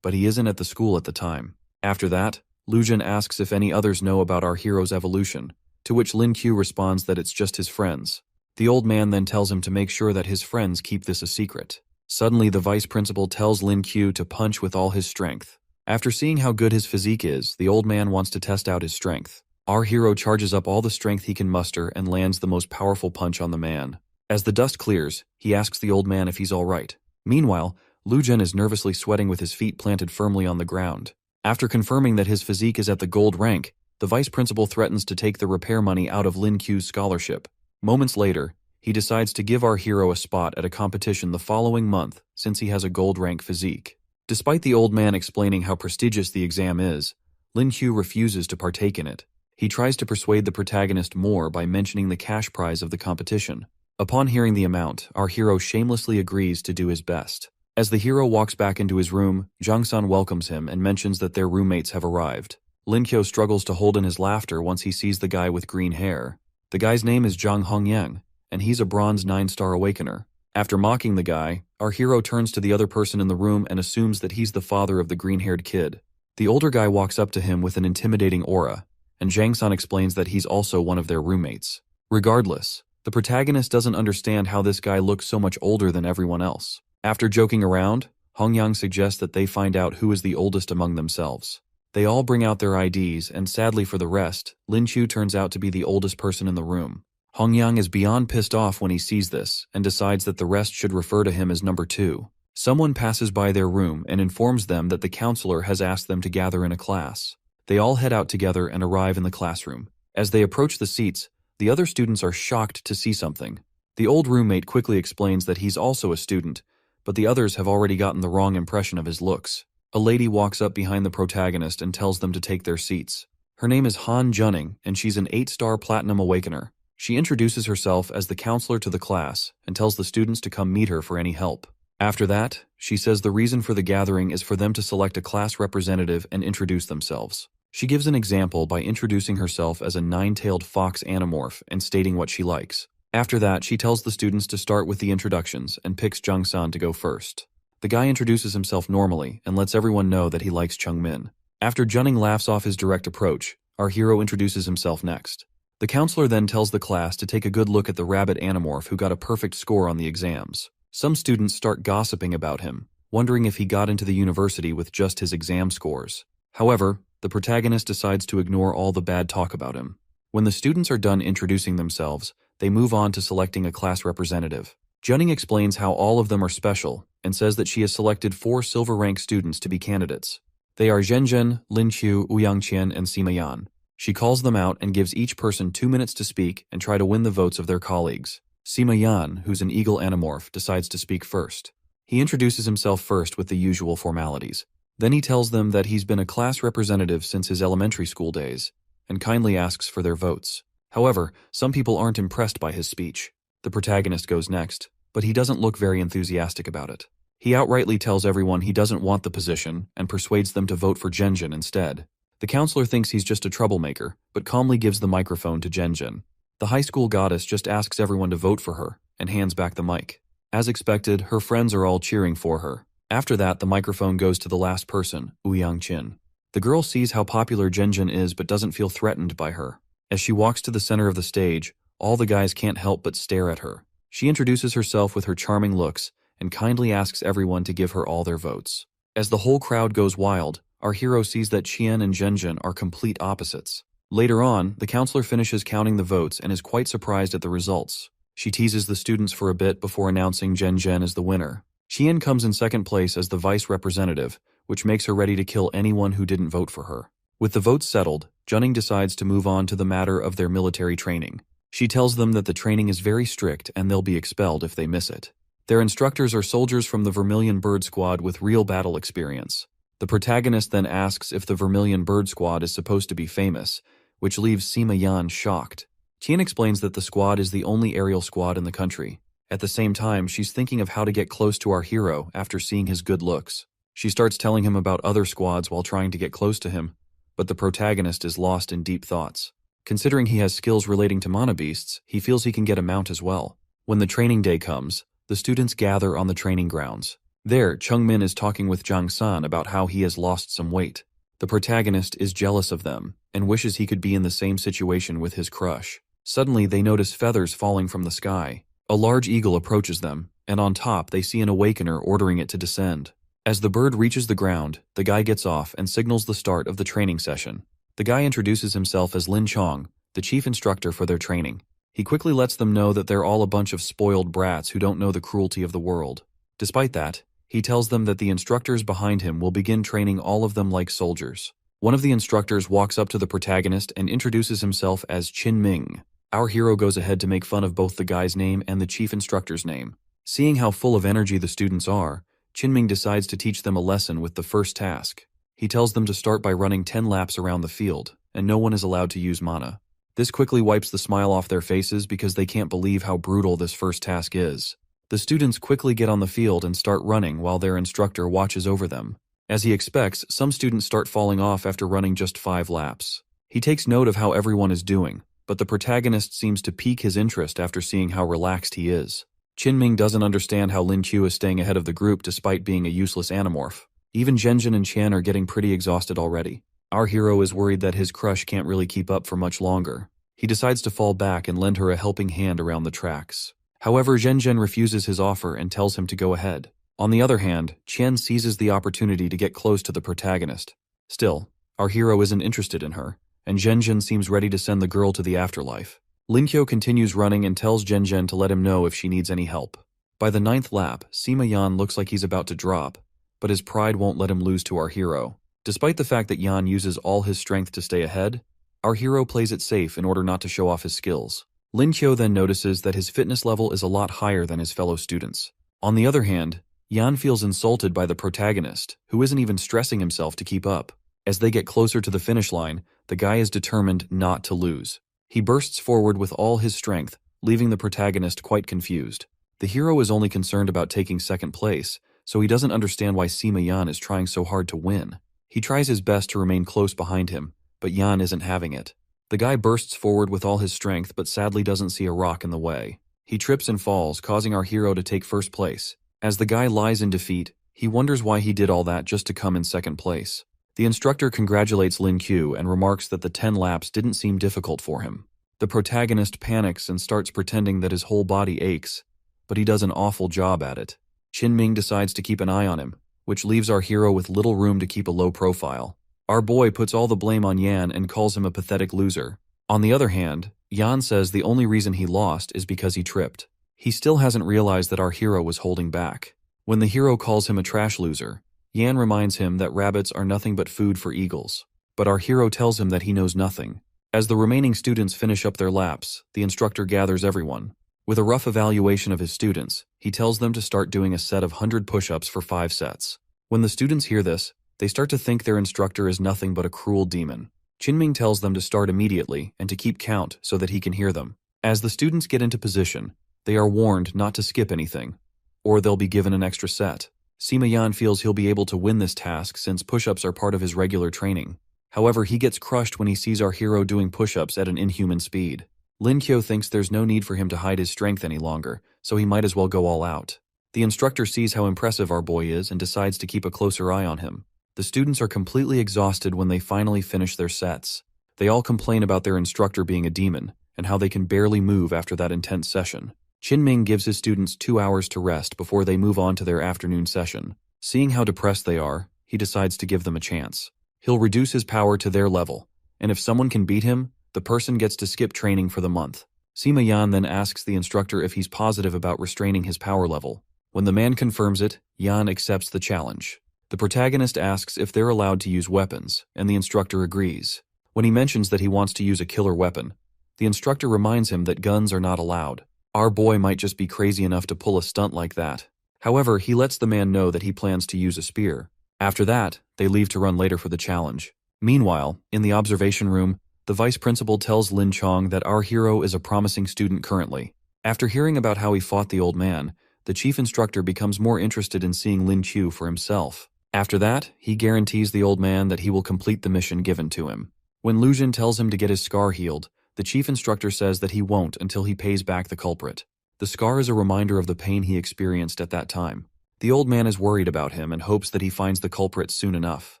but he isn't at the school at the time. After that, Lujin asks if any others know about our hero's evolution, to which Lin Q responds that it's just his friends. The old man then tells him to make sure that his friends keep this a secret. Suddenly, the vice principal tells Lin Q to punch with all his strength. After seeing how good his physique is, the old man wants to test out his strength. Our hero charges up all the strength he can muster and lands the most powerful punch on the man. As the dust clears, he asks the old man if he's all right. Meanwhile, Lujin is nervously sweating with his feet planted firmly on the ground. After confirming that his physique is at the gold rank, the vice principal threatens to take the repair money out of Lin Q's scholarship. Moments later, he decides to give our hero a spot at a competition the following month since he has a gold rank physique. Despite the old man explaining how prestigious the exam is, Lin Q refuses to partake in it. He tries to persuade the protagonist more by mentioning the cash prize of the competition. Upon hearing the amount, our hero shamelessly agrees to do his best. As the hero walks back into his room, Jang-san welcomes him and mentions that their roommates have arrived. Lin Q struggles to hold in his laughter once he sees the guy with green hair. The guy's name is Zhang Hongyang, and he's a bronze 9-star awakener. After mocking the guy, our hero turns to the other person in the room and assumes that he's the father of the green-haired kid. The older guy walks up to him with an intimidating aura, and Jang-san explains that he's also one of their roommates. Regardless, the protagonist doesn't understand how this guy looks so much older than everyone else. After joking around, Hongyang suggests that they find out who is the oldest among themselves. They all bring out their IDs, and sadly for the rest, Lin Chu turns out to be the oldest person in the room. Hongyang is beyond pissed off when he sees this, and decides that the rest should refer to him as number 2. Someone passes by their room and informs them that the counselor has asked them to gather in a class. They all head out together and arrive in the classroom. As they approach the seats, the other students are shocked to see something. The old roommate quickly explains that he's also a student, but the others have already gotten the wrong impression of his looks. A lady walks up behind the protagonist and tells them to take their seats. Her name is Han Junning, and she's an 8-star Platinum Awakener. She introduces herself as the counselor to the class and tells the students to come meet her for any help. After that, she says the reason for the gathering is for them to select a class representative and introduce themselves. She gives an example by introducing herself as a 9-tailed fox animorph and stating what she likes. After that, she tells the students to start with the introductions and picks Jung-san to go first. The guy introduces himself normally and lets everyone know that he likes Chung-min. After Junning laughs off his direct approach, our hero introduces himself next. The counselor then tells the class to take a good look at the rabbit animorph who got a perfect score on the exams. Some students start gossiping about him, wondering if he got into the university with just his exam scores. However, the protagonist decides to ignore all the bad talk about him. When the students are done introducing themselves, they move on to selecting a class representative. Junning explains how all of them are special and says that she has selected 4 silver rank students to be candidates. They are Zhenzhen, Linqiu, Ouyangqian, and Sima Yan. She calls them out and gives each person 2 minutes to speak and try to win the votes of their colleagues. Sima Yan, who's an eagle animorph, decides to speak first. He introduces himself first with the usual formalities. Then he tells them that he's been a class representative since his elementary school days, and kindly asks for their votes. However, some people aren't impressed by his speech. The protagonist goes next, but he doesn't look very enthusiastic about it. He outrightly tells everyone he doesn't want the position and persuades them to vote for Zhenzhen instead. The counselor thinks he's just a troublemaker, but calmly gives the microphone to Zhenzhen. The high school goddess just asks everyone to vote for her and hands back the mic. As expected, her friends are all cheering for her. After that, the microphone goes to the last person, Ouyangqian. The girl sees how popular Zhenzhen is but doesn't feel threatened by her. As she walks to the center of the stage, all the guys can't help but stare at her. She introduces herself with her charming looks and kindly asks everyone to give her all their votes. As the whole crowd goes wild, our hero sees that Qian and Zhenzhen are complete opposites. Later on, the counselor finishes counting the votes and is quite surprised at the results. She teases the students for a bit before announcing Zhenzhen as the winner. Qian comes in second place as the vice representative, which makes her ready to kill anyone who didn't vote for her. With the votes settled, Junning decides to move on to the matter of their military training. She tells them that the training is very strict and they'll be expelled if they miss it. Their instructors are soldiers from the Vermilion Bird Squad with real battle experience. The protagonist then asks if the Vermilion Bird Squad is supposed to be famous, which leaves Sima Yan shocked. Qian explains that the squad is the only aerial squad in the country. At the same time, she's thinking of how to get close to our hero after seeing his good looks. She starts telling him about other squads while trying to get close to him, but the protagonist is lost in deep thoughts. Considering he has skills relating to mana beasts, he feels he can get a mount as well. When the training day comes, the students gather on the training grounds. There, Chungmin is talking with Zhang San about how he has lost some weight. The protagonist is jealous of them and wishes he could be in the same situation with his crush. Suddenly, they notice feathers falling from the sky. A large eagle approaches them, and on top they see an awakener ordering it to descend. As the bird reaches the ground, the guy gets off and signals the start of the training session. The guy introduces himself as Lin Chong, the chief instructor for their training. He quickly lets them know that they're all a bunch of spoiled brats who don't know the cruelty of the world. Despite that, he tells them that the instructors behind him will begin training all of them like soldiers. One of the instructors walks up to the protagonist and introduces himself as Qin Ming. Our hero goes ahead to make fun of both the guy's name and the chief instructor's name. Seeing how full of energy the students are, Qin Ming decides to teach them a lesson with the first task. He tells them to start by running 10 laps around the field, and no one is allowed to use mana. This quickly wipes the smile off their faces because they can't believe how brutal this first task is. The students quickly get on the field and start running while their instructor watches over them. As he expects, some students start falling off after running just 5 laps. He takes note of how everyone is doing, but the protagonist seems to pique his interest after seeing how relaxed he is. Qin Ming doesn't understand how Lin Qiu is staying ahead of the group despite being a useless animorph. Even Zhenjin and Qian are getting pretty exhausted already. Our hero is worried that his crush can't really keep up for much longer. He decides to fall back and lend her a helping hand around the tracks. However, Zhenjin refuses his offer and tells him to go ahead. On the other hand, Qian seizes the opportunity to get close to the protagonist. Still, our hero isn't interested in her, and Zhenjin seems ready to send the girl to the afterlife. Lin Qiu continues running and tells Zhenjin to let him know if she needs any help. By the 9th lap, Sima Yan looks like he's about to drop, but his pride won't let him lose to our hero. Despite the fact that Yan uses all his strength to stay ahead, our hero plays it safe in order not to show off his skills. Lin Qiu then notices that his fitness level is a lot higher than his fellow students. On the other hand, Yan feels insulted by the protagonist, who isn't even stressing himself to keep up. As they get closer to the finish line, the guy is determined not to lose. He bursts forward with all his strength, leaving the protagonist quite confused. The hero is only concerned about taking second place, so he doesn't understand why Sima Yan is trying so hard to win. He tries his best to remain close behind him, but Yan isn't having it. The guy bursts forward with all his strength but sadly doesn't see a rock in the way. He trips and falls, causing our hero to take first place. As the guy lies in defeat, he wonders why he did all that just to come in second place. The instructor congratulates Lin Qiu and remarks that the 10 laps didn't seem difficult for him. The protagonist panics and starts pretending that his whole body aches, but he does an awful job at it. Qin Ming decides to keep an eye on him, which leaves our hero with little room to keep a low profile. Our boy puts all the blame on Yan and calls him a pathetic loser. On the other hand, Yan says the only reason he lost is because he tripped. He still hasn't realized that our hero was holding back. When the hero calls him a trash loser, Yan reminds him that rabbits are nothing but food for eagles. But our hero tells him that he knows nothing. As the remaining students finish up their laps, the instructor gathers everyone. With a rough evaluation of his students, he tells them to start doing a set of 100 push-ups for 5 sets. When the students hear this, they start to think their instructor is nothing but a cruel demon. Qin Ming tells them to start immediately and to keep count so that he can hear them. As the students get into position, they are warned not to skip anything, or they'll be given an extra set. Sima Yan feels he'll be able to win this task since push-ups are part of his regular training. However, he gets crushed when he sees our hero doing push-ups at an inhuman speed. Lin Qiu thinks there's no need for him to hide his strength any longer, so he might as well go all out. The instructor sees how impressive our boy is and decides to keep a closer eye on him. The students are completely exhausted when they finally finish their sets. They all complain about their instructor being a demon, and how they can barely move after that intense session. Qin Ming gives his students 2 hours to rest before they move on to their afternoon session. Seeing how depressed they are, he decides to give them a chance. He'll reduce his power to their level, and if someone can beat him, the person gets to skip training for the month. Sima Yan then asks the instructor if he's positive about restraining his power level. When the man confirms it, Yan accepts the challenge. The protagonist asks if they're allowed to use weapons, and the instructor agrees. When he mentions that he wants to use a killer weapon, The instructor reminds him that guns are not allowed. Our boy might just be crazy enough to pull a stunt like that. However, he lets the man know that he plans to use a spear. After that, they leave to run later for the challenge. Meanwhile, in the observation room, the vice principal tells Lin Chong that our hero is a promising student currently. After hearing about how he fought the old man, the chief instructor becomes more interested in seeing Lin Chu for himself. After that, he guarantees the old man that he will complete the mission given to him. When Lu Jin tells him to get his scar healed, the chief instructor says that he won't until he pays back the culprit. The scar is a reminder of the pain he experienced at that time. The old man is worried about him and hopes that he finds the culprit soon enough.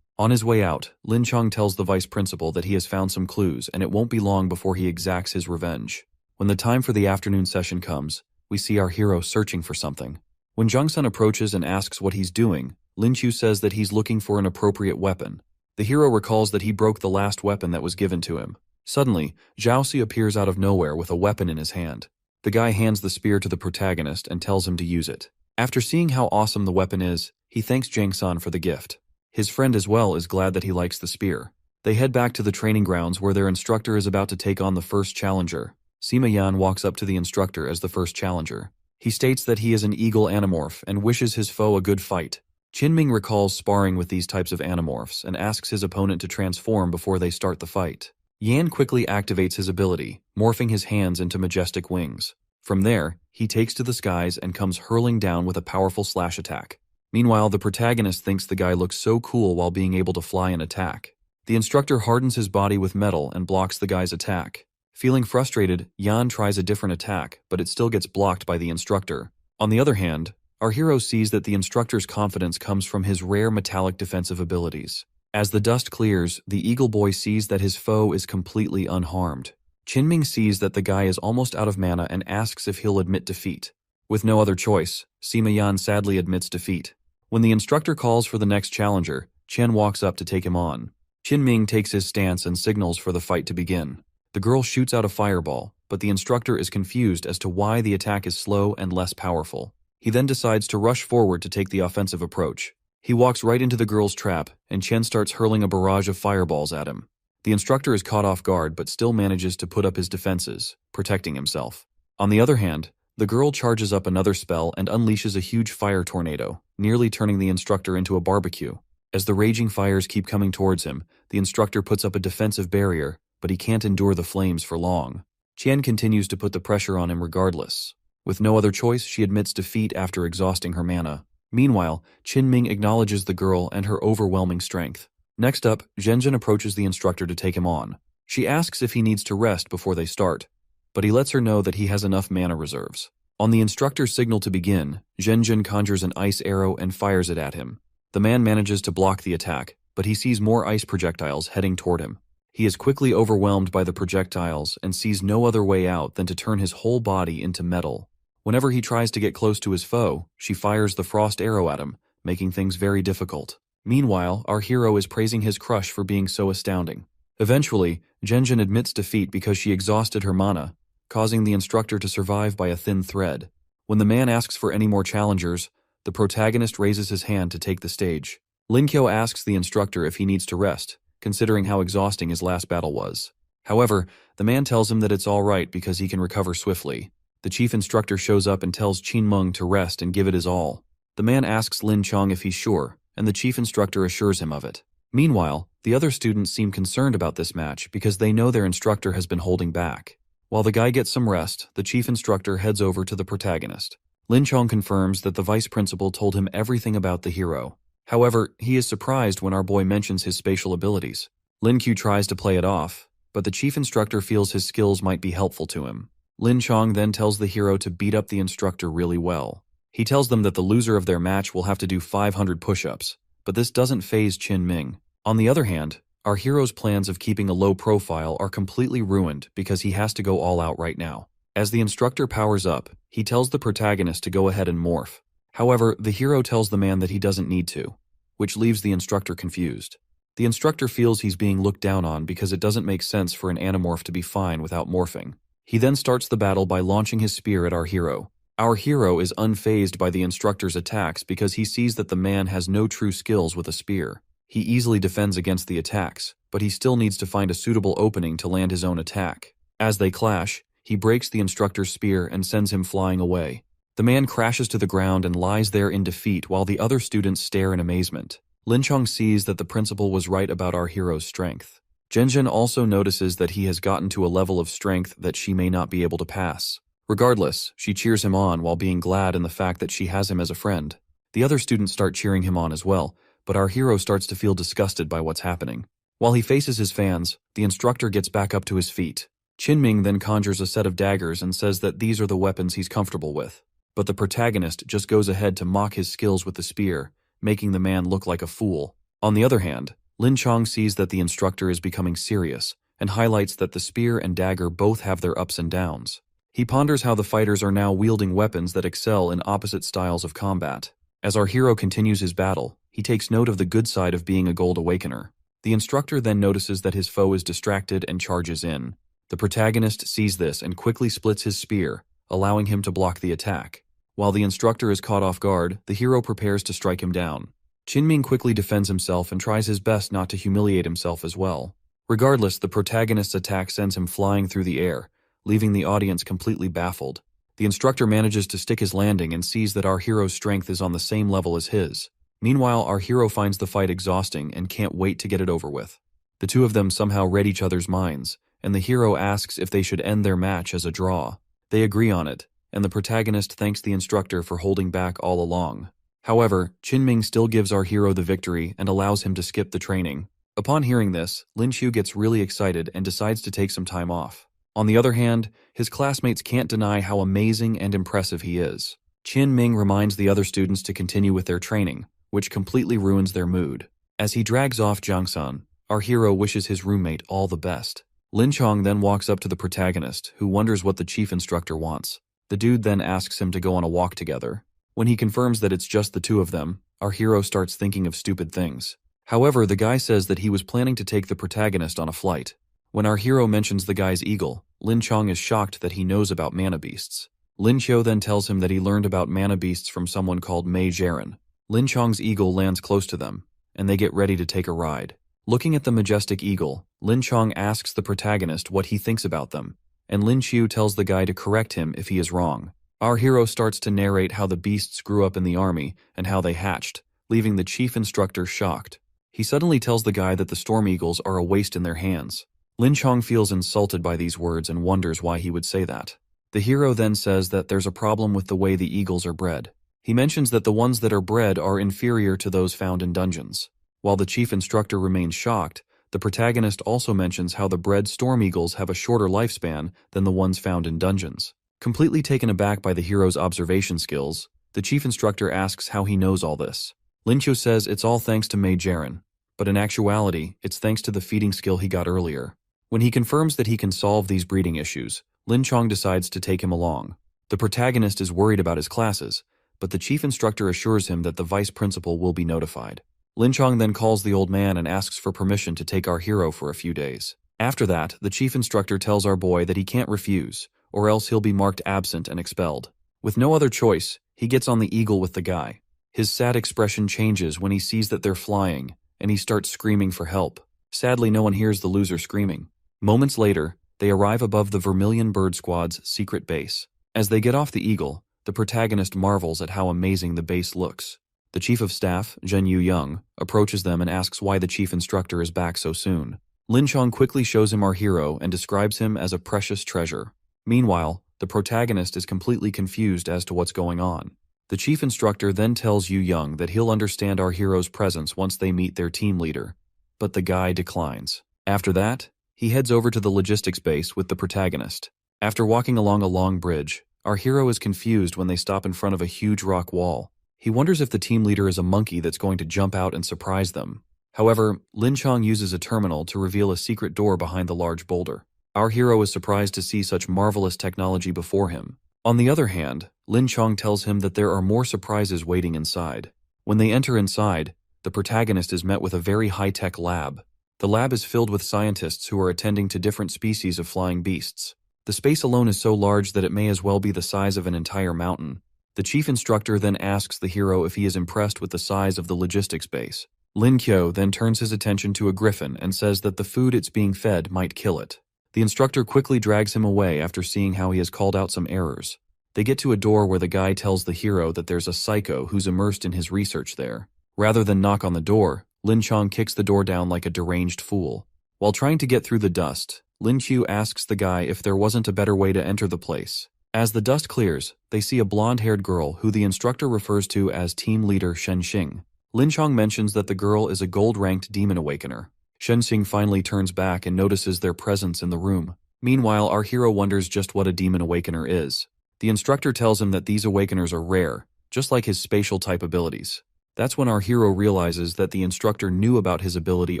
On his way out, Lin Chong tells the vice principal that he has found some clues and it won't be long before he exacts his revenge. When the time for the afternoon session comes, we see our hero searching for something. When Jung-sun approaches and asks what he's doing, Lin Chu says that he's looking for an appropriate weapon. The hero recalls that he broke the last weapon that was given to him. Suddenly, Zhaoxi appears out of nowhere with a weapon in his hand. The guy hands the spear to the protagonist and tells him to use it. After seeing how awesome the weapon is, he thanks Jang-san for the gift. His friend as well is glad that he likes the spear. They head back to the training grounds where their instructor is about to take on the first challenger. Sima Yan walks up to the instructor as the first challenger. He states that he is an eagle animorph and wishes his foe a good fight. Qinming recalls sparring with these types of animorphs and asks his opponent to transform before they start the fight. Yan quickly activates his ability, morphing his hands into majestic wings. From there, he takes to the skies and comes hurling down with a powerful slash attack. Meanwhile, the protagonist thinks the guy looks so cool while being able to fly and attack. The instructor hardens his body with metal and blocks the guy's attack. Feeling frustrated, Yan tries a different attack, but it still gets blocked by the instructor. On the other hand, our hero sees that the instructor's confidence comes from his rare metallic defensive abilities. As the dust clears, the Eagle Boy sees that his foe is completely unharmed. Qinming sees that the guy is almost out of mana and asks if he'll admit defeat. With no other choice, Sima Yan sadly admits defeat. When the instructor calls for the next challenger, Chen walks up to take him on. Qinming takes his stance and signals for the fight to begin. The girl shoots out a fireball, but the instructor is confused as to why the attack is slow and less powerful. He then decides to rush forward to take the offensive approach. He walks right into the girl's trap, and Chen starts hurling a barrage of fireballs at him. The instructor is caught off guard but still manages to put up his defenses, protecting himself. On the other hand, the girl charges up another spell and unleashes a huge fire tornado, nearly turning the instructor into a barbecue. As the raging fires keep coming towards him, the instructor puts up a defensive barrier, but he can't endure the flames for long. Qian continues to put the pressure on him regardless. With no other choice, she admits defeat after exhausting her mana. Meanwhile, Qinming acknowledges the girl and her overwhelming strength. Next up, Zhenjin approaches the instructor to take him on. She asks if he needs to rest before they start, but he lets her know that he has enough mana reserves. On the instructor's signal to begin, Zhenjin conjures an ice arrow and fires it at him. The man manages to block the attack, but he sees more ice projectiles heading toward him. He is quickly overwhelmed by the projectiles and sees no other way out than to turn his whole body into metal. Whenever he tries to get close to his foe, she fires the frost arrow at him, making things very difficult. Meanwhile, our hero is praising his crush for being so astounding. Eventually, Zhenjin admits defeat because she exhausted her mana, causing the instructor to survive by a thin thread. When the man asks for any more challengers, the protagonist raises his hand to take the stage. Lin Kyo asks the instructor if he needs to rest, considering how exhausting his last battle was. However, the man tells him that it's all right because he can recover swiftly. The chief instructor shows up and tells Qinmeng to rest and give it his all. The man asks Lin Chong if he's sure, and the chief instructor assures him of it. Meanwhile, the other students seem concerned about this match because they know their instructor has been holding back. While the guy gets some rest, the chief instructor heads over to the protagonist. Lin Chong confirms that the vice principal told him everything about the hero. However, he is surprised when our boy mentions his spatial abilities. Lin Q tries to play it off, but the chief instructor feels his skills might be helpful to him. Lin Chong then tells the hero to beat up the instructor really well. He tells them that the loser of their match will have to do 500 push-ups, but this doesn't faze Qinming. On the other hand, our hero's plans of keeping a low profile are completely ruined because he has to go all out right now. As the instructor powers up, he tells the protagonist to go ahead and morph. However, the hero tells the man that he doesn't need to, which leaves the instructor confused. The instructor feels he's being looked down on because it doesn't make sense for an animorph to be fine without morphing. He then starts the battle by launching his spear at our hero. Our hero is unfazed by the instructor's attacks because he sees that the man has no true skills with a spear. He easily defends against the attacks, but he still needs to find a suitable opening to land his own attack. As they clash, he breaks the instructor's spear and sends him flying away. The man crashes to the ground and lies there in defeat while the other students stare in amazement. Lin Chong sees that the principal was right about our hero's strength. Zhenjin also notices that he has gotten to a level of strength that she may not be able to pass. Regardless, she cheers him on while being glad in the fact that she has him as a friend. The other students start cheering him on as well, but our hero starts to feel disgusted by what's happening. While he faces his fans, the instructor gets back up to his feet. Qinming then conjures a set of daggers and says that these are the weapons he's comfortable with. But the protagonist just goes ahead to mock his skills with the spear, making the man look like a fool. On the other hand, Lin Chong sees that the instructor is becoming serious and highlights that the spear and dagger both have their ups and downs. He ponders how the fighters are now wielding weapons that excel in opposite styles of combat. As our hero continues his battle, he takes note of the good side of being a Gold Awakener. The instructor then notices that his foe is distracted and charges in. The protagonist sees this and quickly splits his spear, allowing him to block the attack. While the instructor is caught off guard, the hero prepares to strike him down. Qinming quickly defends himself and tries his best not to humiliate himself as well. Regardless, the protagonist's attack sends him flying through the air, leaving the audience completely baffled. The instructor manages to stick his landing and sees that our hero's strength is on the same level as his. Meanwhile, our hero finds the fight exhausting and can't wait to get it over with. The two of them somehow read each other's minds, and the hero asks if they should end their match as a draw. They agree on it, and the protagonist thanks the instructor for holding back all along. However, Qinming still gives our hero the victory and allows him to skip the training. Upon hearing this, Lin Chu gets really excited and decides to take some time off. On the other hand, his classmates can't deny how amazing and impressive he is. Qinming reminds the other students to continue with their training, which completely ruins their mood. As he drags off Jiangsan, our hero wishes his roommate all the best. Lin Chong then walks up to the protagonist, who wonders what the chief instructor wants. The dude then asks him to go on a walk together. When he confirms that it's just the two of them, our hero starts thinking of stupid things. However, the guy says that he was planning to take the protagonist on a flight. When our hero mentions the guy's eagle, Lin Chong is shocked that he knows about mana beasts. Lin Qiu then tells him that he learned about mana beasts from someone called Mei Jiren. Lin Chong's eagle lands close to them, and they get ready to take a ride. Looking at the majestic eagle, Lin Chong asks the protagonist what he thinks about them, and Lin Qiu tells the guy to correct him if he is wrong. Our hero starts to narrate how the beasts grew up in the army and how they hatched, leaving the chief instructor shocked. He suddenly tells the guy that the storm eagles are a waste in their hands. Lin Chong feels insulted by these words and wonders why he would say that. The hero then says that there's a problem with the way the eagles are bred. He mentions that the ones that are bred are inferior to those found in dungeons. While the chief instructor remains shocked, the protagonist also mentions how the bred storm eagles have a shorter lifespan than the ones found in dungeons. Completely taken aback by the hero's observation skills, the chief instructor asks how he knows all this. Lin Qiu says it's all thanks to Mei Jiren, but in actuality, it's thanks to the feeding skill he got earlier. When he confirms that he can solve these breeding issues, Lin Chong decides to take him along. The protagonist is worried about his classes, but the chief instructor assures him that the vice principal will be notified. Lin Chong then calls the old man and asks for permission to take our hero for a few days. After that, the chief instructor tells our boy that he can't refuse, or else he'll be marked absent and expelled. With no other choice, he gets on the eagle with the guy. His sad expression changes when he sees that they're flying, and he starts screaming for help. Sadly, no one hears the loser screaming. Moments later, they arrive above the Vermilion Bird Squad's secret base. As they get off the eagle, the protagonist marvels at how amazing the base looks. The chief of staff, Zhen Yu-young, approaches them and asks why the chief instructor is back so soon. Lin Chong quickly shows him our hero and describes him as a precious treasure. Meanwhile, the protagonist is completely confused as to what's going on. The chief instructor then tells Yu-young that he'll understand our hero's presence once they meet their team leader, but the guy declines. After that, he heads over to the logistics base with the protagonist. After walking along a long bridge, our hero is confused when they stop in front of a huge rock wall. He wonders if the team leader is a monkey that's going to jump out and surprise them. However, Lin Chong uses a terminal to reveal a secret door behind the large boulder. Our hero is surprised to see such marvelous technology before him. On the other hand, Lin Chong tells him that there are more surprises waiting inside. When they enter inside, the protagonist is met with a very high-tech lab. The lab is filled with scientists who are attending to different species of flying beasts. The space alone is so large that it may as well be the size of an entire mountain. The chief instructor then asks the hero if he is impressed with the size of the logistics base. Lin Qiu then turns his attention to a griffin and says that the food it's being fed might kill it. The instructor quickly drags him away after seeing how he has called out some errors. They get to a door where the guy tells the hero that there's a psycho who's immersed in his research there. Rather than knock on the door, Lin Chong kicks the door down like a deranged fool. While trying to get through the dust, Lin Qiu asks the guy if there wasn't a better way to enter the place. As the dust clears, they see a blonde-haired girl who the instructor refers to as team leader Shen Xing. Lin Chong mentions that the girl is a gold-ranked demon awakener. Shen Xing finally turns back and notices their presence in the room. Meanwhile, our hero wonders just what a demon awakener is. The instructor tells him that these awakeners are rare, just like his spatial type abilities. That's when our hero realizes that the instructor knew about his ability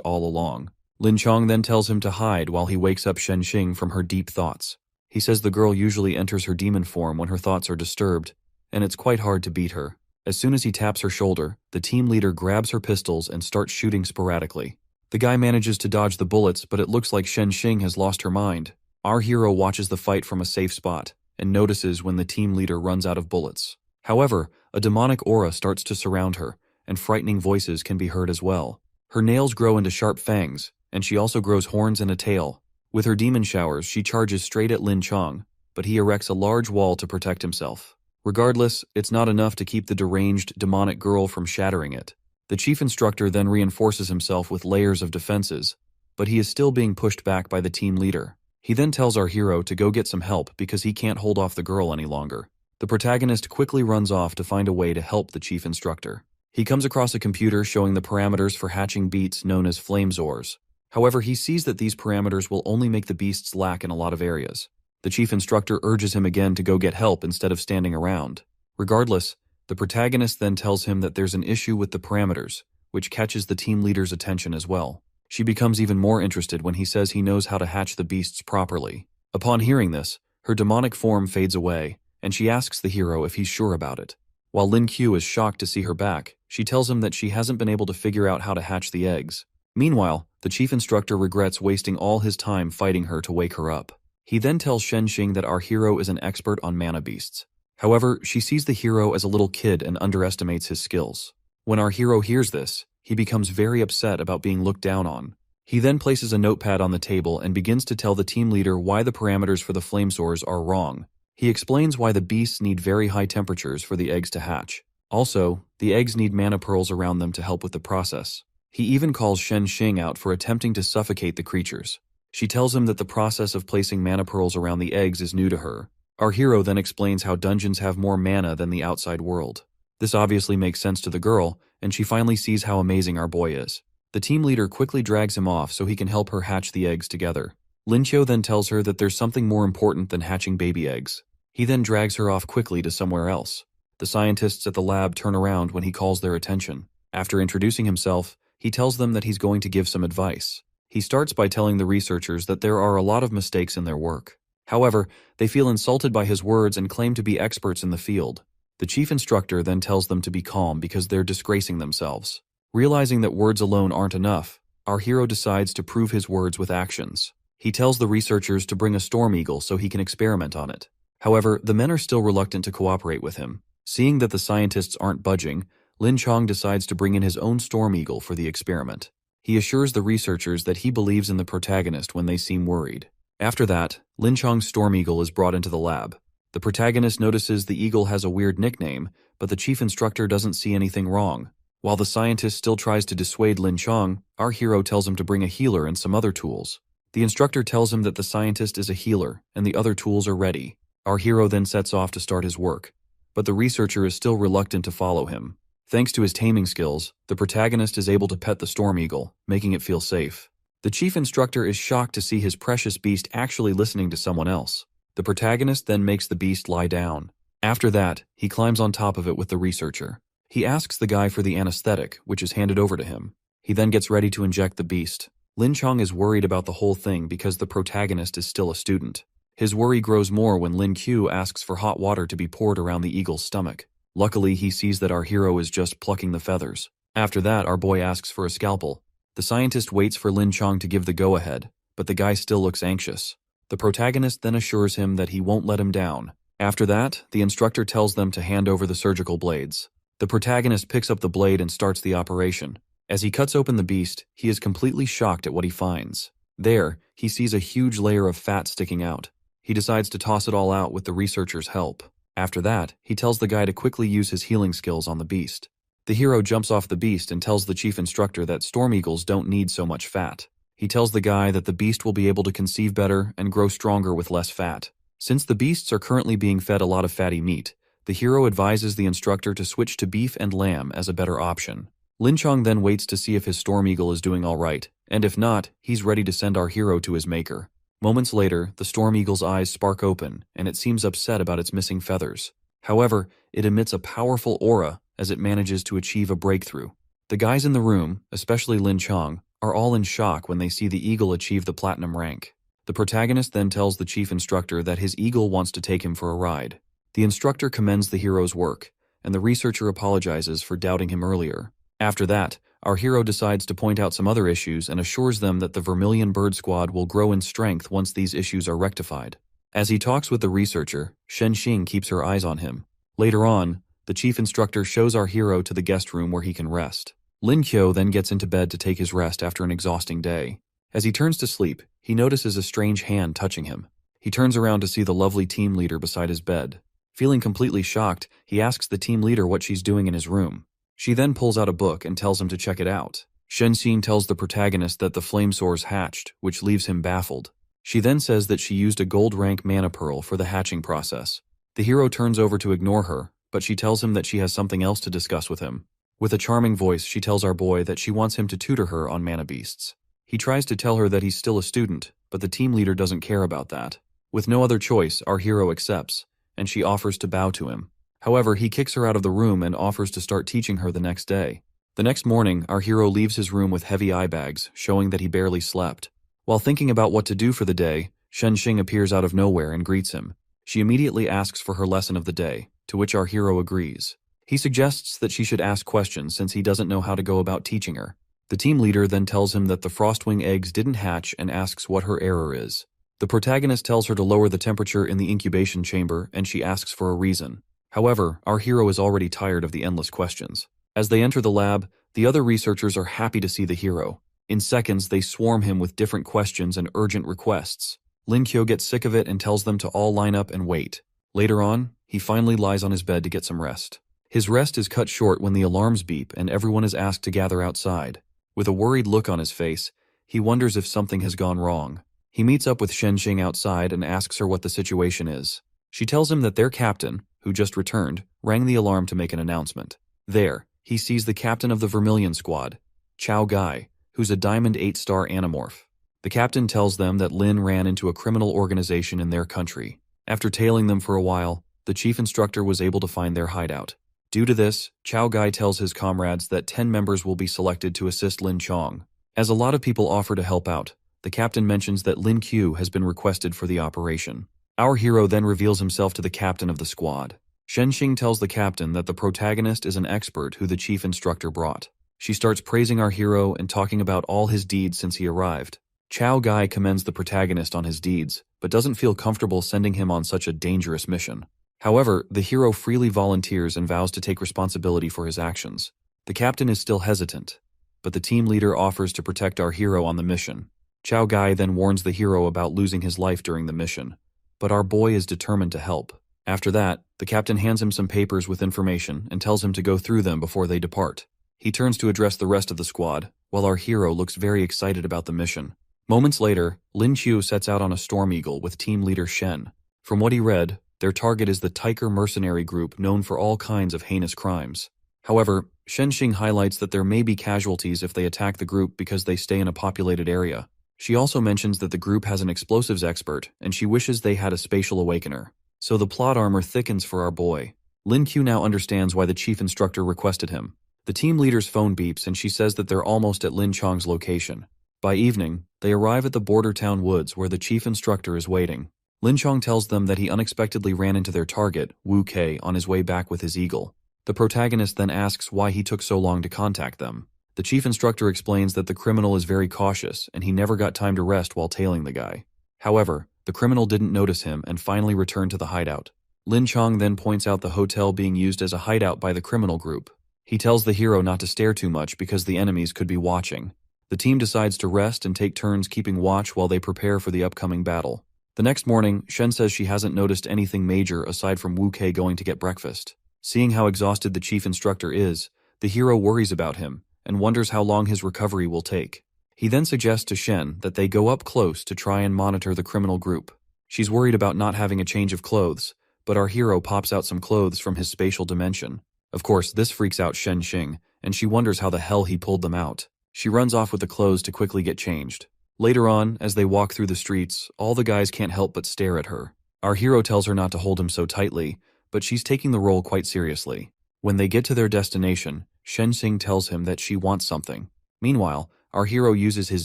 all along. Lin Chong then tells him to hide while he wakes up Shen Xing from her deep thoughts. He says the girl usually enters her demon form when her thoughts are disturbed, and it's quite hard to beat her. As soon as he taps her shoulder, the team leader grabs her pistols and starts shooting sporadically. The guy manages to dodge the bullets, but it looks like Shen Xing has lost her mind. Our hero watches the fight from a safe spot and notices when the team leader runs out of bullets. However, a demonic aura starts to surround her, and frightening voices can be heard as well. Her nails grow into sharp fangs, and she also grows horns and a tail. With her demon showers, she charges straight at Lin Chong, but he erects a large wall to protect himself. Regardless, it's not enough to keep the deranged, demonic girl from shattering it. The chief instructor then reinforces himself with layers of defenses, but he is still being pushed back by the team leader. He then tells our hero to go get some help because he can't hold off the girl any longer. The protagonist quickly runs off to find a way to help the chief instructor. He comes across a computer showing the parameters for hatching beasts known as flamezors. However, he sees that these parameters will only make the beasts lack in a lot of areas. The chief instructor urges him again to go get help instead of standing around. Regardless, the protagonist then tells him that there's an issue with the parameters, which catches the team leader's attention as well. She becomes even more interested when he says he knows how to hatch the beasts properly. Upon hearing this, her demonic form fades away, and she asks the hero if he's sure about it. While Lin Qiu is shocked to see her back, she tells him that she hasn't been able to figure out how to hatch the eggs. Meanwhile, the chief instructor regrets wasting all his time fighting her to wake her up. He then tells Shen Xing that our hero is an expert on mana beasts. However, she sees the hero as a little kid and underestimates his skills. When our hero hears this, he becomes very upset about being looked down on. He then places a notepad on the table and begins to tell the team leader why the parameters for the flamezors are wrong. He explains why the beasts need very high temperatures for the eggs to hatch. Also, the eggs need mana pearls around them to help with the process. He even calls Shen Xing out for attempting to suffocate the creatures. She tells him that the process of placing mana pearls around the eggs is new to her. Our hero then explains how dungeons have more mana than the outside world. This obviously makes sense to the girl, and she finally sees how amazing our boy is. The team leader quickly drags him off so he can help her hatch the eggs together. Lin Qiu then tells her that there's something more important than hatching baby eggs. He then drags her off quickly to somewhere else. The scientists at the lab turn around when he calls their attention. After introducing himself, he tells them that he's going to give some advice. He starts by telling the researchers that there are a lot of mistakes in their work. However, they feel insulted by his words and claim to be experts in the field. The chief instructor then tells them to be calm because they're disgracing themselves. Realizing that words alone aren't enough, our hero decides to prove his words with actions. He tells the researchers to bring a storm eagle so he can experiment on it. However, the men are still reluctant to cooperate with him. Seeing that the scientists aren't budging, Lin Chong decides to bring in his own storm eagle for the experiment. He assures the researchers that he believes in the protagonist when they seem worried. After that, Lin Chong's storm eagle is brought into the lab. The protagonist notices the eagle has a weird nickname, but the chief instructor doesn't see anything wrong. While the scientist still tries to dissuade Lin Chong, our hero tells him to bring a healer and some other tools. The instructor tells him that the scientist is a healer and the other tools are ready. Our hero then sets off to start his work, but the researcher is still reluctant to follow him. Thanks to his taming skills, the protagonist is able to pet the storm eagle, making it feel safe. The chief instructor is shocked to see his precious beast actually listening to someone else. The protagonist then makes the beast lie down. After that, he climbs on top of it with the researcher. He asks the guy for the anesthetic, which is handed over to him. He then gets ready to inject the beast. Lin Chong is worried about the whole thing because the protagonist is still a student. His worry grows more when Lin Qiu asks for hot water to be poured around the eagle's stomach. Luckily, he sees that our hero is just plucking the feathers. After that, our boy asks for a scalpel. The scientist waits for Lin Chong to give the go-ahead, but the guy still looks anxious. The protagonist then assures him that he won't let him down. After that, the instructor tells them to hand over the surgical blades. The protagonist picks up the blade and starts the operation. As he cuts open the beast, he is completely shocked at what he finds. There, he sees a huge layer of fat sticking out. He decides to toss it all out with the researcher's help. After that, he tells the guy to quickly use his healing skills on the beast. The hero jumps off the beast and tells the chief instructor that storm eagles don't need so much fat. He tells the guy that the beast will be able to conceive better and grow stronger with less fat. Since the beasts are currently being fed a lot of fatty meat, the hero advises the instructor to switch to beef and lamb as a better option. Lin Chong then waits to see if his storm eagle is doing all right, and if not, he's ready to send our hero to his maker. Moments later, the storm eagle's eyes spark open, and it seems upset about its missing feathers. However, it emits a powerful aura as it manages to achieve a breakthrough. The guys in the room, especially Lin Chong, are all in shock when they see the eagle achieve the platinum rank. The protagonist then tells the chief instructor that his eagle wants to take him for a ride. The instructor commends the hero's work, and the researcher apologizes for doubting him earlier. After that, our hero decides to point out some other issues and assures them that the Vermilion Bird Squad will grow in strength once these issues are rectified. As he talks with the researcher, Shen Xing keeps her eyes on him. Later on, the chief instructor shows our hero to the guest room where he can rest. Lin Qiu then gets into bed to take his rest after an exhausting day. As he turns to sleep, he notices a strange hand touching him. He turns around to see the lovely team leader beside his bed. Feeling completely shocked, he asks the team leader what she's doing in his room. She then pulls out a book and tells him to check it out. Shen Xin tells the protagonist that the flame source hatched, which leaves him baffled. She then says that she used a gold rank mana pearl for the hatching process. The hero turns over to ignore her, but she tells him that she has something else to discuss with him. With a charming voice, she tells our boy that she wants him to tutor her on mana beasts. He tries to tell her that he's still a student, but the team leader doesn't care about that. With no other choice, our hero accepts, and she offers to bow to him. However, he kicks her out of the room and offers to start teaching her the next day. The next morning, our hero leaves his room with heavy eye bags, showing that he barely slept. While thinking about what to do for the day, Shen Xing appears out of nowhere and greets him. She immediately asks for her lesson of the day, to which our hero agrees. He suggests that she should ask questions since he doesn't know how to go about teaching her. The team leader then tells him that the frostwing eggs didn't hatch and asks what her error is. The protagonist tells her to lower the temperature in the incubation chamber, and she asks for a reason. However, our hero is already tired of the endless questions. As they enter the lab, the other researchers are happy to see the hero. In seconds, they swarm him with different questions and urgent requests. Lin Qiu gets sick of it and tells them to all line up and wait. Later on, he finally lies on his bed to get some rest. His rest is cut short when the alarms beep and everyone is asked to gather outside. With a worried look on his face, he wonders if something has gone wrong. He meets up with Shen Xing outside and asks her what the situation is. She tells him that their captain, who just returned, rang the alarm to make an announcement. There, he sees the captain of the Vermilion Squad, Chao Gai, who's a Diamond 8-star animorph. The captain tells them that Lin ran into a criminal organization in their country. After tailing them for a while, the chief instructor was able to find their hideout. Due to this, Chao Gai tells his comrades that 10 members will be selected to assist Lin Chong. As a lot of people offer to help out, the captain mentions that Lin Qiu has been requested for the operation. Our hero then reveals himself to the captain of the squad. Shen Xing tells the captain that the protagonist is an expert who the chief instructor brought. She starts praising our hero and talking about all his deeds since he arrived. Chao Gai commends the protagonist on his deeds, but doesn't feel comfortable sending him on such a dangerous mission. However, the hero freely volunteers and vows to take responsibility for his actions. The captain is still hesitant, but the team leader offers to protect our hero on the mission. Chao Gai then warns the hero about losing his life during the mission, but our boy is determined to help. After that, the captain hands him some papers with information and tells him to go through them before they depart. He turns to address the rest of the squad, while our hero looks very excited about the mission. Moments later, Lin Qiu sets out on a storm eagle with team leader Shen. From what he read, their target is the Tiger mercenary group known for all kinds of heinous crimes. However, Shen Xing highlights that there may be casualties if they attack the group because they stay in a populated area. She also mentions that the group has an explosives expert, and she wishes they had a spatial awakener. So the plot armor thickens for our boy. Lin Qiu now understands why the chief instructor requested him. The team leader's phone beeps and she says that they're almost at Lin Chong's location. By evening, they arrive at the border town woods where the chief instructor is waiting. Lin Chong tells them that he unexpectedly ran into their target, Wu Kei, on his way back with his eagle. The protagonist then asks why he took so long to contact them. The chief instructor explains that the criminal is very cautious and he never got time to rest while tailing the guy. However, the criminal didn't notice him and finally returned to the hideout. Lin Chong then points out the hotel being used as a hideout by the criminal group. He tells the hero not to stare too much because the enemies could be watching. The team decides to rest and take turns keeping watch while they prepare for the upcoming battle. The next morning, Shen says she hasn't noticed anything major aside from Wu Kei going to get breakfast. Seeing how exhausted the chief instructor is, the hero worries about him and wonders how long his recovery will take. He then suggests to Shen that they go up close to try and monitor the criminal group. She's worried about not having a change of clothes, but our hero pops out some clothes from his spatial dimension. Of course, this freaks out Shen Xing, and she wonders how the hell he pulled them out. She runs off with the clothes to quickly get changed. Later on, as they walk through the streets, all the guys can't help but stare at her. Our hero tells her not to hold him so tightly, but she's taking the role quite seriously. When they get to their destination, Shen Xing tells him that she wants something. Meanwhile, our hero uses his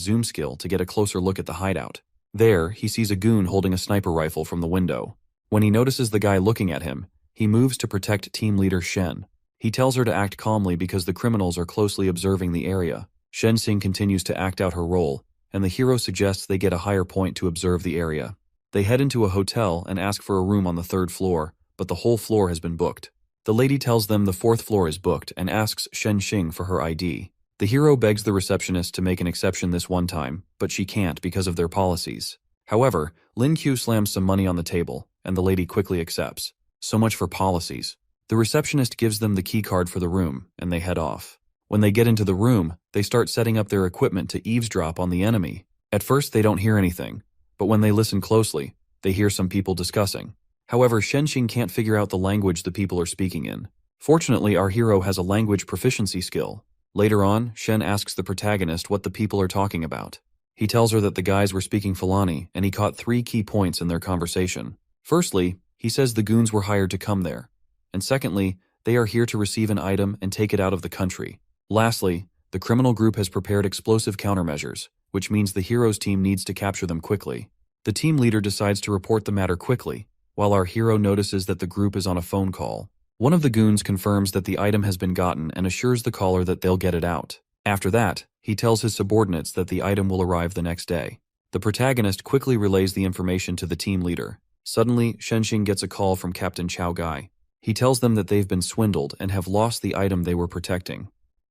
zoom skill to get a closer look at the hideout. There, he sees a goon holding a sniper rifle from the window. When he notices the guy looking at him, he moves to protect team leader Shen. He tells her to act calmly because the criminals are closely observing the area. Shen Xing continues to act out her role, and the hero suggests they get a higher point to observe the area. They head into a hotel and ask for a room on the 3rd floor, but the whole floor has been booked. The lady tells them the 4th floor is booked and asks Shen Xing for her ID. The hero begs the receptionist to make an exception this one time, but she can't because of their policies. However, Lin Q slams some money on the table, and the lady quickly accepts. So much for policies. The receptionist gives them the key card for the room, and they head off. When they get into the room, they start setting up their equipment to eavesdrop on the enemy. At first, they don't hear anything, but when they listen closely, they hear some people discussing. However, Shen Xing can't figure out the language the people are speaking in. Fortunately, our hero has a language proficiency skill. Later on, Shen asks the protagonist what the people are talking about. He tells her that the guys were speaking Fulani, and he caught 3 key points in their conversation. Firstly, he says the goons were hired to come there. And secondly, they are here to receive an item and take it out of the country. Lastly, the criminal group has prepared explosive countermeasures, which means the hero's team needs to capture them quickly. The team leader decides to report the matter quickly, while our hero notices that the group is on a phone call. One of the goons confirms that the item has been gotten and assures the caller that they'll get it out. After that, he tells his subordinates that the item will arrive the next day. The protagonist quickly relays the information to the team leader. Suddenly, Shen Xing gets a call from Captain Chao Gai. He tells them that they've been swindled and have lost the item they were protecting.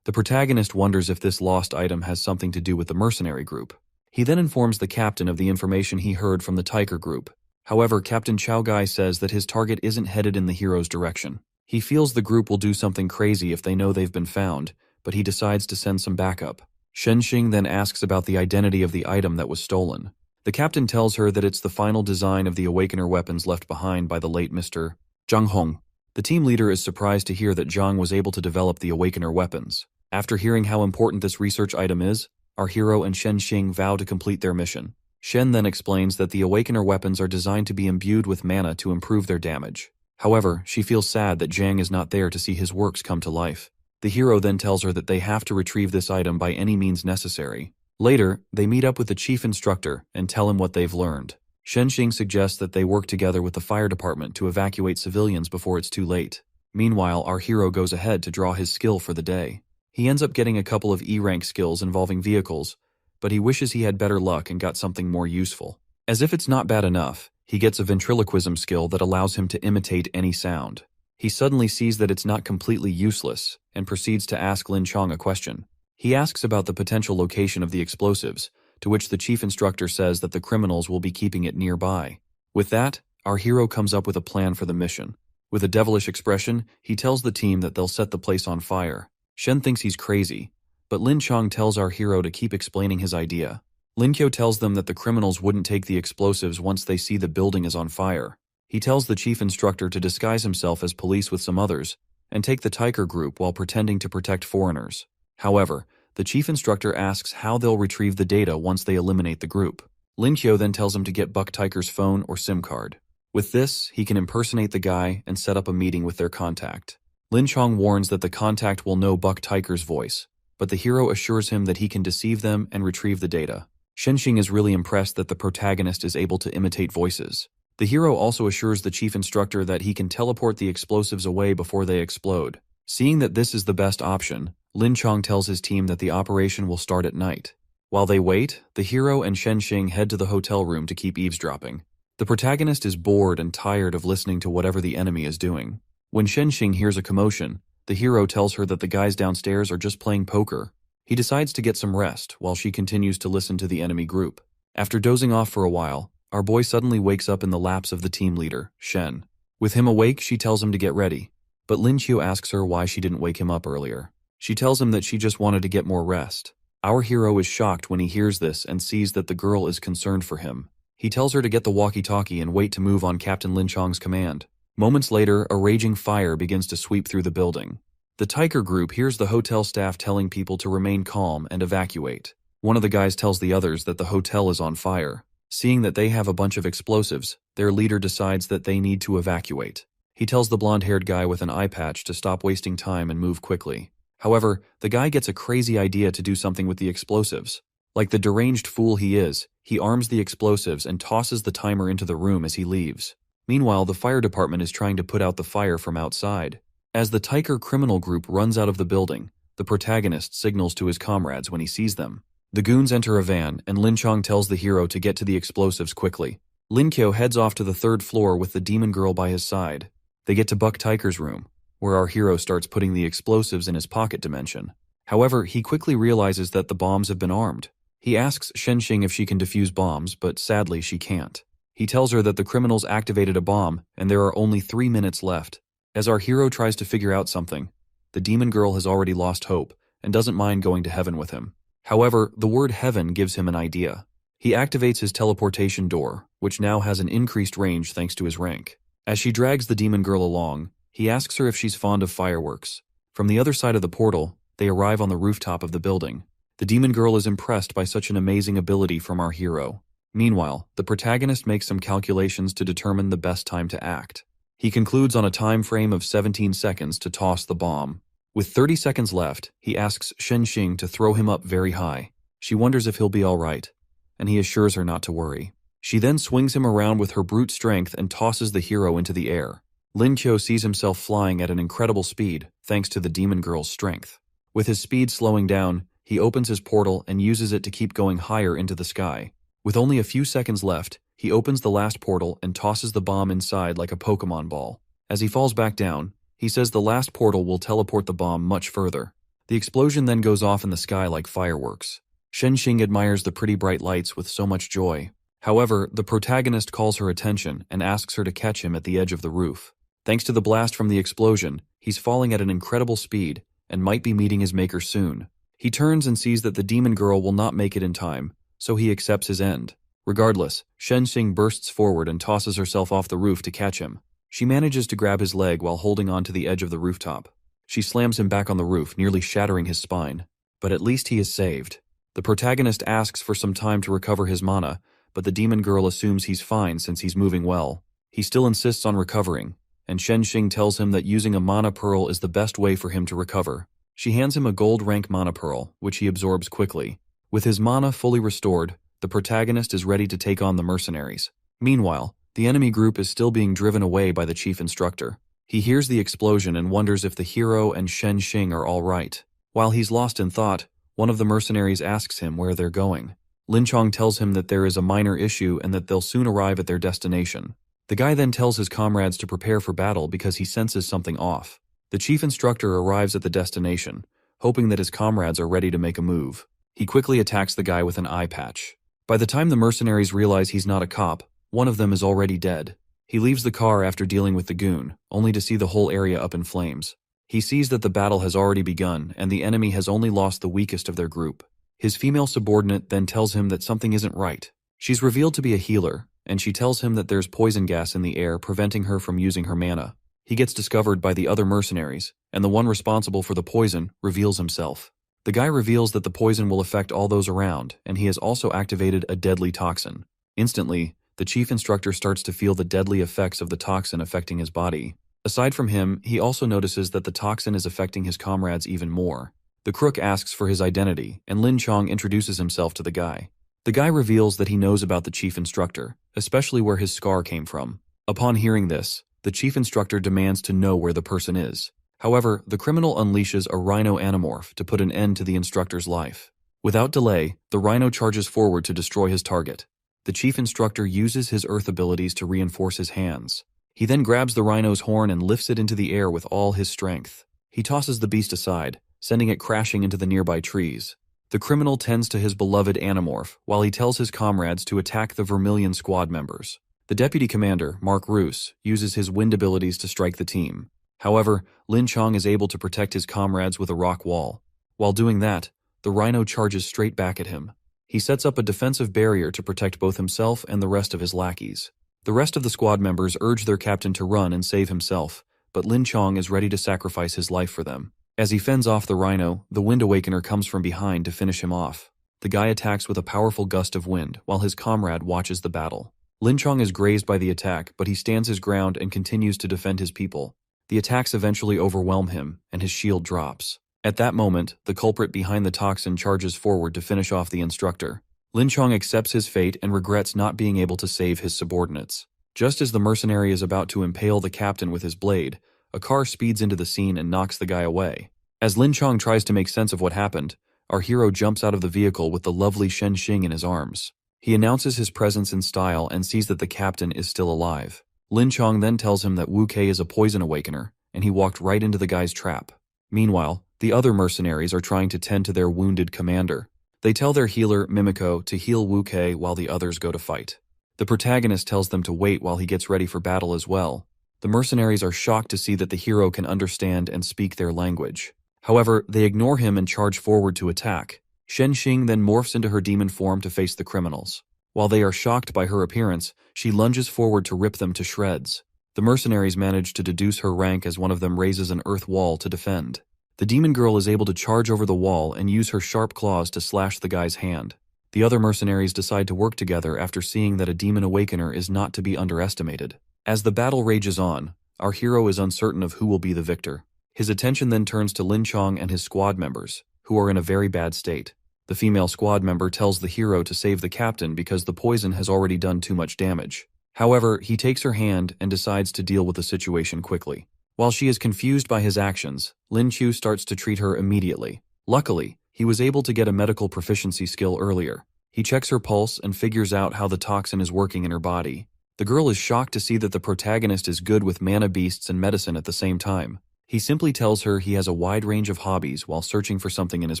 The protagonist wonders if this lost item has something to do with the mercenary group. He then informs the captain of the information he heard from the Tiger group. However, Captain Chao Gai says that his target isn't headed in the hero's direction. He feels the group will do something crazy if they know they've been found, but he decides to send some backup. Shen Xing then asks about the identity of the item that was stolen. The captain tells her that it's the final design of the Awakener weapons left behind by the late Mr. Zhang Hong. The team leader is surprised to hear that Zhang was able to develop the Awakener weapons. After hearing how important this research item is, our hero and Shen Xing vow to complete their mission. Shen then explains that the Awakener weapons are designed to be imbued with mana to improve their damage. However, she feels sad that Zhang is not there to see his works come to life. The hero then tells her that they have to retrieve this item by any means necessary. Later, they meet up with the chief instructor and tell him what they've learned. Shen Xing suggests that they work together with the fire department to evacuate civilians before it's too late. Meanwhile, our hero goes ahead to draw his skill for the day. He ends up getting a couple of E-rank skills involving vehicles, but he wishes he had better luck and got something more useful. As if it's not bad enough, he gets a ventriloquism skill that allows him to imitate any sound. He suddenly sees that it's not completely useless and proceeds to ask Lin Chong a question. He asks about the potential location of the explosives, to which the chief instructor says that the criminals will be keeping it nearby. With that, our hero comes up with a plan for the mission. With a devilish expression, he tells the team that they'll set the place on fire. Shen thinks he's crazy, but Lin Chong tells our hero to keep explaining his idea. Lin Kyo tells them that the criminals wouldn't take the explosives once they see the building is on fire. He tells the chief instructor to disguise himself as police with some others and take the Tiger group while pretending to protect foreigners. However, the chief instructor asks how they'll retrieve the data once they eliminate the group. Lin Kyo then tells him to get Buck Tiger's phone or SIM card. With this, he can impersonate the guy and set up a meeting with their contact. Lin Chong warns that the contact will know Buck Tiger's voice, but the hero assures him that he can deceive them and retrieve the data. Shen Xing is really impressed that the protagonist is able to imitate voices. The hero also assures the chief instructor that he can teleport the explosives away before they explode. Seeing that this is the best option, Lin Chong tells his team that the operation will start at night. While they wait, the hero and Shen Xing head to the hotel room to keep eavesdropping. The protagonist is bored and tired of listening to whatever the enemy is doing. When Shen Xing hears a commotion, the hero tells her that the guys downstairs are just playing poker. He decides to get some rest while she continues to listen to the enemy group. After dozing off for a while, our boy suddenly wakes up in the laps of the team leader, Shen. With him awake, she tells him to get ready, but Lin Qiu asks her why she didn't wake him up earlier. She tells him that she just wanted to get more rest. Our hero is shocked when he hears this and sees that the girl is concerned for him. He tells her to get the walkie-talkie and wait to move on Captain Lin Chong's command. Moments later, a raging fire begins to sweep through the building. The Tiger group hears the hotel staff telling people to remain calm and evacuate. One of the guys tells the others that the hotel is on fire. Seeing that they have a bunch of explosives, their leader decides that they need to evacuate. He tells the blonde-haired guy with an eye patch to stop wasting time and move quickly. However, the guy gets a crazy idea to do something with the explosives. Like the deranged fool he is, he arms the explosives and tosses the timer into the room as he leaves. Meanwhile, the fire department is trying to put out the fire from outside. As the Tiger criminal group runs out of the building, the protagonist signals to his comrades when he sees them. The goons enter a van, and Lin Chong tells the hero to get to the explosives quickly. Lin Qiu heads off to the third floor with the demon girl by his side. They get to Buck Tiger's room, where our hero starts putting the explosives in his pocket dimension. However, he quickly realizes that the bombs have been armed. He asks Shen Xing if she can defuse bombs, but sadly she can't. He tells her that the criminals activated a bomb, and there are only 3 minutes left. As our hero tries to figure out something, the demon girl has already lost hope, and doesn't mind going to heaven with him. However, the word heaven gives him an idea. He activates his teleportation door, which now has an increased range thanks to his rank. As she drags the demon girl along, he asks her if she's fond of fireworks. From the other side of the portal, they arrive on the rooftop of the building. The demon girl is impressed by such an amazing ability from our hero. Meanwhile, the protagonist makes some calculations to determine the best time to act. He concludes on a time frame of 17 seconds to toss the bomb. With 30 seconds left, he asks Shen Xing to throw him up very high. She wonders if he'll be all right, and he assures her not to worry. She then swings him around with her brute strength and tosses the hero into the air. Lin Qiu sees himself flying at an incredible speed, thanks to the demon girl's strength. With his speed slowing down, he opens his portal and uses it to keep going higher into the sky. With only a few seconds left, he opens the last portal and tosses the bomb inside like a Pokemon ball. As he falls back down, he says the last portal will teleport the bomb much further. The explosion then goes off in the sky like fireworks. Shen Xing admires the pretty bright lights with so much joy. However, the protagonist calls her attention and asks her to catch him at the edge of the roof. Thanks to the blast from the explosion, he's falling at an incredible speed and might be meeting his maker soon. He turns and sees that the demon girl will not make it in time, so he accepts his end. Regardless, Shen Xing bursts forward and tosses herself off the roof to catch him. She manages to grab his leg while holding on to the edge of the rooftop. She slams him back on the roof, nearly shattering his spine. But at least he is saved. The protagonist asks for some time to recover his mana, but the demon girl assumes he's fine since he's moving well. He still insists on recovering, and Shen Xing tells him that using a mana pearl is the best way for him to recover. She hands him a gold rank mana pearl, which he absorbs quickly. With his mana fully restored, the protagonist is ready to take on the mercenaries. Meanwhile, the enemy group is still being driven away by the chief instructor. He hears the explosion and wonders if the hero and Shen Xing are all right. While he's lost in thought, one of the mercenaries asks him where they're going. Lin Chong tells him that there is a minor issue and that they'll soon arrive at their destination. The guy then tells his comrades to prepare for battle because he senses something off. The chief instructor arrives at the destination, hoping that his comrades are ready to make a move. He quickly attacks the guy with an eye patch. By the time the mercenaries realize he's not a cop, one of them is already dead. He leaves the car after dealing with the goon, only to see the whole area up in flames. He sees that the battle has already begun and the enemy has only lost the weakest of their group. His female subordinate then tells him that something isn't right. She's revealed to be a healer, and she tells him that there's poison gas in the air preventing her from using her mana. He gets discovered by the other mercenaries, and the one responsible for the poison reveals himself. The guy reveals that the poison will affect all those around, and he has also activated a deadly toxin. Instantly, the chief instructor starts to feel the deadly effects of the toxin affecting his body. Aside from him, he also notices that the toxin is affecting his comrades even more. The crook asks for his identity, and Lin Chong introduces himself to the guy. The guy reveals that he knows about the chief instructor, especially where his scar came from. Upon hearing this, the chief instructor demands to know where the person is. However, the criminal unleashes a rhino animorph to put an end to the instructor's life. Without delay, the rhino charges forward to destroy his target. The chief instructor uses his earth abilities to reinforce his hands. He then grabs the rhino's horn and lifts it into the air with all his strength. He tosses the beast aside, sending it crashing into the nearby trees. The criminal tends to his beloved Animorph, while he tells his comrades to attack the Vermilion Squad members. The deputy commander, Mark Roos, uses his wind abilities to strike the team. However, Lin Chong is able to protect his comrades with a rock wall. While doing that, the rhino charges straight back at him. He sets up a defensive barrier to protect both himself and the rest of his lackeys. The rest of the squad members urge their captain to run and save himself, but Lin Chong is ready to sacrifice his life for them. As he fends off the rhino, the Wind Awakener comes from behind to finish him off. The guy attacks with a powerful gust of wind, while his comrade watches the battle. Lin Chong is grazed by the attack, but he stands his ground and continues to defend his people. The attacks eventually overwhelm him, and his shield drops. At that moment, the culprit behind the toxin charges forward to finish off the instructor. Lin Chong accepts his fate and regrets not being able to save his subordinates. Just as the mercenary is about to impale the captain with his blade, a car speeds into the scene and knocks the guy away. As Lin Chong tries to make sense of what happened, our hero jumps out of the vehicle with the lovely Shen Xing in his arms. He announces his presence in style and sees that the captain is still alive. Lin Chong then tells him that Wu Kei is a poison awakener, and he walked right into the guy's trap. Meanwhile, the other mercenaries are trying to tend to their wounded commander. They tell their healer, Mimiko, to heal Wu Kei while the others go to fight. The protagonist tells them to wait while he gets ready for battle as well. The mercenaries are shocked to see that the hero can understand and speak their language. However, they ignore him and charge forward to attack. Shen Xing then morphs into her demon form to face the criminals. While they are shocked by her appearance, she lunges forward to rip them to shreds. The mercenaries manage to deduce her rank as one of them raises an earth wall to defend. The demon girl is able to charge over the wall and use her sharp claws to slash the guy's hand. The other mercenaries decide to work together after seeing that a demon awakener is not to be underestimated. As the battle rages on, our hero is uncertain of who will be the victor. His attention then turns to Lin Chong and his squad members, who are in a very bad state. The female squad member tells the hero to save the captain because the poison has already done too much damage. However, he takes her hand and decides to deal with the situation quickly. While she is confused by his actions, Lin Chu starts to treat her immediately. Luckily, he was able to get a medical proficiency skill earlier. He checks her pulse and figures out how the toxin is working in her body. The girl is shocked to see that the protagonist is good with mana beasts and medicine at the same time. He simply tells her he has a wide range of hobbies while searching for something in his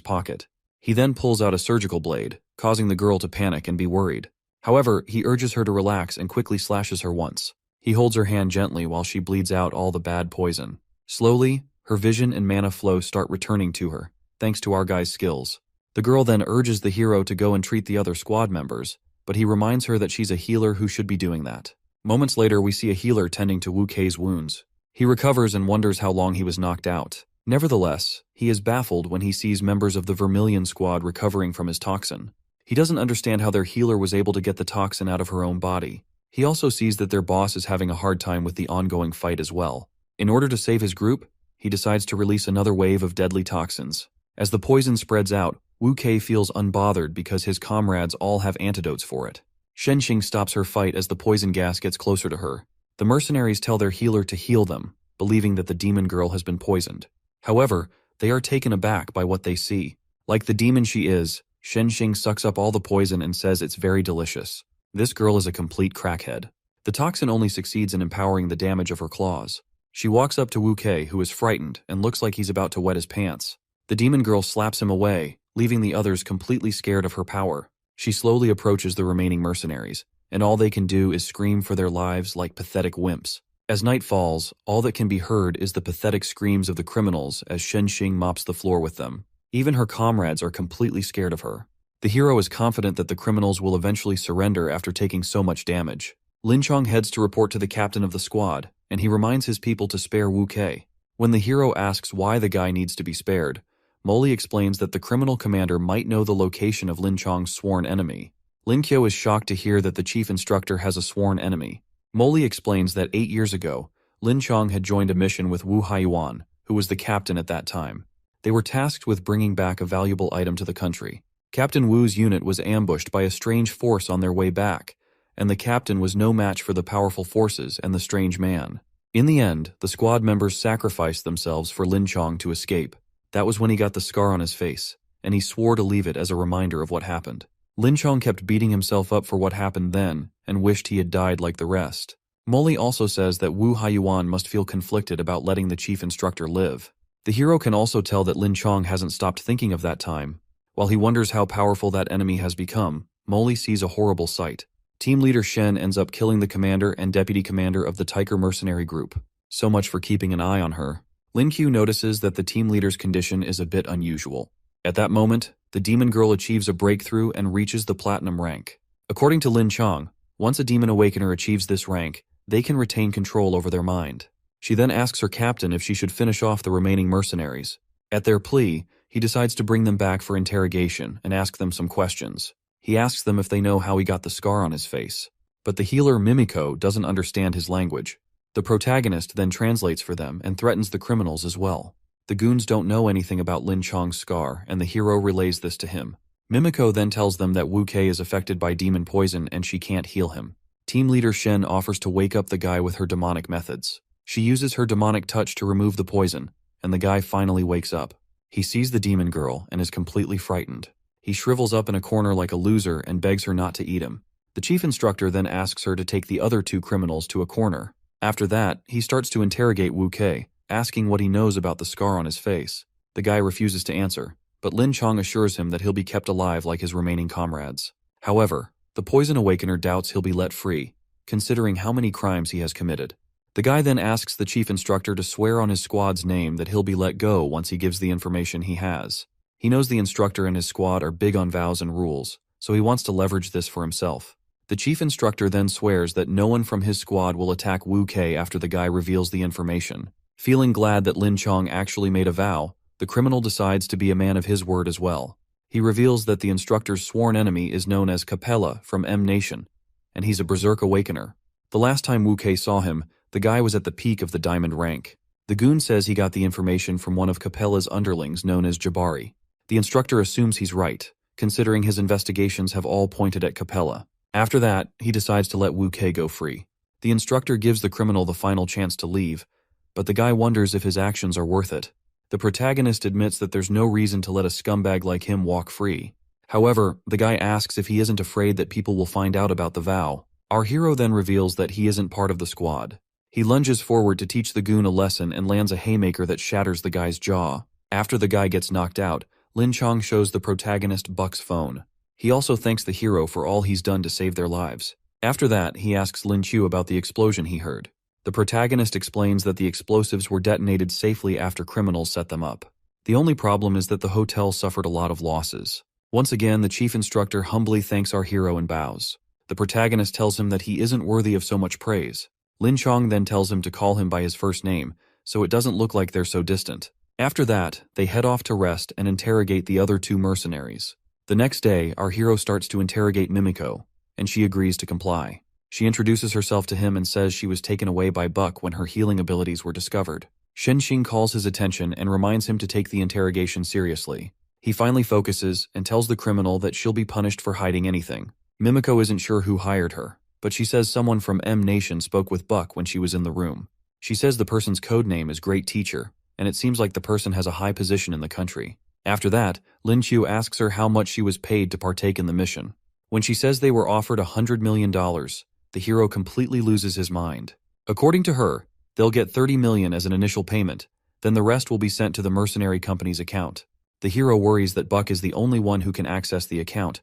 pocket. He then pulls out a surgical blade, causing the girl to panic and be worried. However, he urges her to relax and quickly slashes her once. He holds her hand gently while she bleeds out all the bad poison. Slowly, her vision and mana flow start returning to her, thanks to our guy's skills. The girl then urges the hero to go and treat the other squad members, but he reminds her that she's a healer who should be doing that. Moments later, we see a healer tending to Wu Kei's wounds. He recovers and wonders how long he was knocked out. Nevertheless, he is baffled when he sees members of the Vermilion Squad recovering from his toxin. He doesn't understand how their healer was able to get the toxin out of her own body. He also sees that their boss is having a hard time with the ongoing fight as well. In order to save his group, he decides to release another wave of deadly toxins. As the poison spreads out, Wu Kei feels unbothered because his comrades all have antidotes for it. Shen Xing stops her fight as the poison gas gets closer to her. The mercenaries tell their healer to heal them, believing that the demon girl has been poisoned. However, they are taken aback by what they see. Like the demon she is, Shen Xing sucks up all the poison and says it's very delicious. This girl is a complete crackhead. The toxin only succeeds in empowering the damage of her claws. She walks up to Wu Kei, who is frightened and looks like he's about to wet his pants. The demon girl slaps him away, leaving the others completely scared of her power. She slowly approaches the remaining mercenaries, and all they can do is scream for their lives like pathetic wimps. As night falls, all that can be heard is the pathetic screams of the criminals as Shen Xing mops the floor with them. Even her comrades are completely scared of her. The hero is confident that the criminals will eventually surrender after taking so much damage. Lin Chong heads to report to the captain of the squad, and he reminds his people to spare Wu Kei. When the hero asks why the guy needs to be spared, Molly explains that the criminal commander might know the location of Lin Chong's sworn enemy. Lin Kyo is shocked to hear that the chief instructor has a sworn enemy. Molly explains that 8 years ago, Lin Chong had joined a mission with Wu Haiyuan, who was the captain at that time. They were tasked with bringing back a valuable item to the country. Captain Wu's unit was ambushed by a strange force on their way back, and the captain was no match for the powerful forces and the strange man. In the end, the squad members sacrificed themselves for Lin Chong to escape. That was when he got the scar on his face, and he swore to leave it as a reminder of what happened. Lin Chong kept beating himself up for what happened then, and wished he had died like the rest. Molly also says that Wu Haiyuan must feel conflicted about letting the chief instructor live. The hero can also tell that Lin Chong hasn't stopped thinking of that time. While he wonders how powerful that enemy has become, Molly sees a horrible sight. Team leader Shen ends up killing the commander and deputy commander of the Tiger mercenary group. So much for keeping an eye on her. Lin Q notices that the team leader's condition is a bit unusual. At that moment, the demon girl achieves a breakthrough and reaches the platinum rank. According to Lin Chong, once a demon awakener achieves this rank, they can retain control over their mind. She then asks her captain if she should finish off the remaining mercenaries. At their plea, he decides to bring them back for interrogation and ask them some questions. He asks them if they know how he got the scar on his face. But the healer Mimiko doesn't understand his language. The protagonist then translates for them and threatens the criminals as well. The goons don't know anything about Lin Chong's scar, and the hero relays this to him. Mimiko then tells them that Wu Kei is affected by demon poison and she can't heal him. Team leader Shen offers to wake up the guy with her demonic methods. She uses her demonic touch to remove the poison, and the guy finally wakes up. He sees the demon girl and is completely frightened. He shrivels up in a corner like a loser and begs her not to eat him. The chief instructor then asks her to take the other two criminals to a corner. After that, he starts to interrogate Wu Kei, asking what he knows about the scar on his face. The guy refuses to answer, but Lin Chong assures him that he'll be kept alive like his remaining comrades. However, the poison awakener doubts he'll be let free, considering how many crimes he has committed. The guy then asks the chief instructor to swear on his squad's name that he'll be let go once he gives the information he has. He knows the instructor and his squad are big on vows and rules, so he wants to leverage this for himself. The chief instructor then swears that no one from his squad will attack Wu Kei after the guy reveals the information. Feeling glad that Lin Chong actually made a vow, the criminal decides to be a man of his word as well. He reveals that the instructor's sworn enemy is known as Capella from M Nation, and he's a berserk awakener. The last time Wu Kei saw him, the guy was at the peak of the diamond rank. The goon says he got the information from one of Capella's underlings known as Jabari. The instructor assumes he's right, considering his investigations have all pointed at Capella. After that, he decides to let Wu Kei go free. The instructor gives the criminal the final chance to leave, but the guy wonders if his actions are worth it. The protagonist admits that there's no reason to let a scumbag like him walk free. However, the guy asks if he isn't afraid that people will find out about the vow. Our hero then reveals that he isn't part of the squad. He lunges forward to teach the goon a lesson and lands a haymaker that shatters the guy's jaw. After the guy gets knocked out, Lin Chong shows the protagonist Buck's phone. He also thanks the hero for all he's done to save their lives. After that, he asks Lin Chu about the explosion he heard. The protagonist explains that the explosives were detonated safely after criminals set them up. The only problem is that the hotel suffered a lot of losses. Once again, the chief instructor humbly thanks our hero and bows. The protagonist tells him that he isn't worthy of so much praise. Lin Chong then tells him to call him by his first name, so it doesn't look like they're so distant. After that, they head off to rest and interrogate the other two mercenaries. The next day, our hero starts to interrogate Mimiko, and she agrees to comply. She introduces herself to him and says she was taken away by Buck when her healing abilities were discovered. Shenxing calls his attention and reminds him to take the interrogation seriously. He finally focuses and tells the criminal that she'll be punished for hiding anything. Mimiko isn't sure who hired her, but she says someone from M Nation spoke with Buck when she was in the room. She says the person's code name is Great Teacher, and it seems like the person has a high position in the country. After that, Lin Chu asks her how much she was paid to partake in the mission. When she says they were offered $100 million, the hero completely loses his mind. According to her, they'll get $30 million as an initial payment, then the rest will be sent to the mercenary company's account. The hero worries that Buck is the only one who can access the account,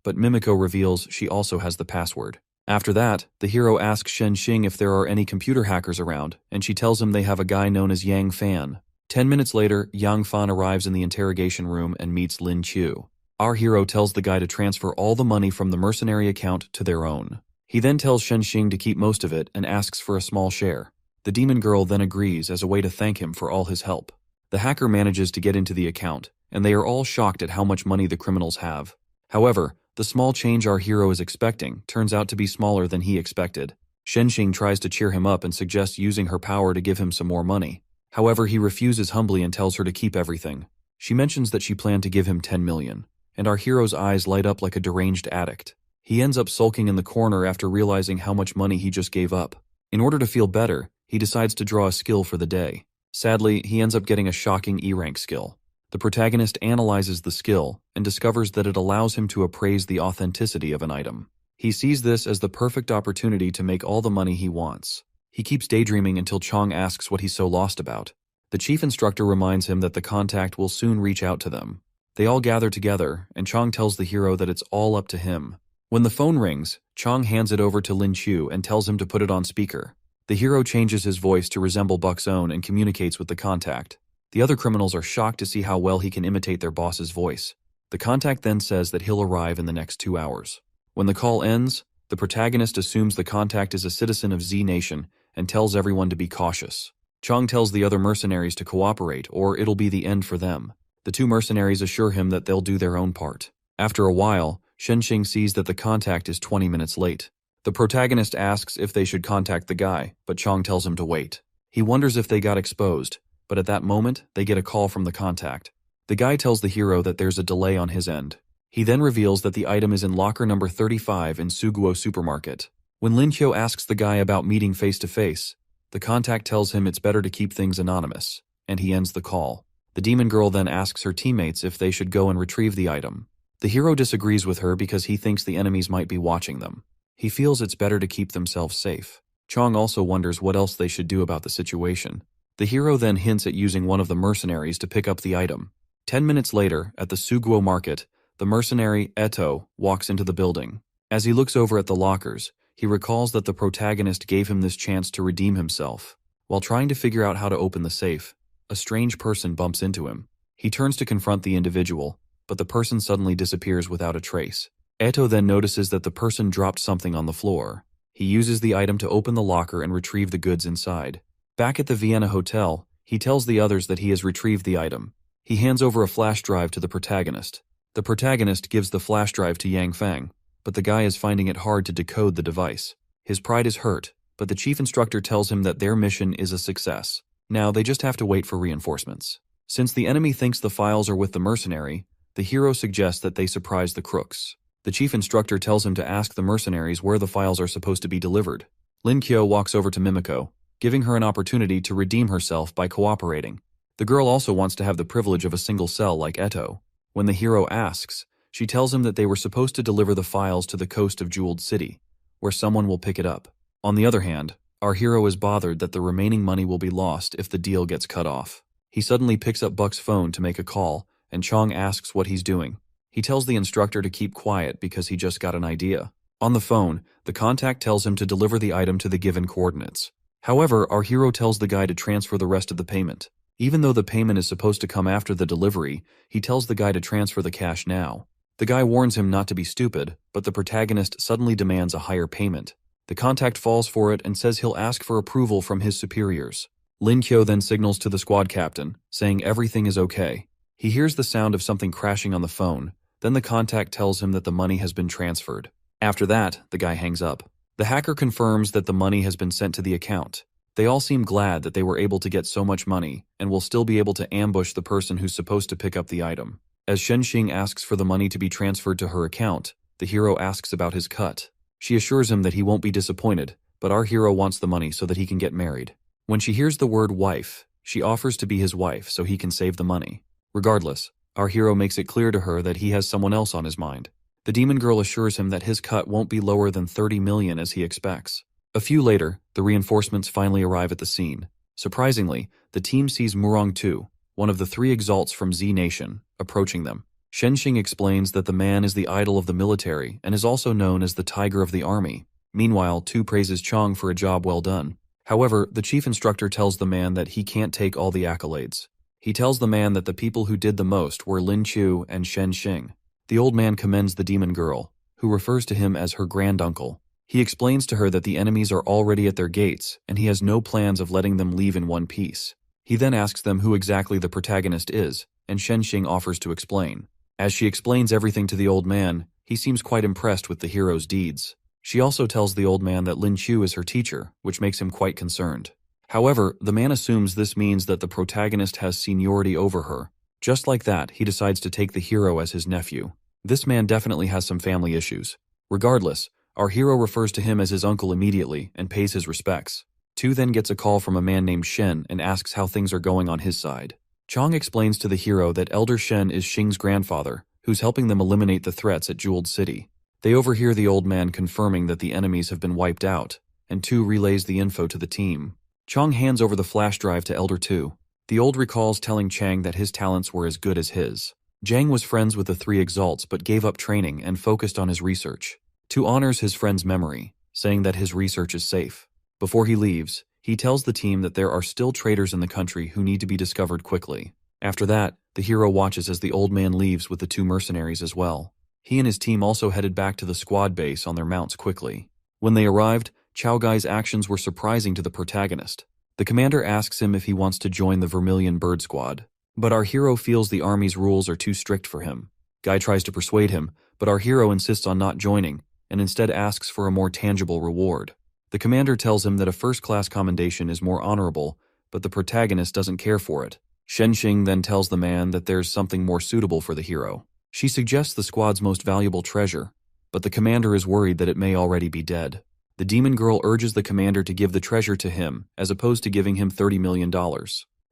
but Mimiko reveals she also has the password. After that, the hero asks Shen Xing if there are any computer hackers around, and she tells him they have a guy known as Yang Fan. 10 minutes later, Yang Fan arrives in the interrogation room and meets Lin Chu. Our hero tells the guy to transfer all the money from the mercenary account to their own. He then tells Shen Xing to keep most of it and asks for a small share. The demon girl then agrees as a way to thank him for all his help. The hacker manages to get into the account, and they are all shocked at how much money the criminals have. However, the small change our hero is expecting turns out to be smaller than he expected. Shen Xing tries to cheer him up and suggests using her power to give him some more money. However, he refuses humbly and tells her to keep everything. She mentions that she planned to give him 10 million, and our hero's eyes light up like a deranged addict. He ends up sulking in the corner after realizing how much money he just gave up. In order to feel better, he decides to draw a skill for the day. Sadly, he ends up getting a shocking E-rank skill. The protagonist analyzes the skill and discovers that it allows him to appraise the authenticity of an item. He sees this as the perfect opportunity to make all the money he wants. He keeps daydreaming until Chong asks what he's so lost about. The chief instructor reminds him that the contact will soon reach out to them. They all gather together, and Chong tells the hero that it's all up to him. When the phone rings, Chong hands it over to Lin Chu and tells him to put it on speaker. The hero changes his voice to resemble Buck's own and communicates with the contact. The other criminals are shocked to see how well he can imitate their boss's voice. The contact then says that he'll arrive in the next 2 hours. When the call ends, the protagonist assumes the contact is a citizen of Z Nation and tells everyone to be cautious. Chong tells the other mercenaries to cooperate, or it'll be the end for them. The 2 mercenaries assure him that they'll do their own part. After a while, Shenxing sees that the contact is 20 minutes late. The protagonist asks if they should contact the guy, but Chong tells him to wait. He wonders if they got exposed, but at that moment, they get a call from the contact. The guy tells the hero that there's a delay on his end. He then reveals that the item is in locker number 35 in Suguo Supermarket. When Lin Qiu asks the guy about meeting face-to-face, the contact tells him it's better to keep things anonymous, and he ends the call. The demon girl then asks her teammates if they should go and retrieve the item. The hero disagrees with her because he thinks the enemies might be watching them. He feels it's better to keep themselves safe. Chong also wonders what else they should do about the situation. The hero then hints at using one of the mercenaries to pick up the item. 10 minutes later, at the Suguo market, the mercenary, Eto, walks into the building. As he looks over at the lockers, he recalls that the protagonist gave him this chance to redeem himself. While trying to figure out how to open the safe, a strange person bumps into him. He turns to confront the individual, but the person suddenly disappears without a trace. Eto then notices that the person dropped something on the floor. He uses the item to open the locker and retrieve the goods inside. Back at the Vienna hotel, he tells the others that he has retrieved the item. He hands over a flash drive to the protagonist. The protagonist gives the flash drive to Yang Fang, but the guy is finding it hard to decode the device. His pride is hurt, but the chief instructor tells him that their mission is a success. Now they just have to wait for reinforcements. Since the enemy thinks the files are with the mercenary, the hero suggests that they surprise the crooks. The chief instructor tells him to ask the mercenaries where the files are supposed to be delivered. Lin Qiu walks over to Mimiko, giving her an opportunity to redeem herself by cooperating. The girl also wants to have the privilege of a single cell like Eto. When the hero asks, she tells him that they were supposed to deliver the files to the coast of Jeweled City, where someone will pick it up. On the other hand, our hero is bothered that the remaining money will be lost if the deal gets cut off. He suddenly picks up Buck's phone to make a call, and Chong asks what he's doing. He tells the instructor to keep quiet because he just got an idea. On the phone, the contact tells him to deliver the item to the given coordinates. However, our hero tells the guy to transfer the rest of the payment. Even though the payment is supposed to come after the delivery, he tells the guy to transfer the cash now. The guy warns him not to be stupid, but the protagonist suddenly demands a higher payment. The contact falls for it and says he'll ask for approval from his superiors. Lin Qiu then signals to the squad captain, saying everything is okay. He hears the sound of something crashing on the phone. Then the contact tells him that the money has been transferred. After that, the guy hangs up. The hacker confirms that the money has been sent to the account. They all seem glad that they were able to get so much money and will still be able to ambush the person who's supposed to pick up the item. As Shenxing asks for the money to be transferred to her account, the hero asks about his cut. She assures him that he won't be disappointed, but our hero wants the money so that he can get married. When she hears the word wife, she offers to be his wife so he can save the money. Regardless, our hero makes it clear to her that he has someone else on his mind. The demon girl assures him that his cut won't be lower than 30 million as he expects. A few later, the reinforcements finally arrive at the scene. Surprisingly, the team sees Murong Tu, one of the 3 exalts from Z Nation, approaching them. Shenxing explains that the man is the idol of the military and is also known as the Tiger of the Army. Meanwhile, Tu praises Chong for a job well done. However, the chief instructor tells the man that he can't take all the accolades. He tells the man that the people who did the most were Lin Qiu and Shenxing. The old man commends the demon girl, who refers to him as her granduncle. He explains to her that the enemies are already at their gates, and he has no plans of letting them leave in one piece. He then asks them who exactly the protagonist is, and Shenxing offers to explain. As she explains everything to the old man, he seems quite impressed with the hero's deeds. She also tells the old man that Lin Qiu is her teacher, which makes him quite concerned. However, the man assumes this means that the protagonist has seniority over her. Just like that, he decides to take the hero as his nephew. This man definitely has some family issues. Regardless, our hero refers to him as his uncle immediately and pays his respects. Tu then gets a call from a man named Shen and asks how things are going on his side. Chong explains to the hero that Elder Shen is Xing's grandfather, who's helping them eliminate the threats at Jeweled City. They overhear the old man confirming that the enemies have been wiped out, and Tu relays the info to the team. Chong hands over the flash drive to Elder Tu. The old recalls telling Chang that his talents were as good as his. Jang was friends with the three exalts but gave up training and focused on his research. Tu honors his friend's memory, saying that his research is safe. Before he leaves, he tells the team that there are still traitors in the country who need to be discovered quickly. After that, the hero watches as the old man leaves with the two mercenaries as well. He and his team also headed back to the squad base on their mounts quickly. When they arrived, Chow Gai's actions were surprising to the protagonist. The commander asks him if he wants to join the Vermilion Bird Squad. But our hero feels the army's rules are too strict for him. Guy tries to persuade him, but our hero insists on not joining, and instead asks for a more tangible reward. The commander tells him that a first-class commendation is more honorable, but the protagonist doesn't care for it. Shenxing then tells the man that there's something more suitable for the hero. She suggests the squad's most valuable treasure, but the commander is worried that it may already be dead. The demon girl urges the commander to give the treasure to him, as opposed to giving him $30 million.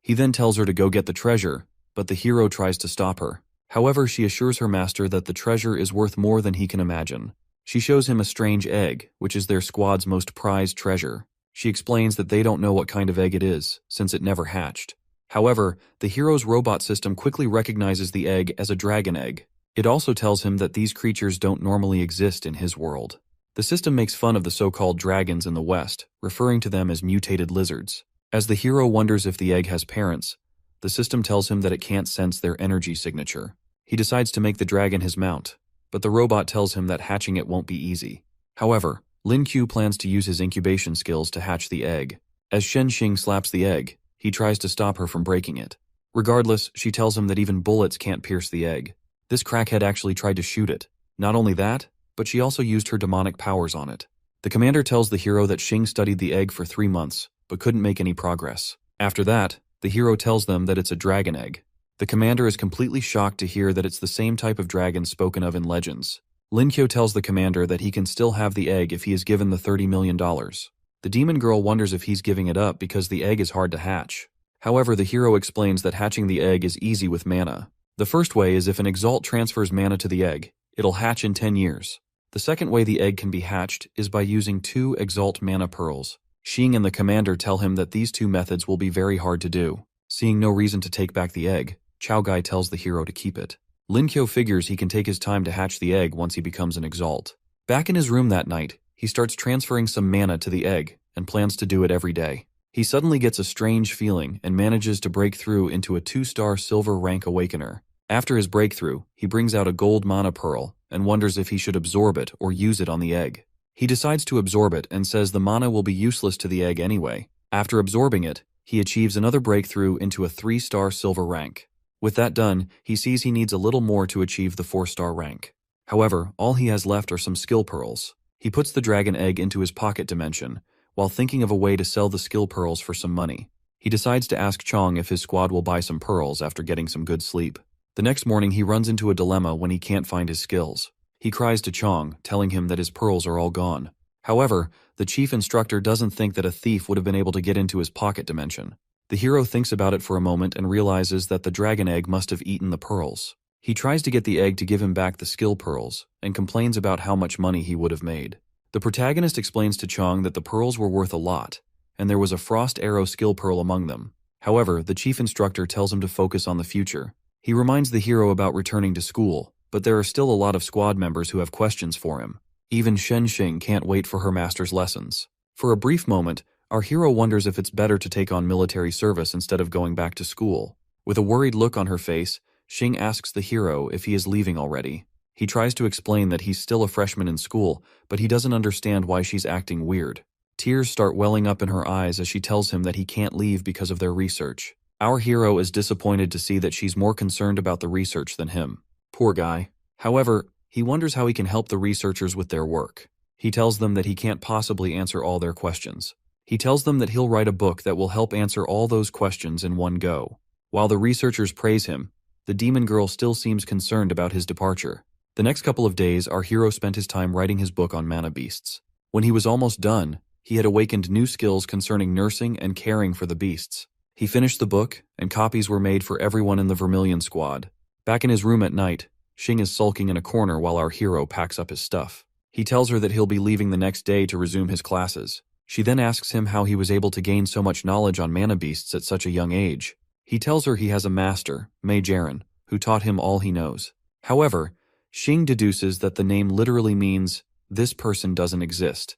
He then tells her to go get the treasure, but the hero tries to stop her. However, she assures her master that the treasure is worth more than he can imagine. She shows him a strange egg, which is their squad's most prized treasure. She explains that they don't know what kind of egg it is, since it never hatched. However, the hero's robot system quickly recognizes the egg as a dragon egg. It also tells him that these creatures don't normally exist in his world. The system makes fun of the so-called dragons in the West, referring to them as mutated lizards. As the hero wonders if the egg has parents, the system tells him that it can't sense their energy signature. He decides to make the dragon his mount, but the robot tells him that hatching it won't be easy. However, Lin Q plans to use his incubation skills to hatch the egg. As Shen Xing slaps the egg, he tries to stop her from breaking it. Regardless, she tells him that even bullets can't pierce the egg. This crackhead actually tried to shoot it. Not only that, but she also used her demonic powers on it. The commander tells the hero that Xing studied the egg for 3 months, but couldn't make any progress. After that, the hero tells them that it's a dragon egg. The commander is completely shocked to hear that it's the same type of dragon spoken of in legends. Lin Qiu tells the commander that he can still have the egg if he is given the $30 million. The demon girl wonders if he's giving it up because the egg is hard to hatch. However, the hero explains that hatching the egg is easy with mana. The first way is if an exalt transfers mana to the egg, it'll hatch in 10 years. The second way the egg can be hatched is by using 2 exalt mana pearls. Xing and the commander tell him that these 2 methods will be very hard to do. Seeing no reason to take back the egg, Chao Gai tells the hero to keep it. Lin Qiu figures he can take his time to hatch the egg once he becomes an exalt. Back in his room that night, he starts transferring some mana to the egg and plans to do it every day. He suddenly gets a strange feeling and manages to break through into a 2-star silver rank awakener. After his breakthrough, he brings out a gold mana pearl and wonders if he should absorb it or use it on the egg. He decides to absorb it and says the mana will be useless to the egg anyway. After absorbing it, he achieves another breakthrough into a 3-star silver rank. With that done, he sees he needs a little more to achieve the 4-star rank. However, all he has left are some skill pearls. He puts the dragon egg into his pocket dimension, while thinking of a way to sell the skill pearls for some money. He decides to ask Chong if his squad will buy some pearls after getting some good sleep. The next morning he runs into a dilemma when he can't find his skills. He cries to Chong, telling him that his pearls are all gone. However, the chief instructor doesn't think that a thief would have been able to get into his pocket dimension. The hero thinks about it for a moment and realizes that the dragon egg must have eaten the pearls. He tries to get the egg to give him back the skill pearls, and complains about how much money he would have made. The protagonist explains to Chong that the pearls were worth a lot, and there was a frost arrow skill pearl among them. However, the chief instructor tells him to focus on the future. He reminds the hero about returning to school, but there are still a lot of squad members who have questions for him. Even Shen Xing can't wait for her master's lessons. For a brief moment, our hero wonders if it's better to take on military service instead of going back to school. With a worried look on her face, Xing asks the hero if he is leaving already. He tries to explain that he's still a freshman in school, but he doesn't understand why she's acting weird. Tears start welling up in her eyes as she tells him that he can't leave because of their research. Our hero is disappointed to see that she's more concerned about the research than him. Poor guy. However, he wonders how he can help the researchers with their work. He tells them that he can't possibly answer all their questions. He tells them that he'll write a book that will help answer all those questions in one go. While the researchers praise him, the demon girl still seems concerned about his departure. The next couple of days, our hero spent his time writing his book on mana beasts. When he was almost done, he had awakened new skills concerning nursing and caring for the beasts. He finished the book, and copies were made for everyone in the Vermilion squad. Back in his room at night, Xing is sulking in a corner while our hero packs up his stuff. He tells her that he'll be leaving the next day to resume his classes. She then asks him how he was able to gain so much knowledge on mana beasts at such a young age. He tells her he has a master, Mei Jaren, who taught him all he knows. However, Xing deduces that the name literally means, "this person doesn't exist."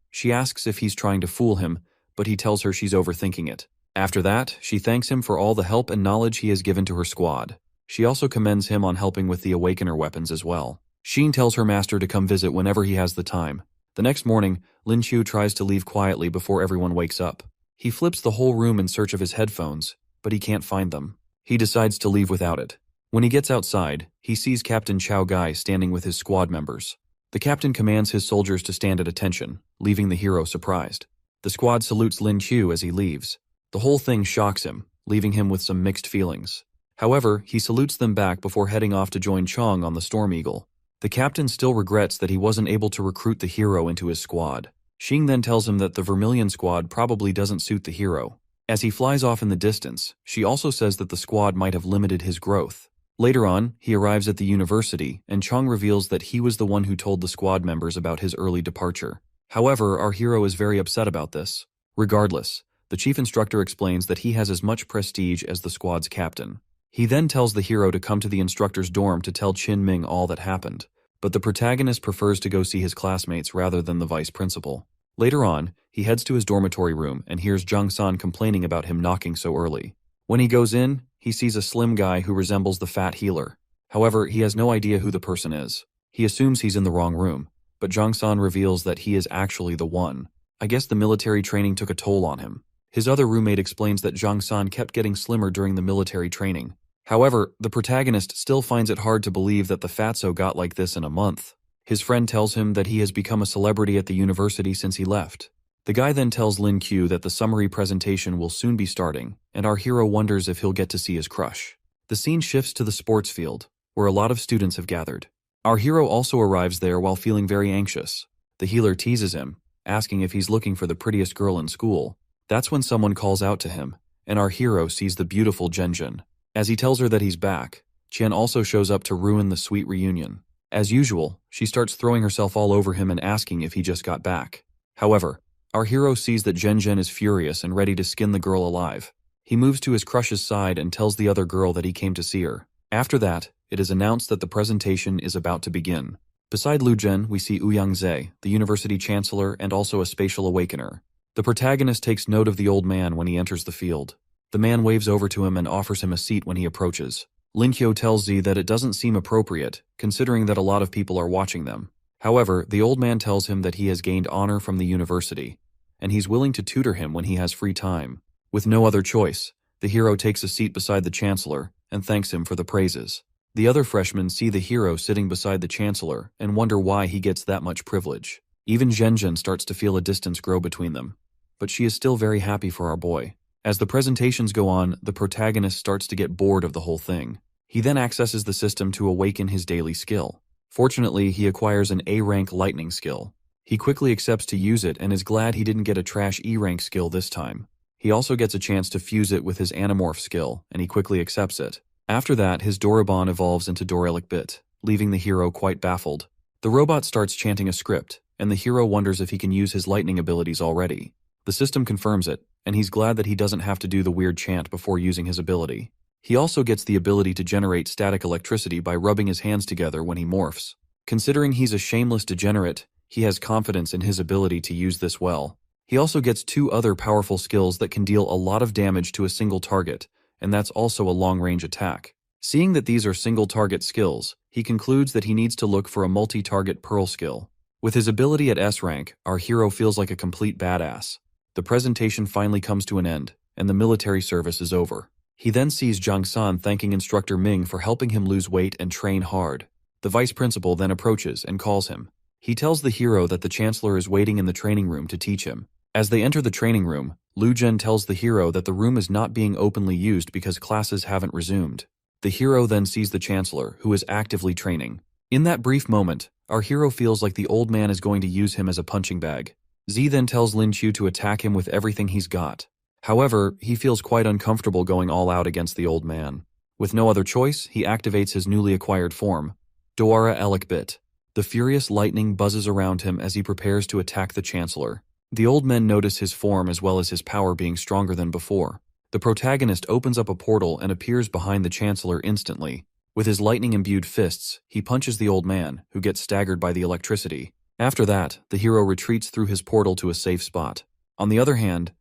She asks if he's trying to fool him, but he tells her she's overthinking it. After that, she thanks him for all the help and knowledge he has given to her squad. She also commends him on helping with the Awakener weapons as well. Xing tells her master to come visit whenever he has the time. The next morning, Lin Chu tries to leave quietly before everyone wakes up. He flips the whole room in search of his headphones, but he can't find them. He decides to leave without it. When he gets outside, he sees Captain Chao Gai standing with his squad members. The captain commands his soldiers to stand at attention, leaving the hero surprised. The squad salutes Lin Chu as he leaves. The whole thing shocks him, leaving him with some mixed feelings. However, he salutes them back before heading off to join Chong on the Storm Eagle. The captain still regrets that he wasn't able to recruit the hero into his squad. Xing then tells him that the Vermilion squad probably doesn't suit the hero. As he flies off in the distance, she also says that the squad might have limited his growth. Later on, he arrives at the university, and Chong reveals that he was the one who told the squad members about his early departure. However, our hero is very upset about this. Regardless, the chief instructor explains that he has as much prestige as the squad's captain. He then tells the hero to come to the instructor's dorm to tell Qin Ming all that happened, but the protagonist prefers to go see his classmates rather than the vice principal. Later on, he heads to his dormitory room and hears Zhang San complaining about him knocking so early. When he goes in, he sees a slim guy who resembles the fat healer. However, he has no idea who the person is. He assumes he's in the wrong room, but Zhang San reveals that he is actually the one. I guess the military training took a toll on him. His other roommate explains that Zhang San kept getting slimmer during the military training. However, the protagonist still finds it hard to believe that the fatso got like this in a month. His friend tells him that he has become a celebrity at the university since he left. The guy then tells Lin Q that the summary presentation will soon be starting, and our hero wonders if he'll get to see his crush. The scene shifts to the sports field, where a lot of students have gathered. Our hero also arrives there while feeling very anxious. The healer teases him, asking if he's looking for the prettiest girl in school. That's when someone calls out to him, and our hero sees the beautiful Zhenjun. As he tells her that he's back, Qian also shows up to ruin the sweet reunion. As usual, she starts throwing herself all over him and asking if he just got back. However, our hero sees that Zhenjun is furious and ready to skin the girl alive. He moves to his crush's side and tells the other girl that he came to see her. After that, it is announced that the presentation is about to begin. Beside Lu Zhen, we see Ouyang Zhe, the university chancellor and also a spatial awakener. The protagonist takes note of the old man when he enters the field. The man waves over to him and offers him a seat when he approaches. Lin Qiu tells Zi that it doesn't seem appropriate, considering that a lot of people are watching them. However, the old man tells him that he has gained honor from the university, and he's willing to tutor him when he has free time. With no other choice, the hero takes a seat beside the chancellor and thanks him for the praises. The other freshmen see the hero sitting beside the chancellor and wonder why he gets that much privilege. Even Zhenjun starts to feel a distance grow between them, but she is still very happy for our boy. As the presentations go on, the protagonist starts to get bored of the whole thing. He then accesses the system to awaken his daily skill. Fortunately, he acquires an A-rank lightning skill. He quickly accepts to use it and is glad he didn't get a trash E-rank skill this time. He also gets a chance to fuse it with his Animorph skill, and he quickly accepts it. After that, his Dorabon evolves into Dorelic Bit, leaving the hero quite baffled. The robot starts chanting a script, and the hero wonders if he can use his lightning abilities already. The system confirms it, and he's glad that he doesn't have to do the weird chant before using his ability. He also gets the ability to generate static electricity by rubbing his hands together when he morphs. Considering he's a shameless degenerate, he has confidence in his ability to use this well. He also gets 2 other powerful skills that can deal a lot of damage to a single target, and that's also a long-range attack. Seeing that these are single-target skills, he concludes that he needs to look for a multi-target Pearl skill. With his ability at S rank, our hero feels like a complete badass. The presentation finally comes to an end, and the military service is over. He then sees Zhang San thanking Instructor Ming for helping him lose weight and train hard. The vice principal then approaches and calls him. He tells the hero that the chancellor is waiting in the training room to teach him. As they enter the training room, Lu Zhen tells the hero that the room is not being openly used because classes haven't resumed. The hero then sees the chancellor, who is actively training. In that brief moment, our hero feels like the old man is going to use him as a punching bag. Z then tells Lin Qiu to attack him with everything he's got. However, he feels quite uncomfortable going all out against the old man. With no other choice, he activates his newly acquired form, Doara Elic Bit. The furious lightning buzzes around him as he prepares to attack the chancellor. The old men notice his form as well as his power being stronger than before. The protagonist opens up a portal and appears behind the Chancellor instantly. With his lightning-imbued fists, he punches the old man, who gets staggered by the electricity. After that, the hero retreats through his portal to a safe spot. On the other hand,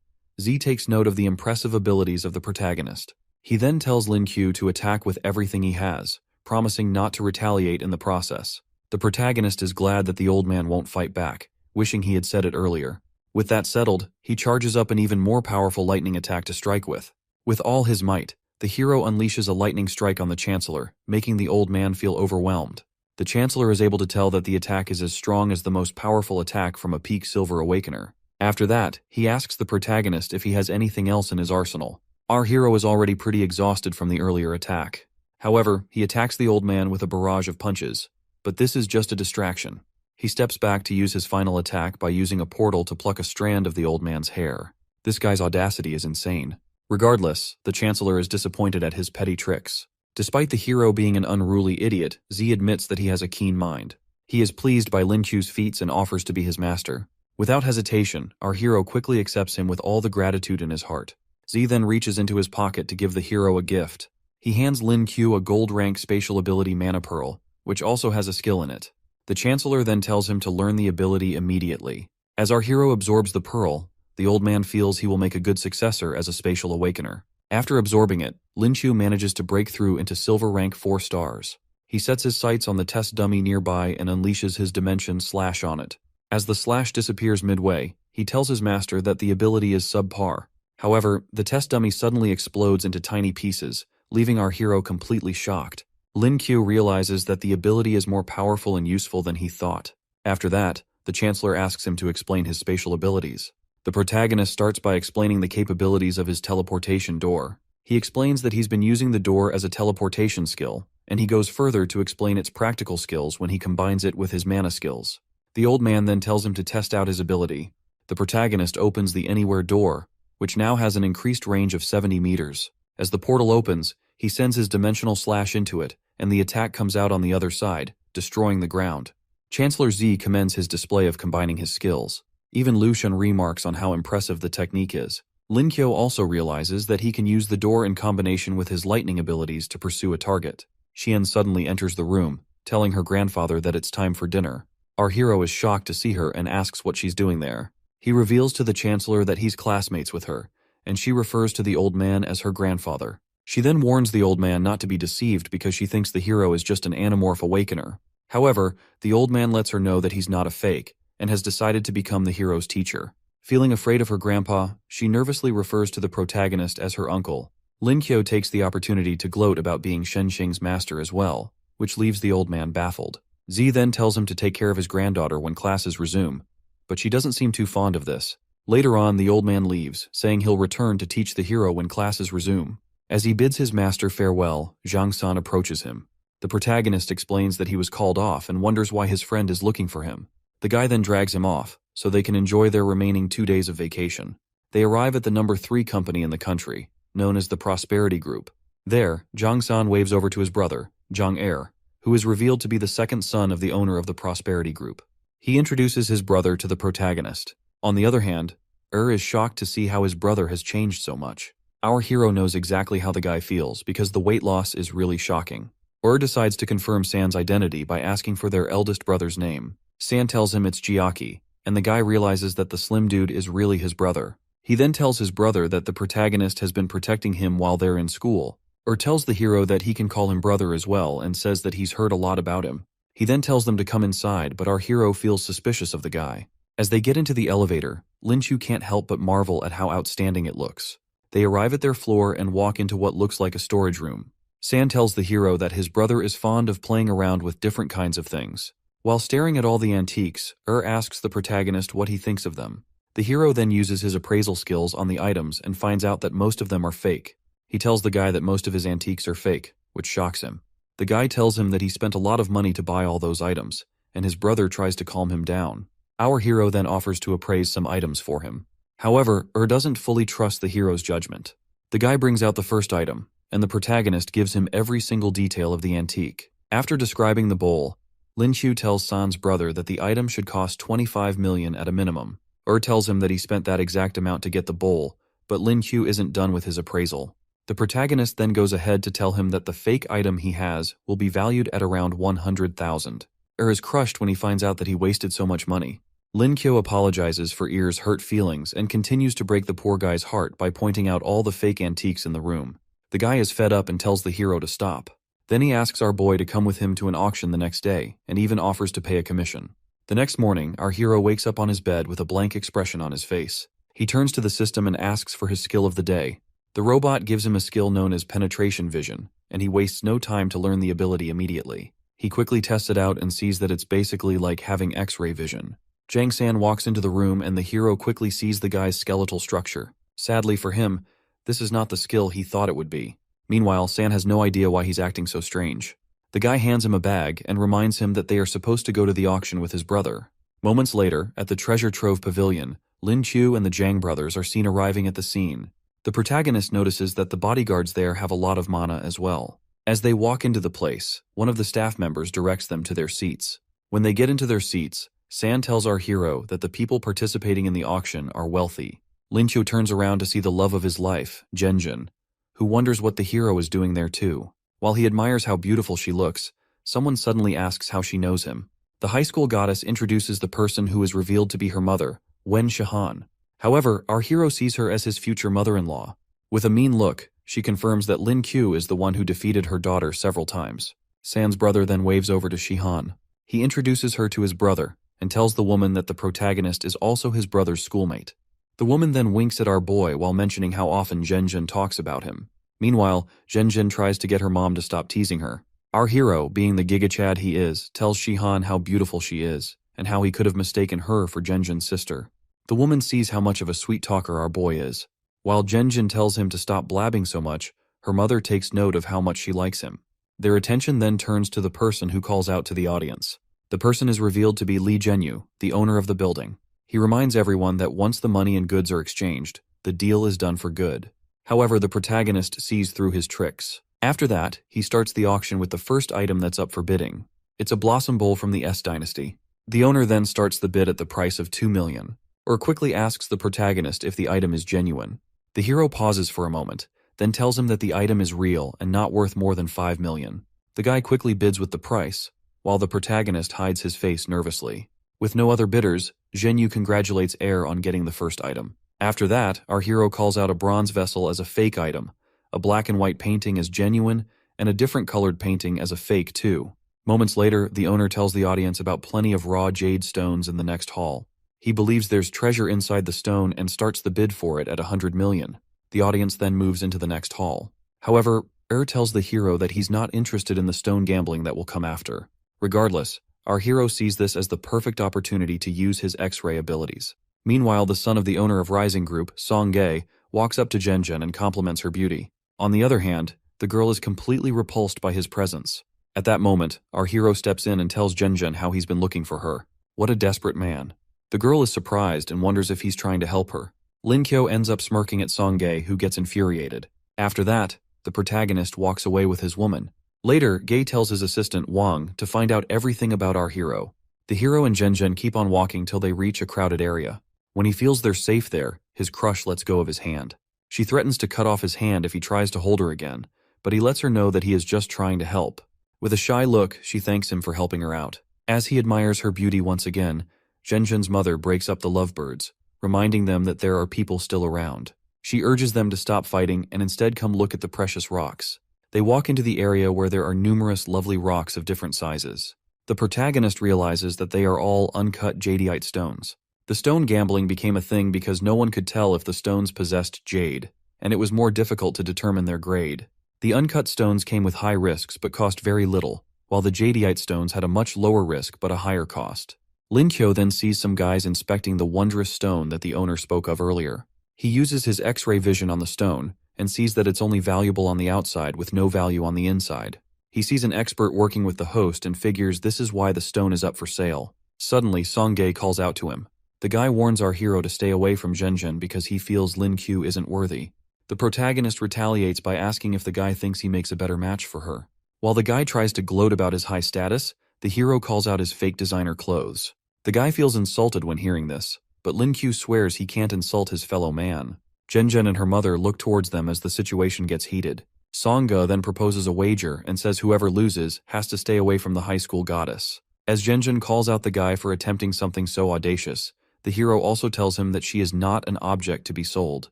Z takes note of the impressive abilities of the protagonist. He then tells Lin Q to attack with everything he has, promising not to retaliate in the process. The protagonist is glad that the old man won't fight back, wishing he had said it earlier. With that settled, he charges up an even more powerful lightning attack to strike with. With all his might, the hero unleashes a lightning strike on the Chancellor, making the old man feel overwhelmed. The Chancellor is able to tell that the attack is as strong as the most powerful attack from a peak Silver Awakener. After that, he asks the protagonist if he has anything else in his arsenal. Our hero is already pretty exhausted from the earlier attack. However, he attacks the old man with a barrage of punches, but this is just a distraction. He steps back to use his final attack by using a portal to pluck a strand of the old man's hair. This guy's audacity is insane. Regardless, the Chancellor is disappointed at his petty tricks. Despite the hero being an unruly idiot, Z admits that he has a keen mind. He is pleased by Lin Q's feats and offers to be his master. Without hesitation, our hero quickly accepts him with all the gratitude in his heart. Z then reaches into his pocket to give the hero a gift. He hands Lin Q a gold-rank spatial ability Mana Pearl, which also has a skill in it. The Chancellor then tells him to learn the ability immediately. As our hero absorbs the pearl, the old man feels he will make a good successor as a spatial awakener. After absorbing it, Lin Q manages to break through into silver rank 4 stars. He sets his sights on the test dummy nearby and unleashes his dimension slash on it. As the slash disappears midway, he tells his master that the ability is subpar. However, the test dummy suddenly explodes into tiny pieces, leaving our hero completely shocked. Lin Q realizes that the ability is more powerful and useful than he thought. After that, the Chancellor asks him to explain his spatial abilities. The protagonist starts by explaining the capabilities of his teleportation door. He explains that he's been using the door as a teleportation skill, and he goes further to explain its practical skills when he combines it with his mana skills. The old man then tells him to test out his ability. The protagonist opens the Anywhere door, which now has an increased range of 70 meters. As the portal opens, he sends his dimensional slash into it, and the attack comes out on the other side, destroying the ground. Chancellor Z commends his display of combining his skills. Even Lucian remarks on how impressive the technique is. Lin Qiu also realizes that he can use the door in combination with his lightning abilities to pursue a target. Xian suddenly enters the room, telling her grandfather that it's time for dinner. Our hero is shocked to see her and asks what she's doing there. He reveals to the Chancellor that he's classmates with her, and she refers to the old man as her grandfather. She then warns the old man not to be deceived because she thinks the hero is just an anamorph awakener. However, the old man lets her know that he's not a fake, and has decided to become the hero's teacher. Feeling afraid of her grandpa, she nervously refers to the protagonist as her uncle. Lin Qiu takes the opportunity to gloat about being Shen Xing's master as well, which leaves the old man baffled. Z then tells him to take care of his granddaughter when classes resume, but she doesn't seem too fond of this. Later on, the old man leaves, saying he'll return to teach the hero when classes resume. As he bids his master farewell, Zhang San approaches him. The protagonist explains that he was called off and wonders why his friend is looking for him. The guy then drags him off, so they can enjoy their remaining 2 days of vacation. They arrive at the number 3 company in the country, known as the Prosperity Group. There, Zhang San waves over to his brother, Zhang Er, who is revealed to be the second son of the owner of the Prosperity Group. He introduces his brother to the protagonist. On the other hand, is shocked to see how his brother has changed so much. Our hero knows exactly how the guy feels because the weight loss is really shocking. Decides to confirm San's identity by asking for their eldest brother's name. San tells him it's Jiaki, and the guy realizes that the slim dude is really his brother. He then tells his brother that the protagonist has been protecting him while they're in school, tells the hero that he can call him brother as well and says that he's heard a lot about him. He then tells them to come inside, but our hero feels suspicious of the guy. As they get into the elevator, Lin Qiu can't help but marvel at how outstanding it looks. They arrive at their floor and walk into what looks like a storage room. San tells the hero that his brother is fond of playing around with different kinds of things. While staring at all the antiques, asks the protagonist what he thinks of them. The hero then uses his appraisal skills on the items and finds out that most of them are fake. He tells the guy that most of his antiques are fake, which shocks him. The guy tells him that he spent a lot of money to buy all those items, and his brother tries to calm him down. Our hero then offers to appraise some items for him. However, doesn't fully trust the hero's judgment. The guy brings out the first item, and the protagonist gives him every single detail of the antique. After describing the bowl, Lin Qiu tells San's brother that the item should cost 25 million at a minimum. Tells him that he spent that exact amount to get the bowl, But Lin Q isn't done with his appraisal. The protagonist then goes ahead to tell him that the fake item he has will be valued at around 100,000. Is crushed when he finds out that he wasted so much money. Lin Q apologizes for Er's hurt feelings and continues to break the poor guy's heart by pointing out all the fake antiques in the room. The guy is fed up and tells the hero to stop. Then he asks our boy to come with him to an auction the next day, and even offers to pay a commission. The next morning, our hero wakes up on his bed with a blank expression on his face. He turns to the system and asks for his skill of the day. The robot gives him a skill known as penetration vision, and he wastes no time to learn the ability immediately. He quickly tests it out and sees that it's basically like having X-ray vision. Jang San walks into the room and the hero quickly sees the guy's skeletal structure. Sadly for him, this is not the skill he thought it would be. Meanwhile, San has no idea why he's acting so strange. The guy hands him a bag and reminds him that they are supposed to go to the auction with his brother. Moments later, at the Treasure Trove Pavilion, Lin Chu and the Jang brothers are seen arriving at the scene. The protagonist notices that the bodyguards there have a lot of mana as well. As they walk into the place, one of the staff members directs them to their seats. When they get into their seats, San tells our hero that the people participating in the auction are wealthy. Lin Chu turns around to see the love of his life, Zhenjun, who wonders what the hero is doing there too. While he admires how beautiful she looks, someone suddenly asks how she knows him. The high school goddess introduces the person who is revealed to be her mother, Wen Shahan. However, our hero sees her as his future mother-in-law. With a mean look, she confirms that Lin Q is the one who defeated her daughter several times. San's brother then waves over to Shihan. He introduces her to his brother and tells the woman that the protagonist is also his brother's schoolmate. The woman then winks at our boy while mentioning how often Zhenjun talks about him. Meanwhile, Zhenjun tries to get her mom to stop teasing her. Our hero, being the Giga Chad he is, tells Shihan how beautiful she is and how he could have mistaken her for Zhenjun's sister. The woman sees how much of a sweet talker our boy is. While Zhenjun tells him to stop blabbing so much, her mother takes note of how much she likes him. Their attention then turns to the person who calls out to the audience. The person is revealed to be Li Zhenyu, the owner of the building. He reminds everyone that once the money and goods are exchanged, the deal is done for good. However, the protagonist sees through his tricks. After that, he starts the auction with the first item that's up for bidding. It's a blossom bowl from the S dynasty. The owner then starts the bid at the price of 2 million, or quickly asks the protagonist if the item is genuine. The hero pauses for a moment, then tells him that the item is real and not worth more than 5 million. The guy quickly bids with the price, while the protagonist hides his face nervously. With no other bidders, Zhenyu congratulates Er on getting the first item. After that, our hero calls out a bronze vessel as a fake item, a black and white painting as genuine, and a different colored painting as a fake too. Moments later, the owner tells the audience about plenty of raw jade stones in the next hall. He believes there's treasure inside the stone and starts the bid for it at 100 million. The audience then moves into the next hall. However, tells the hero that he's not interested in the stone gambling that will come after. Regardless, our hero sees this as the perfect opportunity to use his X-ray abilities. Meanwhile, the son of the owner of Rising Group, Song Gae, walks up to Zhenjun and compliments her beauty. On the other hand, the girl is completely repulsed by his presence. At that moment, our hero steps in and tells Zhenjun how he's been looking for her. What a desperate man. The girl is surprised and wonders if he's trying to help her. Lin Kyo ends up smirking at Song Gae, who gets infuriated. After that, the protagonist walks away with his woman. Later, Gae tells his assistant Wang to find out everything about our hero. The hero and Zhenjun keep on walking till they reach a crowded area. When he feels they're safe there, his crush lets go of his hand. She threatens to cut off his hand if he tries to hold her again, but he lets her know that he is just trying to help. With a shy look, she thanks him for helping her out. As he admires her beauty once again, Zhenjun's mother breaks up the lovebirds, reminding them that there are people still around. She urges them to stop fighting and instead come look at the precious rocks. They walk into the area where there are numerous lovely rocks of different sizes. The protagonist realizes that they are all uncut jadeite stones. The stone gambling became a thing because no one could tell if the stones possessed jade, and it was more difficult to determine their grade. The uncut stones came with high risks but cost very little, while the jadeite stones had a much lower risk but a higher cost. Lin Kyo then sees some guys inspecting the wondrous stone that the owner spoke of earlier. He uses his X-ray vision on the stone and sees that it's only valuable on the outside with no value on the inside. He sees an expert working with the host and figures this is why the stone is up for sale. Suddenly, Song Gae calls out to him. The guy warns our hero to stay away from Zhenjun because he feels Lin Q isn't worthy. The protagonist retaliates by asking if the guy thinks he makes a better match for her. While the guy tries to gloat about his high status, the hero calls out his fake designer clothes. The guy feels insulted when hearing this, but Lin Q swears he can't insult his fellow man. Zhenjun and her mother look towards them as the situation gets heated. Sangha then proposes a wager and says whoever loses has to stay away from the high school goddess. As Zhenjun calls out the guy for attempting something so audacious, the hero also tells him that she is not an object to be sold.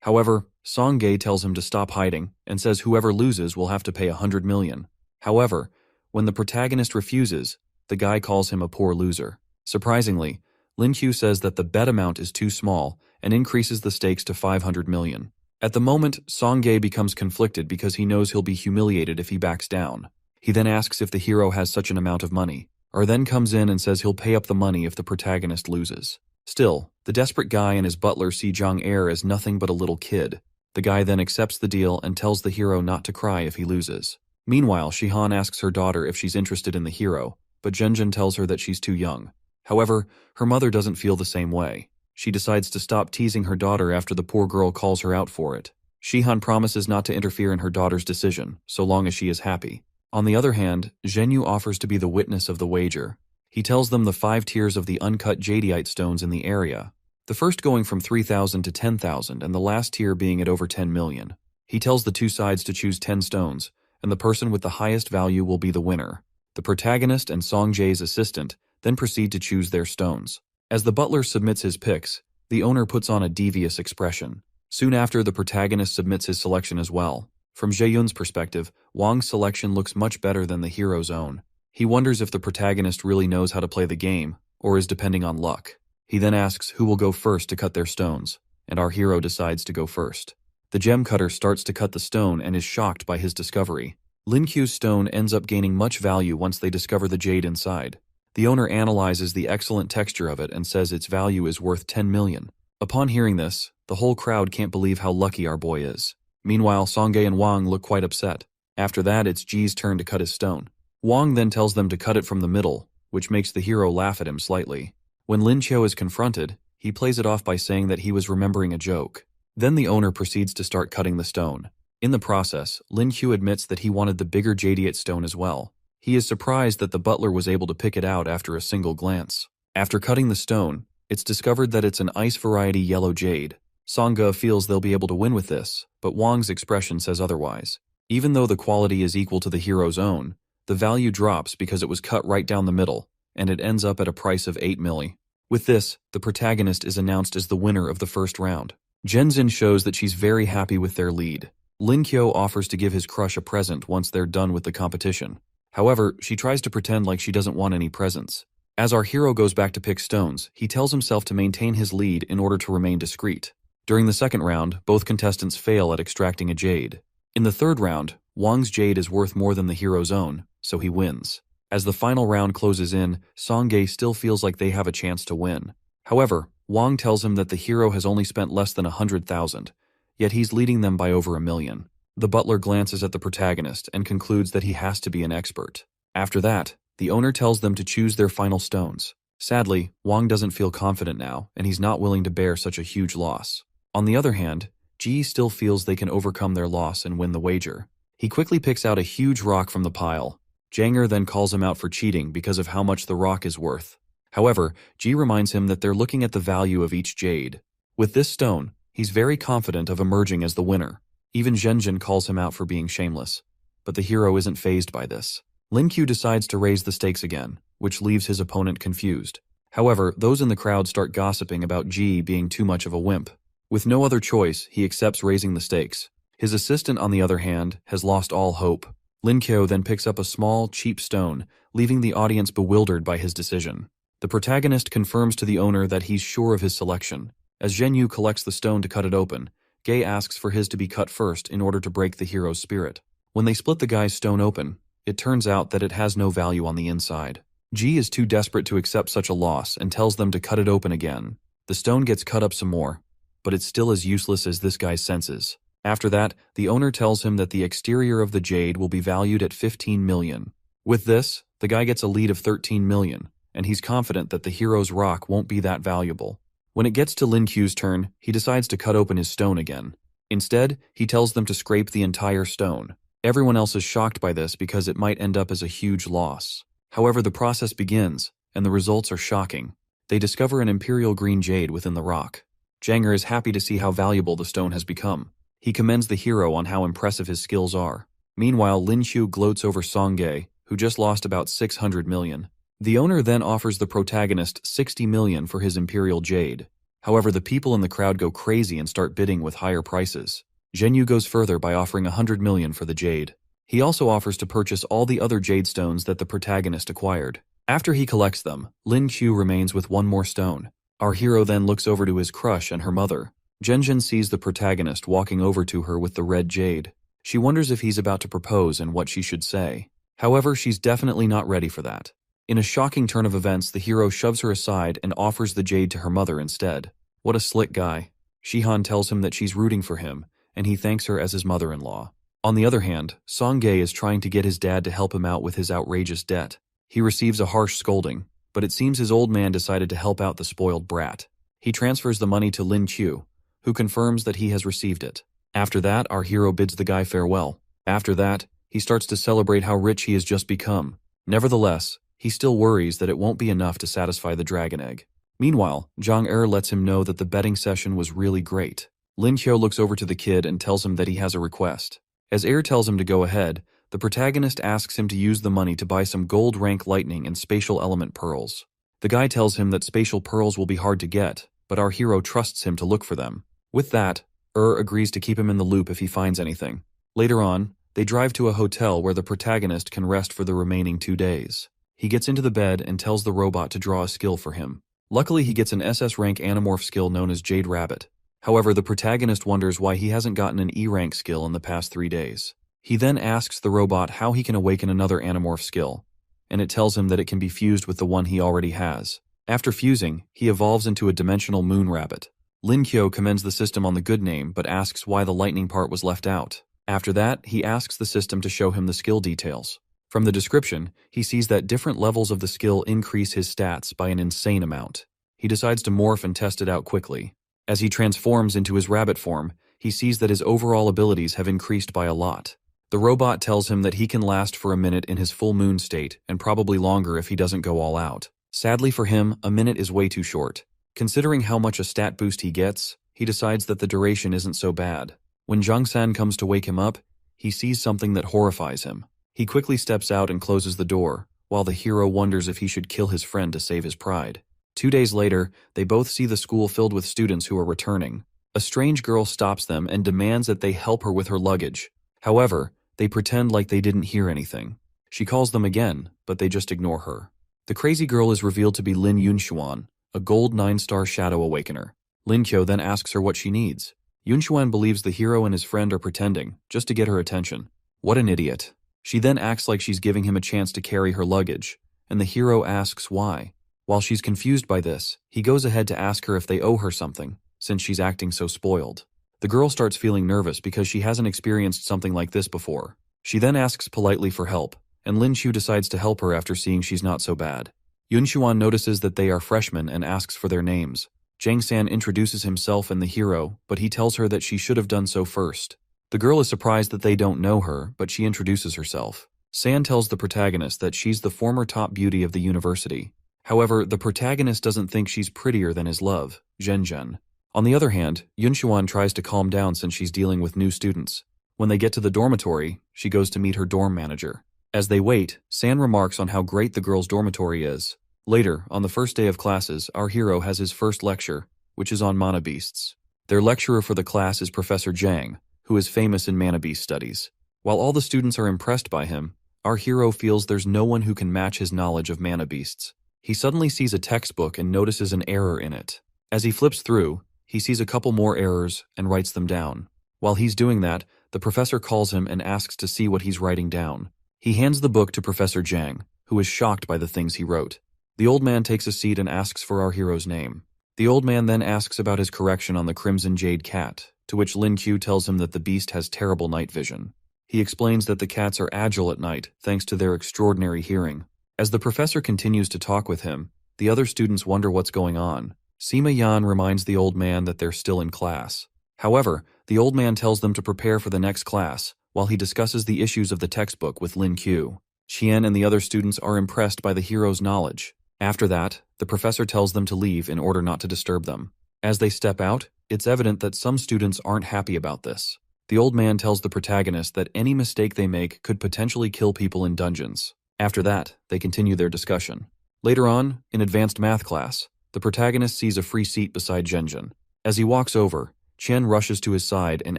However, Sanghae tells him to stop hiding and says whoever loses will have to pay 100 million. However, when the protagonist refuses, the guy calls him a poor loser. Surprisingly, Lin Q says that the bet amount is too small and increases the stakes to 500 million. At the moment, Sanghae becomes conflicted because he knows he'll be humiliated if he backs down. He then asks if the hero has such an amount of money, or then comes in and says he'll pay up the money if the protagonist loses. Still, the desperate guy and his butler see Zhang Er as nothing but a little kid. The guy then accepts the deal and tells the hero not to cry if he loses. Meanwhile, Shihan asks her daughter if she's interested in the hero, but Zhenjun tells her that she's too young. However, her mother doesn't feel the same way. She decides to stop teasing her daughter after the poor girl calls her out for it. Shihan promises not to interfere in her daughter's decision, so long as she is happy. On the other hand, Zhenyu offers to be the witness of the wager. He tells them the 5 tiers of the uncut jadeite stones in the area, the first going from 3,000 to 10,000 and the last tier being at over 10 million. He tells the two sides to choose 10 stones, and the person with the highest value will be the winner. The protagonist and Sangjae's assistant then proceed to choose their stones. As the butler submits his picks, the owner puts on a devious expression. Soon after, the protagonist submits his selection as well. From Jaeyun's perspective, Wang's selection looks much better than the hero's own. He wonders if the protagonist really knows how to play the game, or is depending on luck. He then asks who will go first to cut their stones, and our hero decides to go first. The gem cutter starts to cut the stone and is shocked by his discovery. Lin Q's stone ends up gaining much value once they discover the jade inside. The owner analyzes the excellent texture of it and says its value is worth 10 million. Upon hearing this, the whole crowd can't believe how lucky our boy is. Meanwhile, Sanghae and Wang look quite upset. After that, it's Ji's turn to cut his stone. Wang then tells them to cut it from the middle, which makes the hero laugh at him slightly. When Lin Qiu is confronted, he plays it off by saying that he was remembering a joke. Then the owner proceeds to start cutting the stone. In the process, Lin Qiu admits that he wanted the bigger jadeite stone as well. He is surprised that the butler was able to pick it out after a single glance. After cutting the stone, it's discovered that it's an ice variety yellow jade. Sangha feels they'll be able to win with this, but Wang's expression says otherwise. Even though the quality is equal to the hero's own, the value drops because it was cut right down the middle, and it ends up at a price of 8 milli. With this, the protagonist is announced as the winner of the first round. Zhenzin shows that she's very happy with their lead. Lin Qiu offers to give his crush a present once they're done with the competition. However, she tries to pretend like she doesn't want any presents. As our hero goes back to pick stones, he tells himself to maintain his lead in order to remain discreet. During the second round, both contestants fail at extracting a jade. In the third round, Wang's jade is worth more than the hero's own, so he wins. As the final round closes in, Sanghae still feels like they have a chance to win. However, Wang tells him that the hero has only spent less than 100,000, yet he's leading them by over 1 million. The butler glances at the protagonist and concludes that he has to be an expert. After that, the owner tells them to choose their final stones. Sadly, Wang doesn't feel confident now, and he's not willing to bear such a huge loss. On the other hand, Ji still feels they can overcome their loss and win the wager. He quickly picks out a huge rock from the pile. Janger then calls him out for cheating because of how much the rock is worth. However, Ji reminds him that they're looking at the value of each jade. With this stone, he's very confident of emerging as the winner. Even Zhenjin calls him out for being shameless. But the hero isn't fazed by this. Lin Qiu decides to raise the stakes again, which leaves his opponent confused. However, those in the crowd start gossiping about Ji being too much of a wimp. With no other choice, he accepts raising the stakes. His assistant, on the other hand, has lost all hope. Lin Qiu then picks up a small, cheap stone, leaving the audience bewildered by his decision. The protagonist confirms to the owner that he's sure of his selection. As Zhenyu collects the stone to cut it open, Gay asks for his to be cut first in order to break the hero's spirit. When they split the guy's stone open, it turns out that it has no value on the inside. Ji is too desperate to accept such a loss and tells them to cut it open again. The stone gets cut up some more, but it's still as useless as this guy's senses. After that, the owner tells him that the exterior of the jade will be valued at 15 million. With this, the guy gets a lead of 13 million, and he's confident that the hero's rock won't be that valuable. When it gets to Lin Qiu's turn, he decides to cut open his stone again. Instead, he tells them to scrape the entire stone. Everyone else is shocked by this because it might end up as a huge loss. However, the process begins, and the results are shocking. They discover an imperial green jade within the rock. Janger is happy to see how valuable the stone has become. He commends the hero on how impressive his skills are. Meanwhile, Lin Qiu gloats over Songge, who just lost about 600 million. The owner then offers the protagonist 60 million for his imperial jade. However, the people in the crowd go crazy and start bidding with higher prices. Zhenyu goes further by offering 100 million for the jade. He also offers to purchase all the other jade stones that the protagonist acquired. After he collects them, Lin Qiu remains with one more stone. Our hero then looks over to his crush and her mother. Zhen sees the protagonist walking over to her with the red jade. She wonders if he's about to propose and what she should say. However, she's definitely not ready for that. In a shocking turn of events, the hero shoves her aside and offers the jade to her mother instead. What a slick guy. Shihan tells him that she's rooting for him, and he thanks her as his mother-in-law. On the other hand, Songge is trying to get his dad to help him out with his outrageous debt. He receives a harsh scolding, but it seems his old man decided to help out the spoiled brat. He transfers the money to Lin Qiu, who confirms that he has received it. After that, our hero bids the guy farewell. After that, he starts to celebrate how rich he has just become. Nevertheless, he still worries that it won't be enough to satisfy the dragon egg. Meanwhile, Zhang Er lets him know that the betting session was really great. Lin Qiu looks over to the kid and tells him that he has a request. As Er tells him to go ahead, the protagonist asks him to use the money to buy some gold rank lightning and spatial element pearls. The guy tells him that spatial pearls will be hard to get, but our hero trusts him to look for them. With that, agrees to keep him in the loop if he finds anything. Later on, they drive to a hotel where the protagonist can rest for the remaining 2 days. He gets into the bed and tells the robot to draw a skill for him. Luckily, he gets an SS rank Animorph skill known as Jade Rabbit. However, the protagonist wonders why he hasn't gotten an E rank skill in the past 3 days. He then asks the robot how he can awaken another Animorph skill, and it tells him that it can be fused with the one he already has. After fusing, he evolves into a dimensional moon rabbit. Lin Qiu commends the system on the good name but asks why the lightning part was left out. After that, he asks the system to show him the skill details. From the description, he sees that different levels of the skill increase his stats by an insane amount. He decides to morph and test it out quickly. As he transforms into his rabbit form, he sees that his overall abilities have increased by a lot. The robot tells him that he can last for a minute in his full moon state, and probably longer if he doesn't go all out. Sadly for him, a minute is way too short. Considering how much a stat boost he gets, he decides that the duration isn't so bad. When Zhang San comes to wake him up, he sees something that horrifies him. He quickly steps out and closes the door, while the hero wonders if he should kill his friend to save his pride. 2 days later, they both see the school filled with students who are returning. A strange girl stops them and demands that they help her with her luggage. However, they pretend like they didn't hear anything. She calls them again, but they just ignore her. The crazy girl is revealed to be Lin Yunshuan, a gold 9-star shadow awakener. Lin Qiu then asks her what she needs. Yunshuan believes the hero and his friend are pretending, just to get her attention. What an idiot. She then acts like she's giving him a chance to carry her luggage, and the hero asks why. While she's confused by this, he goes ahead to ask her if they owe her something, since she's acting so spoiled. The girl starts feeling nervous because she hasn't experienced something like this before. She then asks politely for help, and Lin Qiu decides to help her after seeing she's not so bad. Yunshuan notices that they are freshmen and asks for their names. Zhang San introduces himself and the hero, but he tells her that she should have done so first. The girl is surprised that they don't know her, but she introduces herself. San tells the protagonist that she's the former top beauty of the university. However, the protagonist doesn't think she's prettier than his love, Zhen. On the other hand, Yunshuan tries to calm down since she's dealing with new students. When they get to the dormitory, she goes to meet her dorm manager. As they wait, San remarks on how great the girls' dormitory is. Later, on the first day of classes, our hero has his first lecture, which is on mana beasts. Their lecturer for the class is Professor Zhang, who is famous in mana beast studies. While all the students are impressed by him, our hero feels there's no one who can match his knowledge of mana beasts. He suddenly sees a textbook and notices an error in it. As he flips through, he sees a couple more errors and writes them down. While he's doing that, the professor calls him and asks to see what he's writing down. He hands the book to Professor Zhang, who is shocked by the things he wrote. The old man takes a seat and asks for our hero's name. The old man then asks about his correction on the Crimson Jade cat, to which Lin Qiu tells him that the beast has terrible night vision. He explains that the cats are agile at night thanks to their extraordinary hearing. As the professor continues to talk with him, the other students wonder what's going on. Sima Yan reminds the old man that they're still in class. However, the old man tells them to prepare for the next class, while he discusses the issues of the textbook with Lin Qiu. Qian and the other students are impressed by the hero's knowledge. After that, the professor tells them to leave in order not to disturb them. As they step out, it's evident that some students aren't happy about this. The old man tells the protagonist that any mistake they make could potentially kill people in dungeons. After that, they continue their discussion. Later on, in advanced math class, the protagonist sees a free seat beside Genjin. As he walks over, Chen rushes to his side and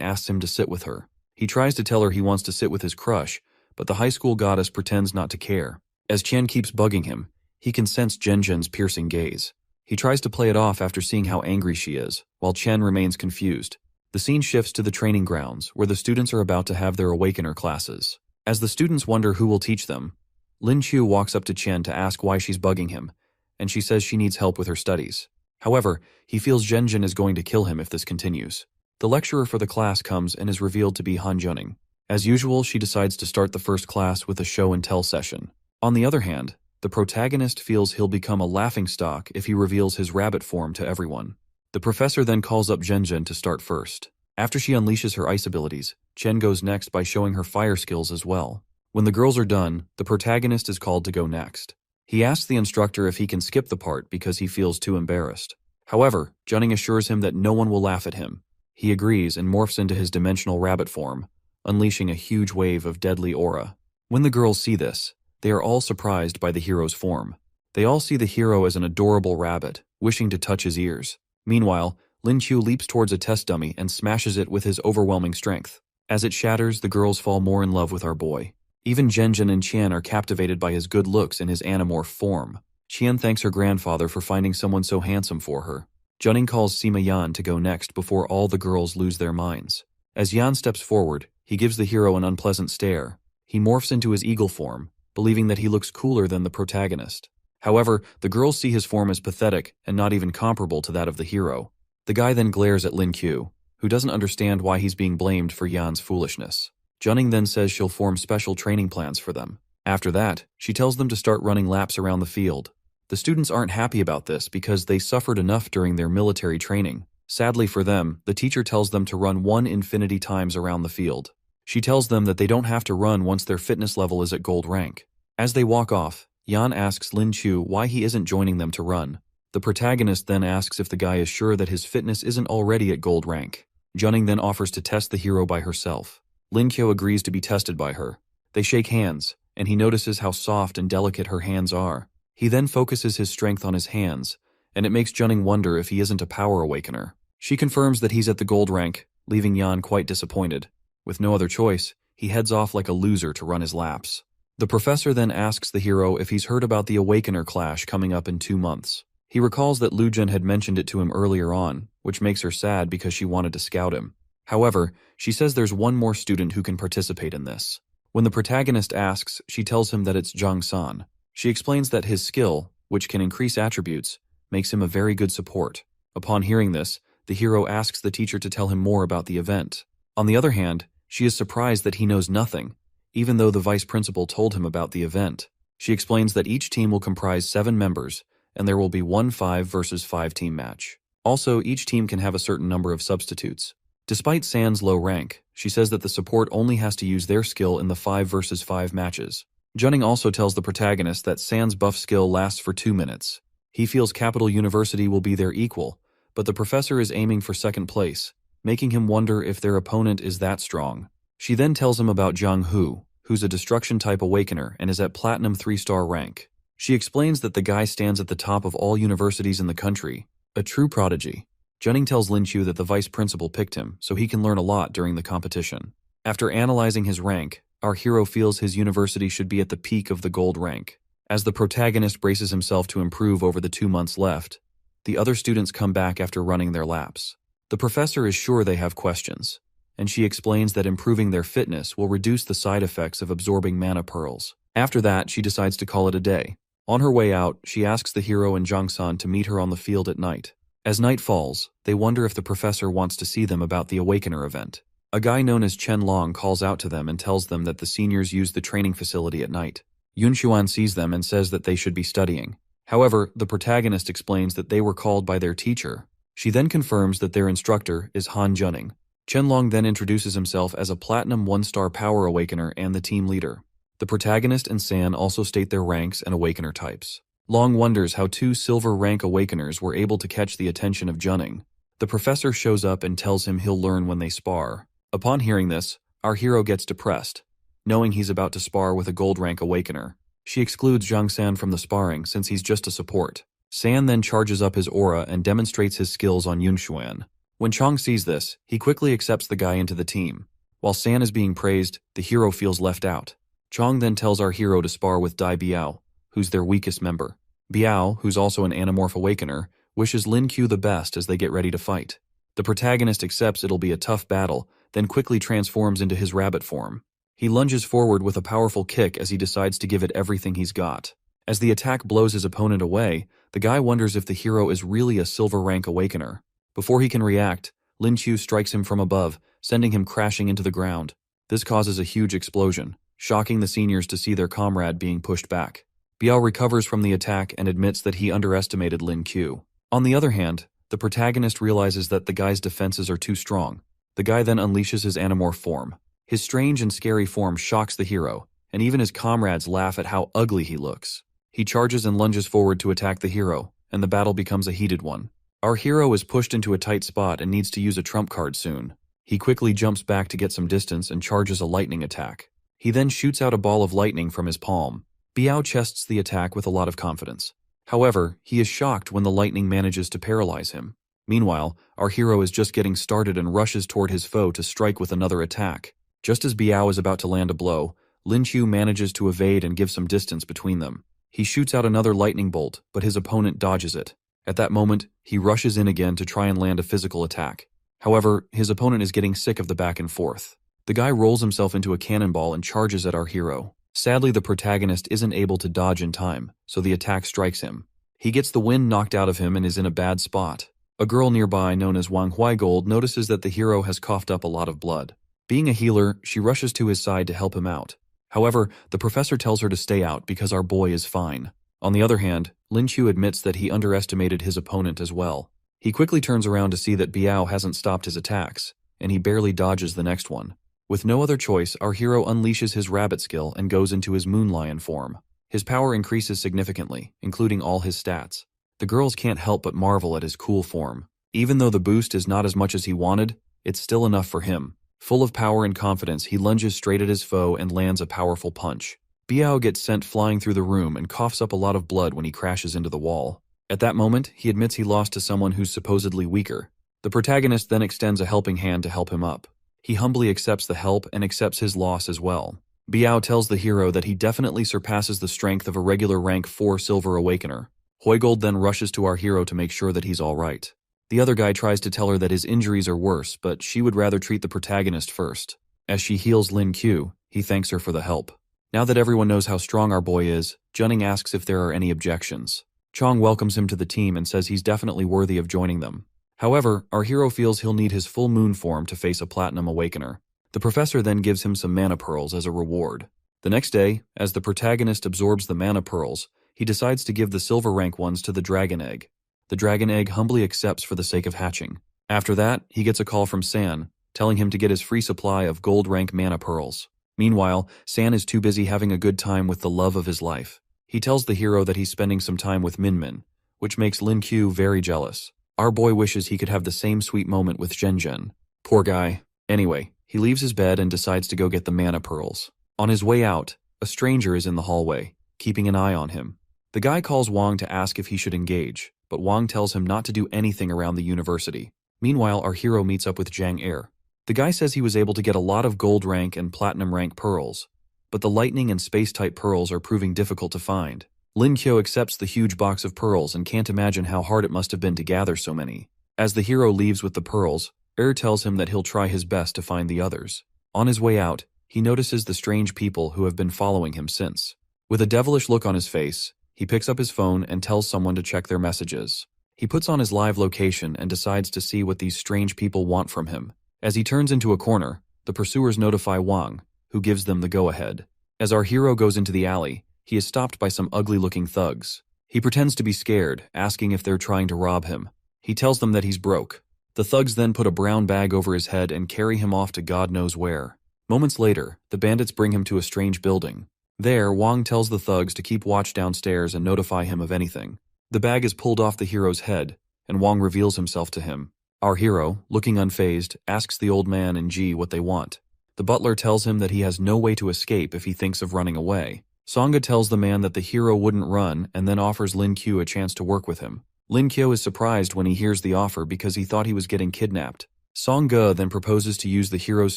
asks him to sit with her. He tries to tell her he wants to sit with his crush, but the high school goddess pretends not to care. As Chen keeps bugging him, he can sense Genjin's piercing gaze. He tries to play it off after seeing how angry she is, while Chen remains confused. The scene shifts to the training grounds, where the students are about to have their Awakener classes. As the students wonder who will teach them, Lin Chu walks up to Chen to ask why she's bugging him, and she says she needs help with her studies. However, he feels Genjin is going to kill him if this continues. The lecturer for the class comes and is revealed to be Han Juning. As usual, she decides to start the first class with a show and tell session. On the other hand, the protagonist feels he'll become a laughingstock if he reveals his rabbit form to everyone. The professor then calls up Genjin to start first. After she unleashes her ice abilities, Chen goes next by showing her fire skills as well. When the girls are done, the protagonist is called to go next. He asks the instructor if he can skip the part because he feels too embarrassed. However, Juning assures him that no one will laugh at him. He agrees and morphs into his dimensional rabbit form, unleashing a huge wave of deadly aura. When the girls see this, they are all surprised by the hero's form. They all see the hero as an adorable rabbit, wishing to touch his ears. Meanwhile, Lin Chu leaps towards a test dummy and smashes it with his overwhelming strength. As it shatters, the girls fall more in love with our boy. Even Genjin and Qian are captivated by his good looks and his animorph form. Qian thanks her grandfather for finding someone so handsome for her. Juning calls Sima Yan to go next before all the girls lose their minds. As Yan steps forward, he gives the hero an unpleasant stare. He morphs into his eagle form, believing that he looks cooler than the protagonist. However, the girls see his form as pathetic and not even comparable to that of the hero. The guy then glares at Lin Q, who doesn't understand why he's being blamed for Yan's foolishness. Juning then says she'll form special training plans for them. After that, she tells them to start running laps around the field. The students aren't happy about this because they suffered enough during their military training. Sadly for them, the teacher tells them to run 1 infinity times around the field. She tells them that they don't have to run once their fitness level is at gold rank. As they walk off, Yan asks Lin Chu why he isn't joining them to run. The protagonist then asks if the guy is sure that his fitness isn't already at gold rank. Juning then offers to test the hero by herself. Lin Qiu agrees to be tested by her. They shake hands, and he notices how soft and delicate her hands are. He then focuses his strength on his hands, and it makes Juning wonder if he isn't a power awakener. She confirms that he's at the gold rank, leaving Yan quite disappointed. With no other choice, he heads off like a loser to run his laps. The professor then asks the hero if he's heard about the Awakener Clash coming up in 2 months. He recalls that Lu Jun had mentioned it to him earlier on, which makes her sad because she wanted to scout him. However, she says there's one more student who can participate in this. When the protagonist asks, she tells him that it's Zhang San. She explains that his skill, which can increase attributes, makes him a very good support. Upon hearing this, the hero asks the teacher to tell him more about the event. On the other hand, she is surprised that he knows nothing, even though the vice principal told him about the event. She explains that each team will comprise 7 members, and there will be one 5 versus 5 team match. Also, each team can have a certain number of substitutes. Despite San's low rank, she says that the support only has to use their skill in the 5 versus 5 matches. Juning also tells the protagonist that San's buff skill lasts for 2 minutes. He feels Capital University will be their equal, but the professor is aiming for second place, making him wonder if their opponent is that strong. She then tells him about Zhang Hu, who's a destruction-type awakener and is at Platinum 3-star rank. She explains that the guy stands at the top of all universities in the country, a true prodigy. Juning tells Lin Qiu that the vice principal picked him so he can learn a lot during the competition. After analyzing his rank, our hero feels his university should be at the peak of the gold rank. As the protagonist braces himself to improve over the 2 months left, the other students come back after running their laps. The professor is sure they have questions, and she explains that improving their fitness will reduce the side effects of absorbing mana pearls. After that, she decides to call it a day. On her way out, she asks the hero and Zhang San to meet her on the field at night. As night falls, they wonder if the professor wants to see them about the Awakener event. A guy known as Chen Long calls out to them and tells them that the seniors use the training facility at night. Yun Xuan sees them and says that they should be studying. However, the protagonist explains that they were called by their teacher. She then confirms that their instructor is Han Juning. Chen Long then introduces himself as a Platinum 1-star Power Awakener and the team leader. The protagonist and San also state their ranks and Awakener types. Long wonders how 2 silver rank Awakeners were able to catch the attention of Juning. The professor shows up and tells him he'll learn when they spar. Upon hearing this, our hero gets depressed, knowing he's about to spar with a gold rank awakener. She excludes Zhang San from the sparring since he's just a support. San then charges up his aura and demonstrates his skills on Yunshuan. When Chong sees this, he quickly accepts the guy into the team. While San is being praised, the hero feels left out. Chong then tells our hero to spar with Dai Biao, who's their weakest member. Biao, who's also an Animorph Awakener, wishes Lin Q the best as they get ready to fight. The protagonist accepts it'll be a tough battle, then quickly transforms into his rabbit form. He lunges forward with a powerful kick as he decides to give it everything he's got. As the attack blows his opponent away, the guy wonders if the hero is really a silver rank awakener. Before he can react, Lin Q strikes him from above, sending him crashing into the ground. This causes a huge explosion, shocking the seniors to see their comrade being pushed back. Biao recovers from the attack and admits that he underestimated Lin Q. On the other hand, the protagonist realizes that the guy's defenses are too strong. The guy then unleashes his Animorph form. His strange and scary form shocks the hero, and even his comrades laugh at how ugly he looks. He charges and lunges forward to attack the hero, and the battle becomes a heated one. Our hero is pushed into a tight spot and needs to use a trump card soon. He quickly jumps back to get some distance and charges a lightning attack. He then shoots out a ball of lightning from his palm. Biao chests the attack with a lot of confidence. However, he is shocked when the lightning manages to paralyze him. Meanwhile, our hero is just getting started and rushes toward his foe to strike with another attack. Just as Biao is about to land a blow, Lin Qiu manages to evade and give some distance between them. He shoots out another lightning bolt, but his opponent dodges it. At that moment, he rushes in again to try and land a physical attack. However, his opponent is getting sick of the back and forth. The guy rolls himself into a cannonball and charges at our hero. Sadly, the protagonist isn't able to dodge in time, so the attack strikes him. He gets the wind knocked out of him and is in a bad spot. A girl nearby, known as Wang Huaigold, notices that the hero has coughed up a lot of blood. Being a healer, she rushes to his side to help him out. However, the professor tells her to stay out because our boy is fine. On the other hand, Lin Qiu admits that he underestimated his opponent as well. He quickly turns around to see that Biao hasn't stopped his attacks, and he barely dodges the next one. With no other choice, our hero unleashes his rabbit skill and goes into his moon lion form. His power increases significantly, including all his stats. The girls can't help but marvel at his cool form. Even though the boost is not as much as he wanted, it's still enough for him. Full of power and confidence, he lunges straight at his foe and lands a powerful punch. Biao gets sent flying through the room and coughs up a lot of blood when he crashes into the wall. At that moment, he admits he lost to someone who's supposedly weaker. The protagonist then extends a helping hand to help him up. He humbly accepts the help and accepts his loss as well. Biao tells the hero that he definitely surpasses the strength of a regular rank 4 Silver Awakener. Huigold then rushes to our hero to make sure that he's alright. The other guy tries to tell her that his injuries are worse, but she would rather treat the protagonist first. As she heals Lin Qiu, he thanks her for the help. Now that everyone knows how strong our boy is, Junning asks if there are any objections. Chong welcomes him to the team and says he's definitely worthy of joining them. However, our hero feels he'll need his full moon form to face a Platinum Awakener. The professor then gives him some mana pearls as a reward. The next day, as the protagonist absorbs the mana pearls, he decides to give the silver rank ones to the dragon egg. The dragon egg humbly accepts for the sake of hatching. After that, he gets a call from San, telling him to get his free supply of gold rank mana pearls. Meanwhile, San is too busy having a good time with the love of his life. He tells the hero that he's spending some time with Minmin, which makes Lin Qiu very jealous. Our boy wishes he could have the same sweet moment with Zhen. Poor guy. Anyway, he leaves his bed and decides to go get the mana pearls. On his way out, a stranger is in the hallway, keeping an eye on him. The guy calls Wang to ask if he should engage, but Wang tells him not to do anything around the university. Meanwhile, our hero meets up with Zhang Er. The guy says he was able to get a lot of gold rank and platinum rank pearls, but the lightning and space-type pearls are proving difficult to find. Lin Qiu accepts the huge box of pearls and can't imagine how hard it must have been to gather so many. As the hero leaves with the pearls, tells him that he'll try his best to find the others. On his way out, he notices the strange people who have been following him since. With a devilish look on his face, he picks up his phone and tells someone to check their messages. He puts on his live location and decides to see what these strange people want from him. As he turns into a corner, the pursuers notify Wang, who gives them the go-ahead. As our hero goes into the alley, he is stopped by some ugly-looking thugs. He pretends to be scared, asking if they're trying to rob him. He tells them that he's broke. The thugs then put a brown bag over his head and carry him off to God knows where. Moments later, the bandits bring him to a strange building. There, Wang tells the thugs to keep watch downstairs and notify him of anything. The bag is pulled off the hero's head, and Wang reveals himself to him. Our hero, looking unfazed, asks the old man and Ji what they want. The butler tells him that he has no way to escape if he thinks of running away. Songa tells the man that the hero wouldn't run and then offers Lin Q a chance to work with him. Lin Q is surprised when he hears the offer because he thought he was getting kidnapped. Songa then proposes to use the hero's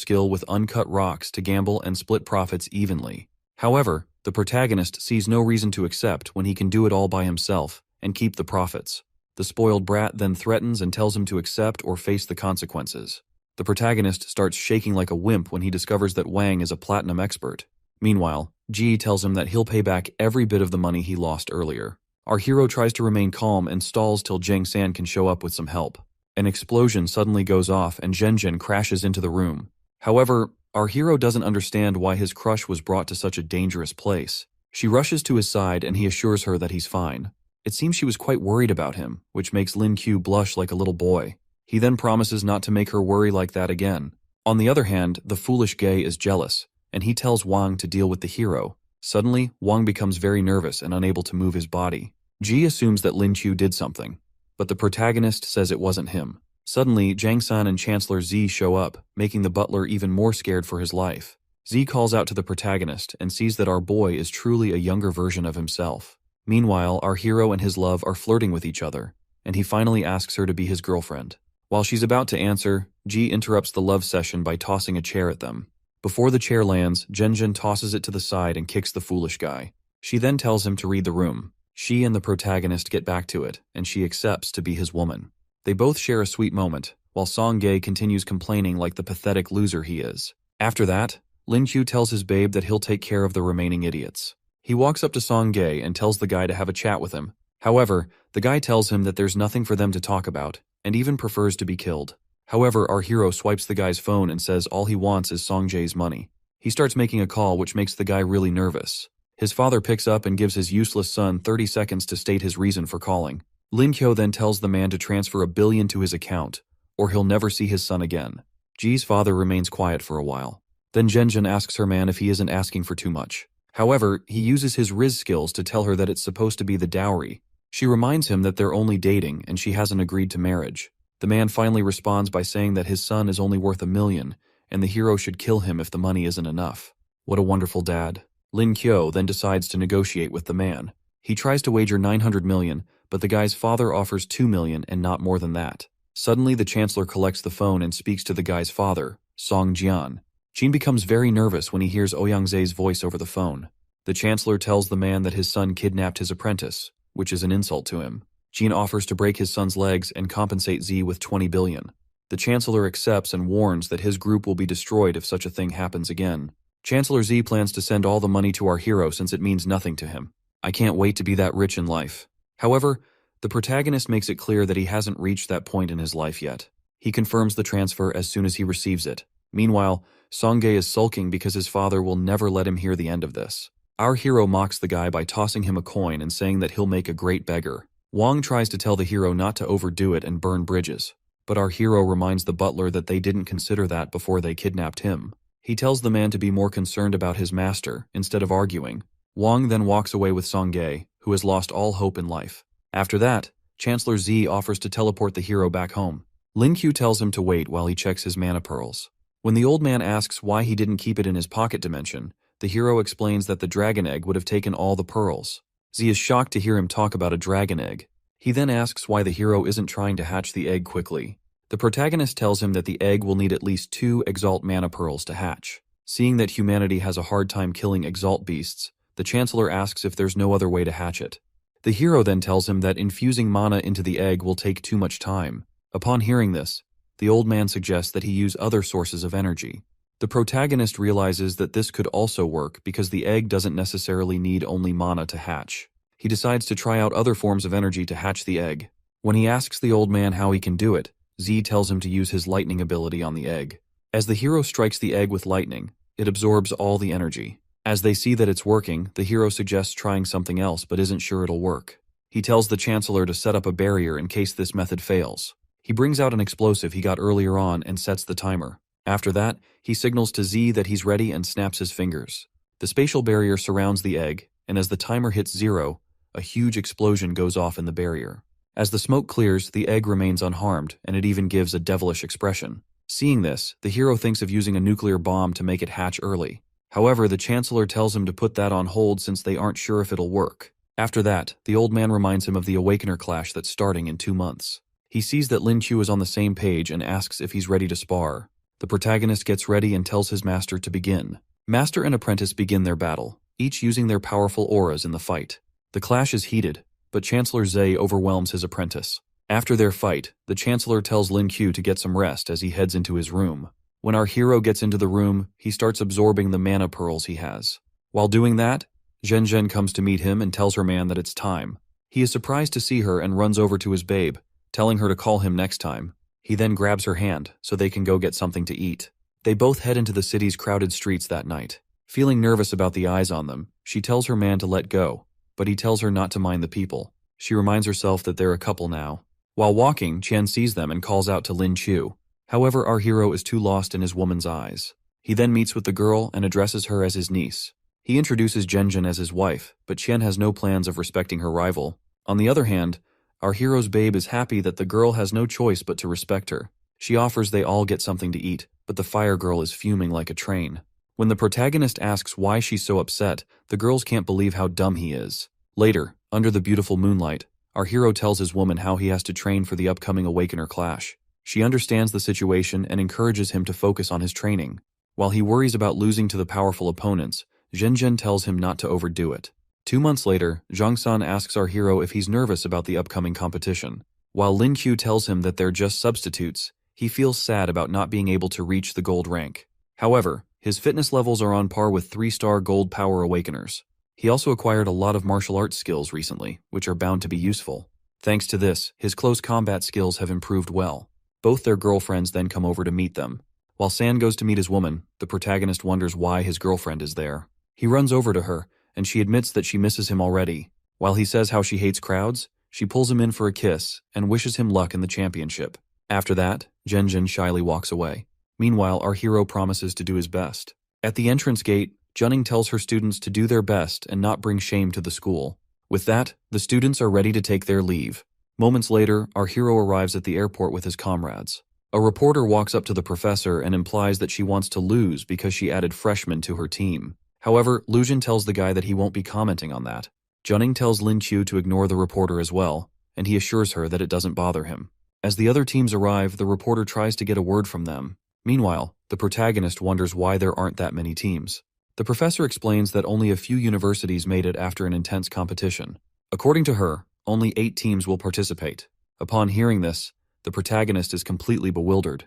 skill with uncut rocks to gamble and split profits evenly. However, the protagonist sees no reason to accept when he can do it all by himself and keep the profits. The spoiled brat then threatens and tells him to accept or face the consequences. The protagonist starts shaking like a wimp when he discovers that Wang is a platinum expert. Meanwhile, Ji tells him that he'll pay back every bit of the money he lost earlier. Our hero tries to remain calm and stalls till Jang San can show up with some help. An explosion suddenly goes off and Zhen crashes into the room. However, our hero doesn't understand why his crush was brought to such a dangerous place. She rushes to his side and he assures her that he's fine. It seems she was quite worried about him, which makes Lin Q blush like a little boy. He then promises not to make her worry like that again. On the other hand, the foolish Gay is jealous, and he tells Wang to deal with the hero. Suddenly, Wang becomes very nervous and unable to move his body. Ji assumes that Lin Q did something, but the protagonist says it wasn't him. Suddenly, Jang San and Chancellor Z show up, making the butler even more scared for his life. Z calls out to the protagonist and sees that our boy is truly a younger version of himself. Meanwhile, our hero and his love are flirting with each other, and he finally asks her to be his girlfriend. While she's about to answer, Ji interrupts the love session by tossing a chair at them. Before the chair lands, Zhen tosses it to the side and kicks the foolish guy. She then tells him to read the room. She and the protagonist get back to it, and she accepts to be his woman. They both share a sweet moment, while Song Gae continues complaining like the pathetic loser he is. After that, Lin Q tells his babe that he'll take care of the remaining idiots. He walks up to Song Gae and tells the guy to have a chat with him. However, the guy tells him that there's nothing for them to talk about, and even prefers to be killed. However, our hero swipes the guy's phone and says all he wants is Song Jae's money. He starts making a call which makes the guy really nervous. His father picks up and gives his useless son 30 seconds to state his reason for calling. Lin Kyo then tells the man to transfer $1 billion to his account, or he'll never see his son again. Ji's father remains quiet for a while. Then Zhen asks her man if he isn't asking for too much. However, he uses his Riz skills to tell her that it's supposed to be the dowry. She reminds him that they're only dating and she hasn't agreed to marriage. The man finally responds by saying that his son is only worth $1 million, and the hero should kill him if the money isn't enough. What a wonderful dad. Lin Kyo then decides to negotiate with the man. He tries to wager 900 million, but the guy's father offers 2 million and not more than that. Suddenly, the chancellor collects the phone and speaks to the guy's father, Song Jian. Jin becomes very nervous when he hears Ouyangze's voice over the phone. The chancellor tells the man that his son kidnapped his apprentice, which is an insult to him. Jin offers to break his son's legs and compensate Z with 20 billion. The chancellor accepts and warns that his group will be destroyed if such a thing happens again. Chancellor Z plans to send all the money to our hero since it means nothing to him. I can't wait to be that rich in life. However, the protagonist makes it clear that he hasn't reached that point in his life yet. He confirms the transfer as soon as he receives it. Meanwhile, Songgae is sulking because his father will never let him hear the end of this. Our hero mocks the guy by tossing him a coin and saying that he'll make a great beggar. Wang tries to tell the hero not to overdo it and burn bridges, but our hero reminds the butler that they didn't consider that before they kidnapped him. He tells the man to be more concerned about his master instead of arguing. Wang then walks away with Songgae, who has lost all hope in life. After that, Chancellor Z offers to teleport the hero back home. Lin Q tells him to wait while he checks his mana pearls. When the old man asks why he didn't keep it in his pocket dimension, the hero explains that the dragon egg would have taken all the pearls. Z is shocked to hear him talk about a dragon egg. He then asks why the hero isn't trying to hatch the egg quickly. The protagonist tells him that the egg will need at least 2 Exalt mana pearls to hatch. Seeing that humanity has a hard time killing Exalt beasts, the Chancellor asks if there's no other way to hatch it. The hero then tells him that infusing mana into the egg will take too much time. Upon hearing this, the old man suggests that he use other sources of energy. The protagonist realizes that this could also work because the egg doesn't necessarily need only mana to hatch. He decides to try out other forms of energy to hatch the egg. When he asks the old man how he can do it, Z tells him to use his lightning ability on the egg. As the hero strikes the egg with lightning, it absorbs all the energy. As they see that it's working, the hero suggests trying something else but isn't sure it'll work. He tells the Chancellor to set up a barrier in case this method fails. He brings out an explosive he got earlier on and sets the timer. After that, he signals to Z that he's ready and snaps his fingers. The spatial barrier surrounds the egg, and as the timer hits 0, a huge explosion goes off in the barrier. As the smoke clears, the egg remains unharmed, and it even gives a devilish expression. Seeing this, the hero thinks of using a nuclear bomb to make it hatch early. However, the Chancellor tells him to put that on hold since they aren't sure if it'll work. After that, the old man reminds him of the Awakener clash that's starting in 2 months. He sees that Lin Chu is on the same page and asks if he's ready to spar. The protagonist gets ready and tells his master to begin. Master and apprentice begin their battle, each using their powerful auras in the fight. The clash is heated, but Chancellor Zhe overwhelms his apprentice. After their fight, the Chancellor tells Lin Q to get some rest as he heads into his room. When our hero gets into the room, he starts absorbing the mana pearls he has. While doing that, Zhen Zhen comes to meet him and tells her man that it's time. He is surprised to see her and runs over to his babe, telling her to call him next time. He then grabs her hand so they can go get something to eat. They both head into the city's crowded streets that night. Feeling nervous about the eyes on them, she tells her man to let go, but he tells her not to mind the people. She reminds herself that they're a couple now. While walking, Qian sees them and calls out to Lin Chu. However, our hero is too lost in his woman's eyes. He then meets with the girl and addresses her as his niece. He introduces Zhen as his wife, but Qian has no plans of respecting her rival. On the other hand, our hero's babe is happy that the girl has no choice but to respect her. She offers they all get something to eat, but the fire girl is fuming like a train. When the protagonist asks why she's so upset, the girls can't believe how dumb he is. Later, under the beautiful moonlight, our hero tells his woman how he has to train for the upcoming Awakener clash. She understands the situation and encourages him to focus on his training. While he worries about losing to the powerful opponents, Zhen tells him not to overdo it. 2 months later, Zhang San asks our hero if he's nervous about the upcoming competition. While Lin Q tells him that they're just substitutes, he feels sad about not being able to reach the gold rank. However, his fitness levels are on par with 3-star gold power awakeners. He also acquired a lot of martial arts skills recently, which are bound to be useful. Thanks to this, his close combat skills have improved well. Both their girlfriends then come over to meet them. While San goes to meet his woman, the protagonist wonders why his girlfriend is there. He runs over to her, and she admits that she misses him already. While he says how she hates crowds, she pulls him in for a kiss and wishes him luck in the championship. After that, Zhen shyly walks away. Meanwhile, our hero promises to do his best. At the entrance gate, Junning tells her students to do their best and not bring shame to the school. With that, the students are ready to take their leave. Moments later, our hero arrives at the airport with his comrades. A reporter walks up to the professor and implies that she wants to lose because she added freshmen to her team. However, Lu Jin tells the guy that he won't be commenting on that. Junning tells Lin Chu to ignore the reporter as well, and he assures her that it doesn't bother him. As the other teams arrive, the reporter tries to get a word from them. Meanwhile, the protagonist wonders why there aren't that many teams. The professor explains that only a few universities made it after an intense competition. According to her, only 8 teams will participate. Upon hearing this, the protagonist is completely bewildered.